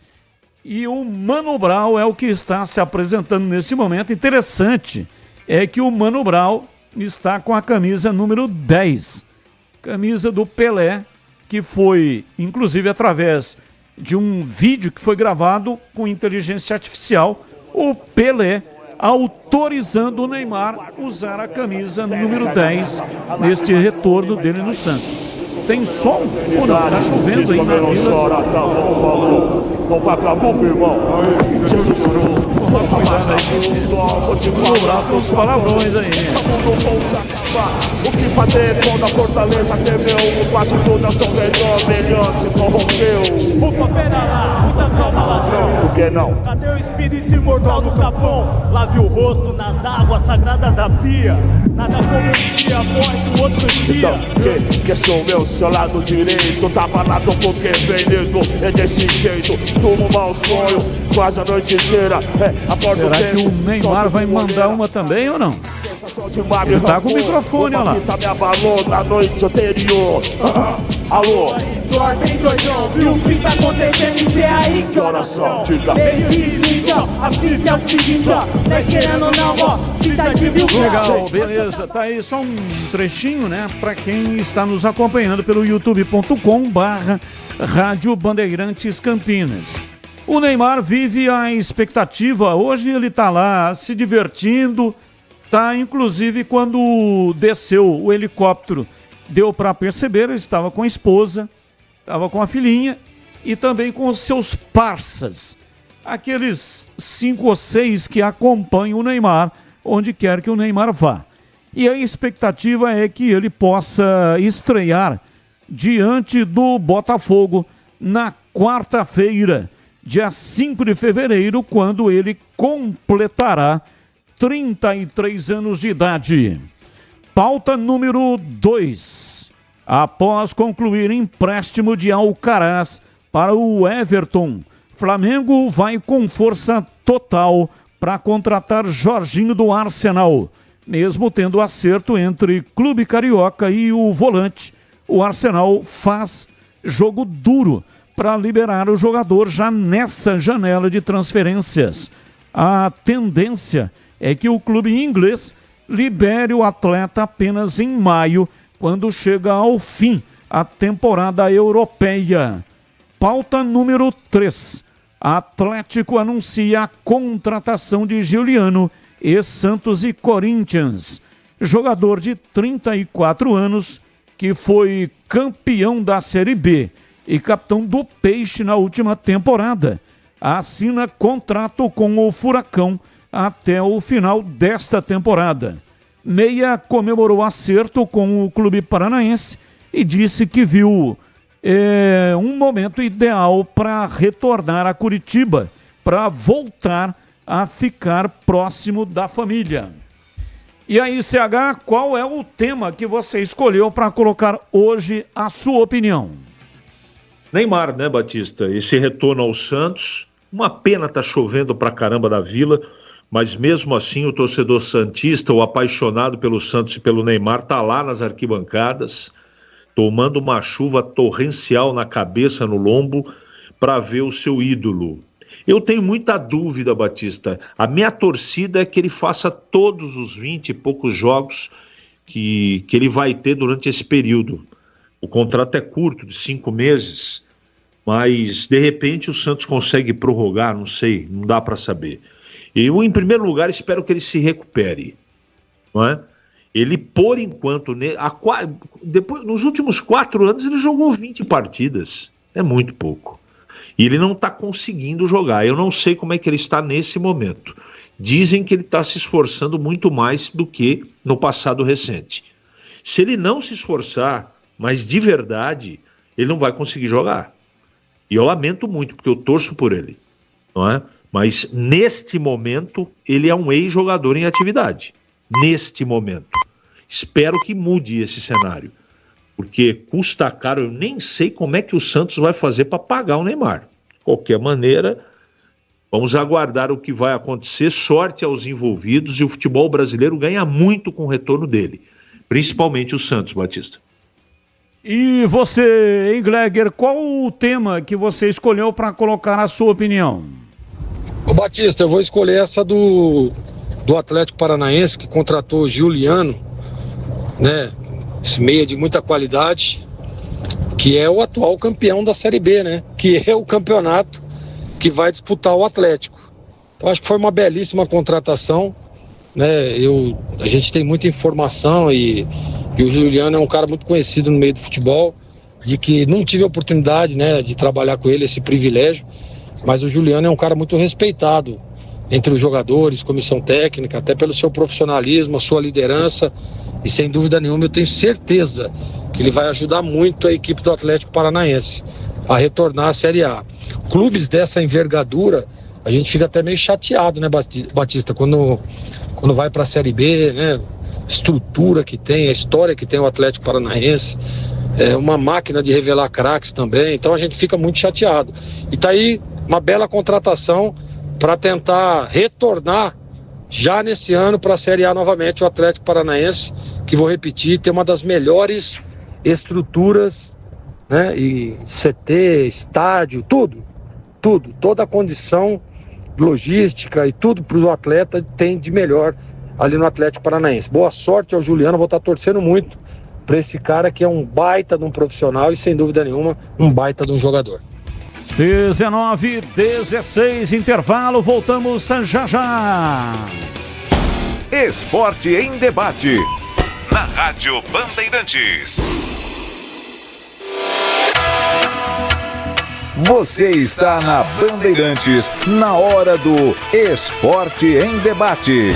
E o Mano Brown é o que está se apresentando neste momento. Interessante é que o Mano Brown está com a camisa número 10. Camisa do Pelé, que foi, inclusive, através de um vídeo que foi gravado com inteligência artificial, o Pelé autorizando o Neymar usar a camisa número 10 neste retorno dele no Santos. Tem sol ou não? Tá chovendo aí na Vila. Não vai pra boca, irmão. Toma cuidado aí. Vou lá com os palavrões aí. O que fazer quando a fortaleza temeu? Quase todas são melhor se corrompeu. Opa, pera lá, muita calma, ladrão. Por que não? Cadê o espírito imortal do Capão? Lave o rosto nas águas sagradas da pia. Nada como um dia após o outro dia. Então, que sou meu, seu lado direito. Tá balado porque vem nego, é desse jeito. Durmo mau sonho, quase a noite inteira. Será que o Neymar vai mandar uma também ou não? Ele tá com o microfone, olha lá. Me abalou na noite anterior. Alô? Dorme, doidão, e o fim tá acontecendo, isso é aí que oração. Meio de vídeo, a fita é o seguinte, ó. Nós querendo ou não, ó, fita de mil graus. Legal, beleza. Tá aí só um trechinho, né? Pra quem está nos acompanhando pelo youtube.com/Rádio Bandeirantes Campinas. O Neymar vive a expectativa. Hoje ele tá lá se divertindo. Tá, inclusive, quando desceu o helicóptero, deu para perceber, ele estava com a esposa, estava com a filhinha e também com os seus parças. Aqueles 5 ou 6 que acompanham o Neymar, onde quer que o Neymar vá. E a expectativa é que ele possa estrear diante do Botafogo na quarta-feira, dia 5 de fevereiro, quando ele completará 33 anos de idade. Pauta número 2. Após concluir empréstimo de Alcaraz para o Everton, Flamengo vai com força total para contratar Jorginho do Arsenal. Mesmo tendo acerto entre Clube Carioca e o volante, o Arsenal faz jogo duro para liberar o jogador já nessa janela de transferências. A tendência é que o clube inglês libere o atleta apenas em maio, quando chega ao fim a temporada europeia. Pauta número 3. Atlético anuncia a contratação de Giuliano, ex-Santos e Corinthians. Jogador de 34 anos, que foi campeão da Série B e capitão do Peixe na última temporada, assina contrato com o Furacão até o final desta temporada. Meia comemorou acerto com o clube paranaense e disse que viu um momento ideal para retornar a Curitiba, para voltar a ficar próximo da família. E aí, CH, qual é o tema que você escolheu para colocar hoje a sua opinião? Neymar, né, Batista? Esse retorno ao Santos, uma pena tá chovendo pra caramba da Vila, mas mesmo assim o torcedor santista, o apaixonado pelo Santos e pelo Neymar, tá lá nas arquibancadas, tomando uma chuva torrencial na cabeça, no lombo, para ver o seu ídolo. Eu tenho muita dúvida, Batista. A minha torcida é que ele faça todos os 20 e poucos jogos que ele vai ter durante esse período. O contrato é curto, de 5 meses, mas de repente o Santos consegue prorrogar, não sei, não dá para saber. Eu, em primeiro lugar, espero que ele se recupere, não é? Ele, por enquanto, nos últimos 4 anos, ele jogou 20 partidas. É muito pouco. E ele não está conseguindo jogar. Eu não sei como é que ele está nesse momento. Dizem que ele está se esforçando muito mais do que no passado recente. Se ele não se esforçar, mas de verdade, ele não vai conseguir jogar. E eu lamento muito, porque eu torço por ele, não é? Mas neste momento, ele é um ex-jogador em atividade. Neste momento. Espero que mude esse cenário. Porque custa caro, eu nem sei como é que o Santos vai fazer para pagar o Neymar. De qualquer maneira, vamos aguardar o que vai acontecer. Sorte aos envolvidos, e o futebol brasileiro ganha muito com o retorno dele. Principalmente o Santos, Batista. E você, hein, Gleger, qual o tema que você escolheu para colocar a sua opinião? Ô Batista, eu vou escolher essa do Atlético Paranaense, que contratou o Giuliano, né? Esse meia de muita qualidade, que é o atual campeão da Série B, né? Que é o campeonato que vai disputar o Atlético. Então acho que foi uma belíssima contratação, né? A gente tem muita informação e o Giuliano é um cara muito conhecido no meio do futebol, de que não tive a oportunidade, né, de trabalhar com ele, esse privilégio, mas o Giuliano é um cara muito respeitado entre os jogadores, comissão técnica, até pelo seu profissionalismo, a sua liderança, e sem dúvida nenhuma eu tenho certeza que ele vai ajudar muito a equipe do Atlético Paranaense a retornar à Série A. Clubes dessa envergadura, a gente fica até meio chateado, né, Batista, quando vai para a Série B, né, estrutura que tem, a história que tem o Atlético Paranaense, é uma máquina de revelar craques também, então a gente fica muito chateado. E tá aí uma bela contratação para tentar retornar já nesse ano para a Série A novamente o Atlético Paranaense, que vou repetir, tem uma das melhores estruturas, né, e CT, estádio, tudo, toda a condição logística e tudo para o atleta tem de melhor ali no Atlético Paranaense. Boa sorte ao Giuliano, vou estar torcendo muito para esse cara que é um baita de um profissional e sem dúvida nenhuma um baita de um jogador. 19:16, intervalo, voltamos já. Esporte em debate, na Rádio Bandeirantes. Você está na Bandeirantes, na hora do Esporte em Debate.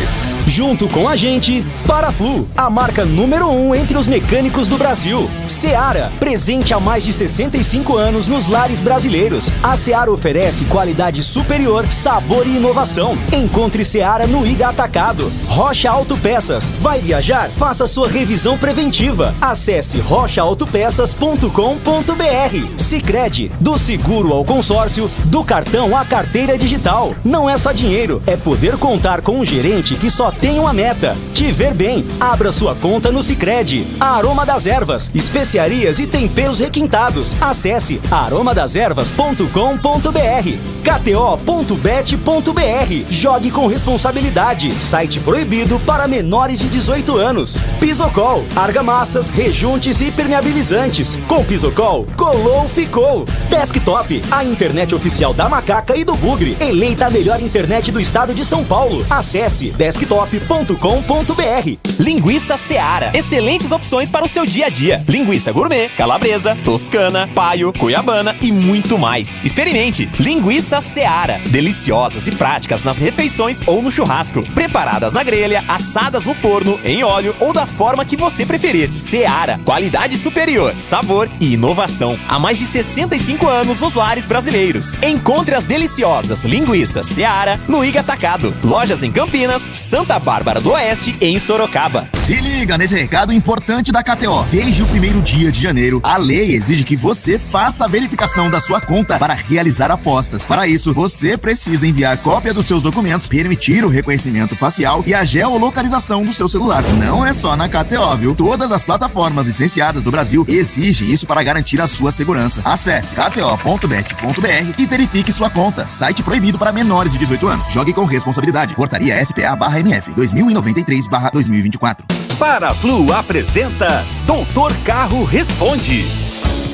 Junto com a gente, Paraflu, a marca número 1 entre os mecânicos do Brasil. Seara, presente há mais de 65 anos nos lares brasileiros. A Seara oferece qualidade superior, sabor e inovação. Encontre Seara no Iga Atacado. Rocha Autopeças. Vai viajar? Faça sua revisão preventiva. Acesse rochaautopeças.com.br. Sicredi, do seguro ao consórcio, do cartão à carteira digital. Não é só dinheiro, é poder contar com um gerente que só tem uma meta: te ver bem. Abra sua conta no Sicredi. Aroma das Ervas, especiarias e temperos requintados. Acesse aromadeservas.com.br. KTO.bet.br. Jogue com responsabilidade. Site proibido para menores de 18 anos. Pisocol, argamassas, rejuntes e impermeabilizantes. Com Pisocol, colou, ficou. Desktop, a internet oficial da Macaca e do Bugre. Eleita a melhor internet do estado de São Paulo. Acesse desktop.com.br. Linguiça Seara. Excelentes opções para o seu dia a dia. Linguiça gourmet, calabresa, toscana, paio, cuiabana e muito mais. Experimente. Linguiça Seara. Deliciosas e práticas nas refeições ou no churrasco. Preparadas na grelha, assadas no forno, em óleo ou da forma que você preferir. Seara. Qualidade superior, sabor e inovação. Há mais de 65 anos nos lares brasileiros. Encontre as deliciosas linguiças Seara no Iga Atacado. Lojas em Campinas, Santa Bárbara do Oeste e em Sorocaba. Se liga nesse recado importante da KTO. Desde o primeiro dia de janeiro, a lei exige que você faça a verificação da sua conta para realizar apostas. Para isso, você precisa enviar cópia dos seus documentos, permitir o reconhecimento facial e a geolocalização do seu celular. Não é só na KTO, viu? Todas as plataformas licenciadas do Brasil exigem isso para garantir a sua segurança. Acesse kto.bet.br e verifique sua conta. Site proibido para menores de 18 anos. Jogue com responsabilidade. Portaria SPA/MF 2093/2024. Paraflu apresenta Doutor Carro Responde.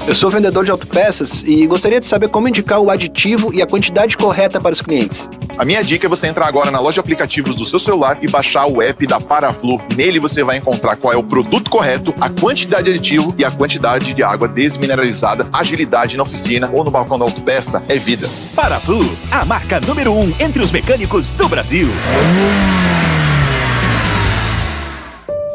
Eu sou vendedor de autopeças e gostaria de saber como indicar o aditivo e a quantidade correta para os clientes. A minha dica é você entrar agora na loja de aplicativos do seu celular e baixar o app da Paraflu. Nele você vai encontrar qual é o produto correto, a quantidade de aditivo e a quantidade de água desmineralizada. Agilidade na oficina ou no balcão da autopeça é vida. Paraflu, a marca número 1 entre os mecânicos do Brasil.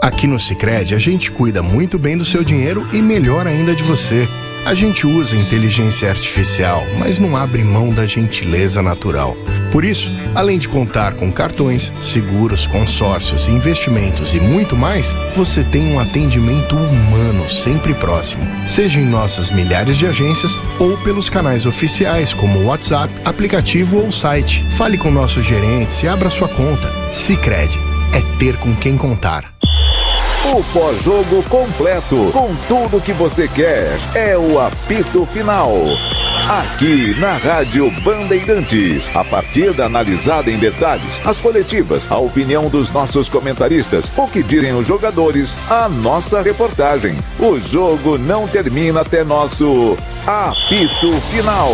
Aqui no Sicredi, a gente cuida muito bem do seu dinheiro e melhor ainda de você. A gente usa inteligência artificial, mas não abre mão da gentileza natural. Por isso, além de contar com cartões, seguros, consórcios, investimentos e muito mais, você tem um atendimento humano sempre próximo, seja em nossas milhares de agências ou pelos canais oficiais como WhatsApp, aplicativo ou site. Fale com nossos gerentes e abra sua conta. Sicredi é ter com quem contar. O pós-jogo completo, com tudo que você quer, é o apito final. Aqui na Rádio Bandeirantes, a partida analisada em detalhes, as coletivas, a opinião dos nossos comentaristas, o que dizem os jogadores, a nossa reportagem. O jogo não termina até nosso apito final.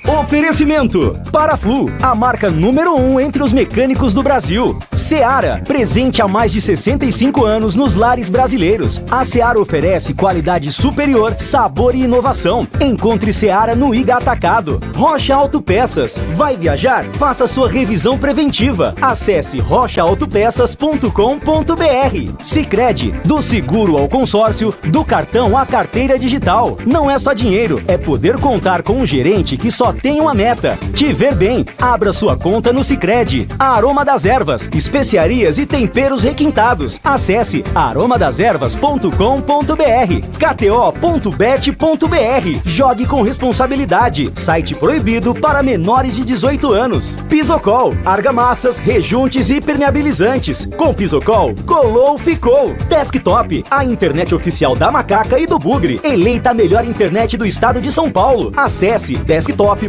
Oferecimento: Paraflu, a marca número 1 entre os mecânicos do Brasil. Seara, presente há mais de 65 anos nos lares brasileiros. A Seara oferece qualidade superior, sabor e inovação. Encontre Seara no Iga Atacado. Rocha Autopeças. Vai viajar? Faça sua revisão preventiva. Acesse rochaautopeças.com.br. Sicredi, do seguro ao consórcio, do cartão à carteira digital. Não é só dinheiro, é poder contar com um gerente que só tem uma meta: te ver bem. Abra sua conta no Sicredi. Aroma das Ervas, especiarias e temperos requintados. Acesse aromadeservas.com.br. KTO.bet.br. Jogue com responsabilidade. Site proibido para menores de 18 anos. Pisocol, argamassas, rejuntes e impermeabilizantes. Com Pisocol, colou, ficou. Desktop, a internet oficial da Macaca e do Bugre. Eleita a melhor internet do estado de São Paulo. Acesse desktop.com.br.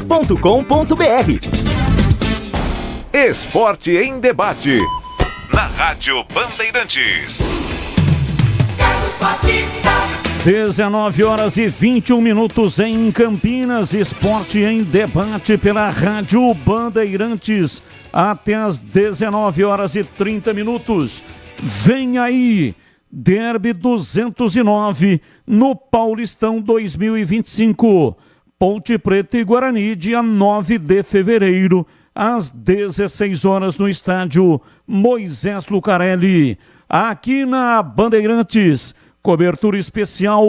Esporte em debate. Na Rádio Bandeirantes. 19 horas e 21 minutos em Campinas. Esporte em debate pela Rádio Bandeirantes. Até as 19 horas e 30 minutos. Vem aí, Derby 209 no Paulistão 2025. Ponte Preta e Guarani, dia 9 de fevereiro, às 16 horas no estádio Moisés Lucarelli. Aqui na Bandeirantes, cobertura especial,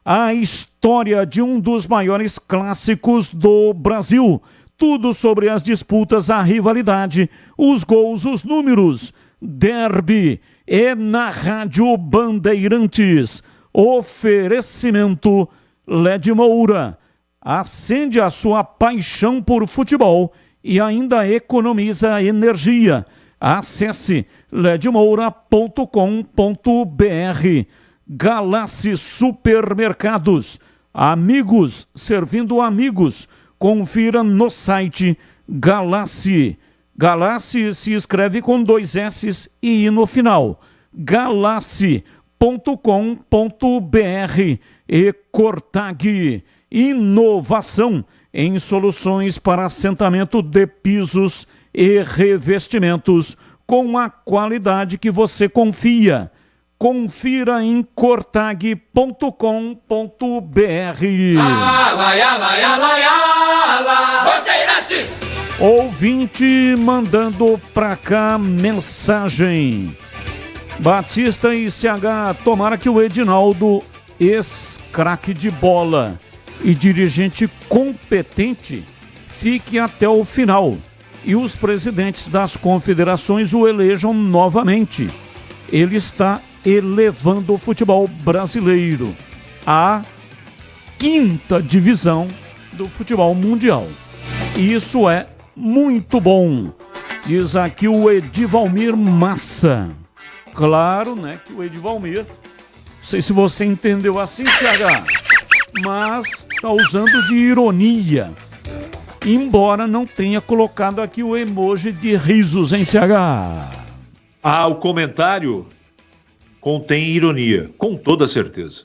a história de um dos maiores clássicos do Brasil. Tudo sobre as disputas, a rivalidade, os gols, os números. Derby é na Rádio Bandeirantes. Oferecimento LED Moura. Acende a sua paixão por futebol e ainda economiza energia. Acesse ledmoura.com.br. Galassi Supermercados. Amigos servindo amigos. Confira no site Galassi. Galassi se escreve com 2 S's e I no final. Galassi.com.br. E Cortag. Inovação em soluções para assentamento de pisos e revestimentos com a qualidade que você confia. Confira em cortag.com.br. Ouvinte mandando pra cá mensagem. Batista e CH, tomara que o Edinaldo, ex-craque de bola e dirigente competente, fique até o final e os presidentes das confederações o elejam novamente. Ele está elevando o futebol brasileiro à 5ª divisão do futebol mundial. E isso é muito bom, diz aqui o Edivalmir Massa. Claro, né, que o Edivalmir, não sei se você entendeu assim, CH, mas está usando de ironia, embora não tenha colocado aqui o emoji de risos, hein, CH? Ah, o comentário contém ironia, com toda certeza.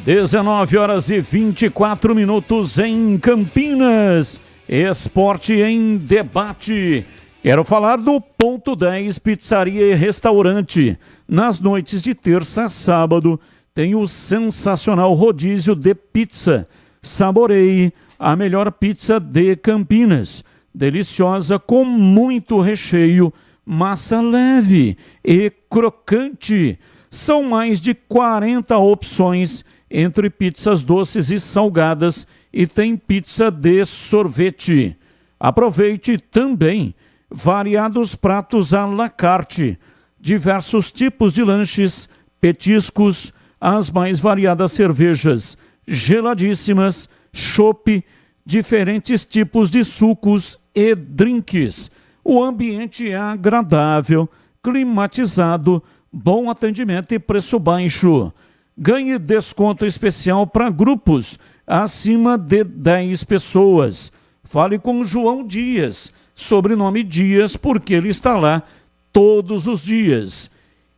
19h24 em Campinas. Esporte em debate. Quero falar do Ponto 10 Pizzaria e Restaurante. Nas noites de terça a sábado tem o sensacional rodízio de pizza. Saboreie a melhor pizza de Campinas. Deliciosa, com muito recheio, massa leve e crocante. São mais de 40 opções entre pizzas doces e salgadas e tem pizza de sorvete. Aproveite também variados pratos à la carte, diversos tipos de lanches, petiscos, as mais variadas cervejas geladíssimas, chopp, diferentes tipos de sucos e drinks. O ambiente é agradável, climatizado, bom atendimento e preço baixo. Ganhe desconto especial para grupos acima de 10 pessoas. Fale com João Dias, sobrenome Dias, porque ele está lá todos os dias.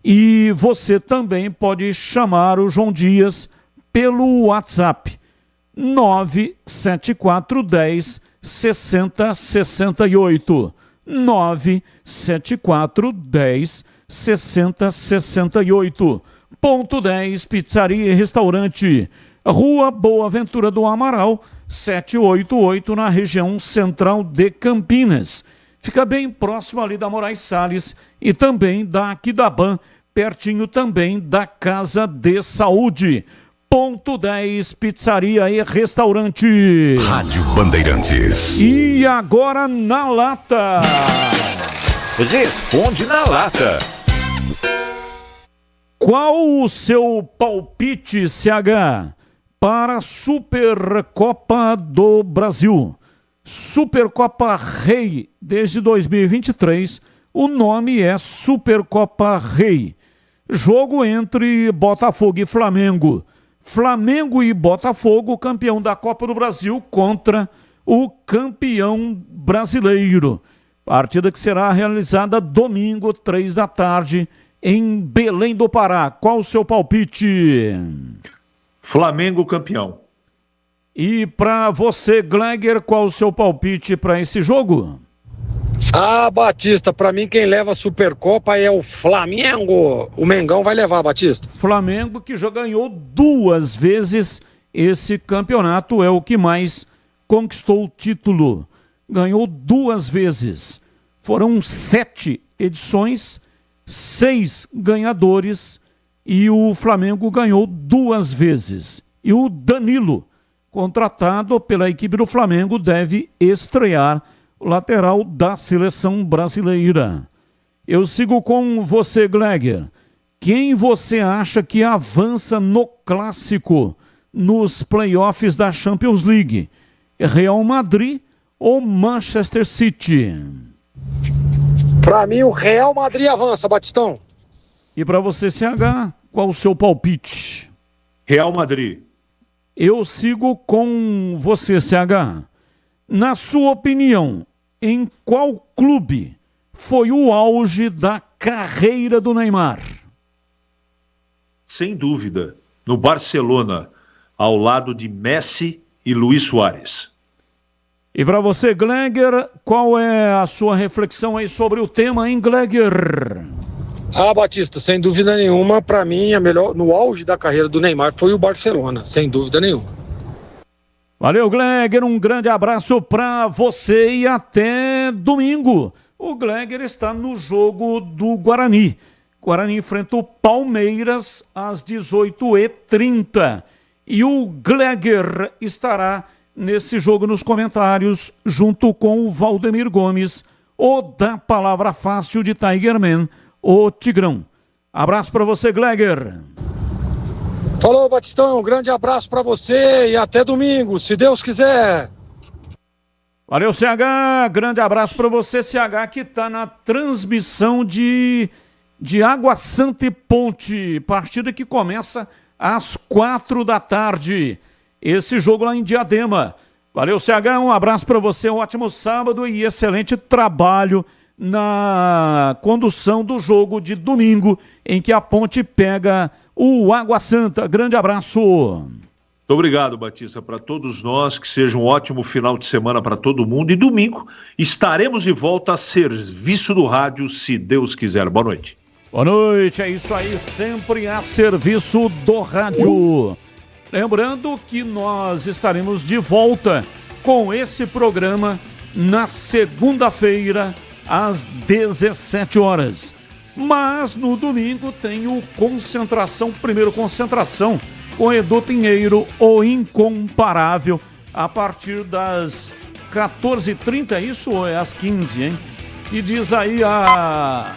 E você também pode chamar o João Dias pelo WhatsApp 97410 6068. 97410 6068. Ponto 10 Pizzaria e Restaurante, Rua Boa Ventura do Amaral, 788, na região central de Campinas. Fica bem próximo ali da Moraes Salles e também da Aquidaban, pertinho também da Casa de Saúde. Ponto 10 Pizzaria e Restaurante. Rádio Bandeirantes. E agora na lata. Responde na lata. Qual o seu palpite, CH, para a Supercopa do Brasil? Supercopa Rei, desde 2023, o nome é Supercopa Rei. Jogo entre Botafogo e Flamengo. Flamengo e Botafogo, campeão da Copa do Brasil contra o campeão brasileiro. Partida que será realizada domingo, 3 da tarde, em Belém do Pará. Qual o seu palpite? Flamengo campeão. E para você, Gleiger, qual o seu palpite para esse jogo? Ah, Batista, para mim quem leva a Supercopa é o Flamengo. O Mengão vai levar, Batista. Flamengo que já ganhou 2 vezes esse campeonato, é o que mais conquistou o título. Ganhou 2 vezes. Foram 7 edições, 6 ganhadores e o Flamengo ganhou 2 vezes. E o Danilo, contratado pela equipe do Flamengo, deve estrear o lateral da seleção brasileira. Eu sigo com você, Gleiger. Quem você acha que avança no clássico, nos playoffs da Champions League? Real Madrid ou Manchester City? Pra mim, o Real Madrid avança, Batistão. E para você, CH, qual o seu palpite? Real Madrid. Eu sigo com você, CH. Na sua opinião, em qual clube foi o auge da carreira do Neymar? Sem dúvida, no Barcelona, ao lado de Messi e Luis Suárez. E para você, Gleger, qual é a sua reflexão aí sobre o tema, hein, Gleger? Batista, sem dúvida nenhuma, pra mim, no auge da carreira do Neymar foi o Barcelona, sem dúvida nenhuma. Valeu, Gleger, um grande abraço para você e até domingo. O Gleger está no jogo do Guarani. Guarani enfrenta o Palmeiras às 18h30. E o Gleger estará nesse jogo nos comentários, junto com o Valdemir Gomes, o da Palavra Fácil de Tigerman, o Tigrão. Abraço para você, Gleger. Falou, Batistão, um grande abraço para você e até domingo, se Deus quiser. Valeu, CH, grande abraço para você, CH, que está na transmissão de Água Santa e Ponte, partida que começa às 16h. Esse jogo lá em Diadema. Valeu, CH, um abraço para você, um ótimo sábado e excelente trabalho na condução do jogo de domingo, em que a Ponte pega o Água Santa. Grande abraço. Muito obrigado, Batista, para todos nós, que seja um ótimo final de semana para todo mundo e domingo estaremos de volta a serviço do rádio, se Deus quiser. Boa noite. Boa noite, é isso aí, sempre a serviço do rádio. Lembrando que nós estaremos de volta com esse programa na segunda-feira, às 17h. Mas no domingo tem o Concentração, primeiro Concentração, com Edu Pinheiro, o incomparável, a partir das 14h30, isso ou é às 15, hein? E diz aí a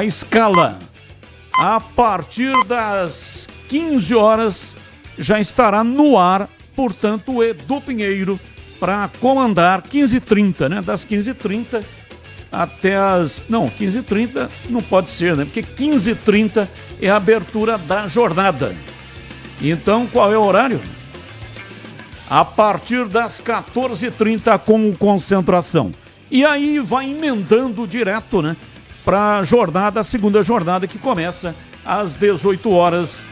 escala. A partir das 15 horas já estará no ar, portanto, o Edu Pinheiro para comandar 15h30, né? Das 15h30 até as... Não, 15h30 não pode ser, né? Porque 15h30 é a abertura da jornada. Então, qual é o horário? A partir das 14h30 com Concentração. E aí vai emendando direto, né? Para a jornada, a segunda jornada que começa às 18h,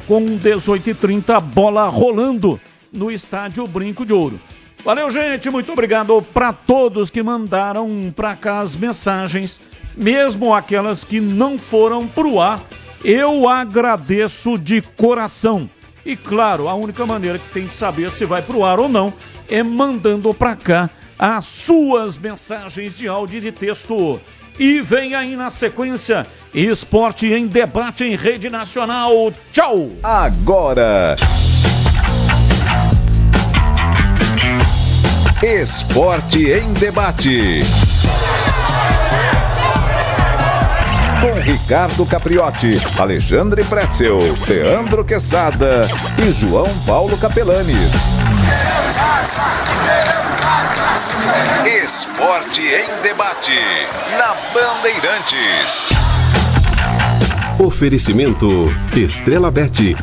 com 18h30, bola rolando no estádio Brinco de Ouro. Valeu, gente, muito obrigado para todos que mandaram para cá as mensagens, mesmo aquelas que não foram pro ar, eu agradeço de coração. E claro, a única maneira que tem de saber se vai pro ar ou não é mandando para cá as suas mensagens de áudio e de texto. E vem aí na sequência, Esporte em Debate em Rede Nacional. Tchau! Agora... Esporte em Debate. Com Ricardo Capriotti, Alexandre Pretzel, Leandro Quesada e João Paulo Capelanes. Esporte em Debate, na Bandeirantes. Oferecimento Estrela Bet.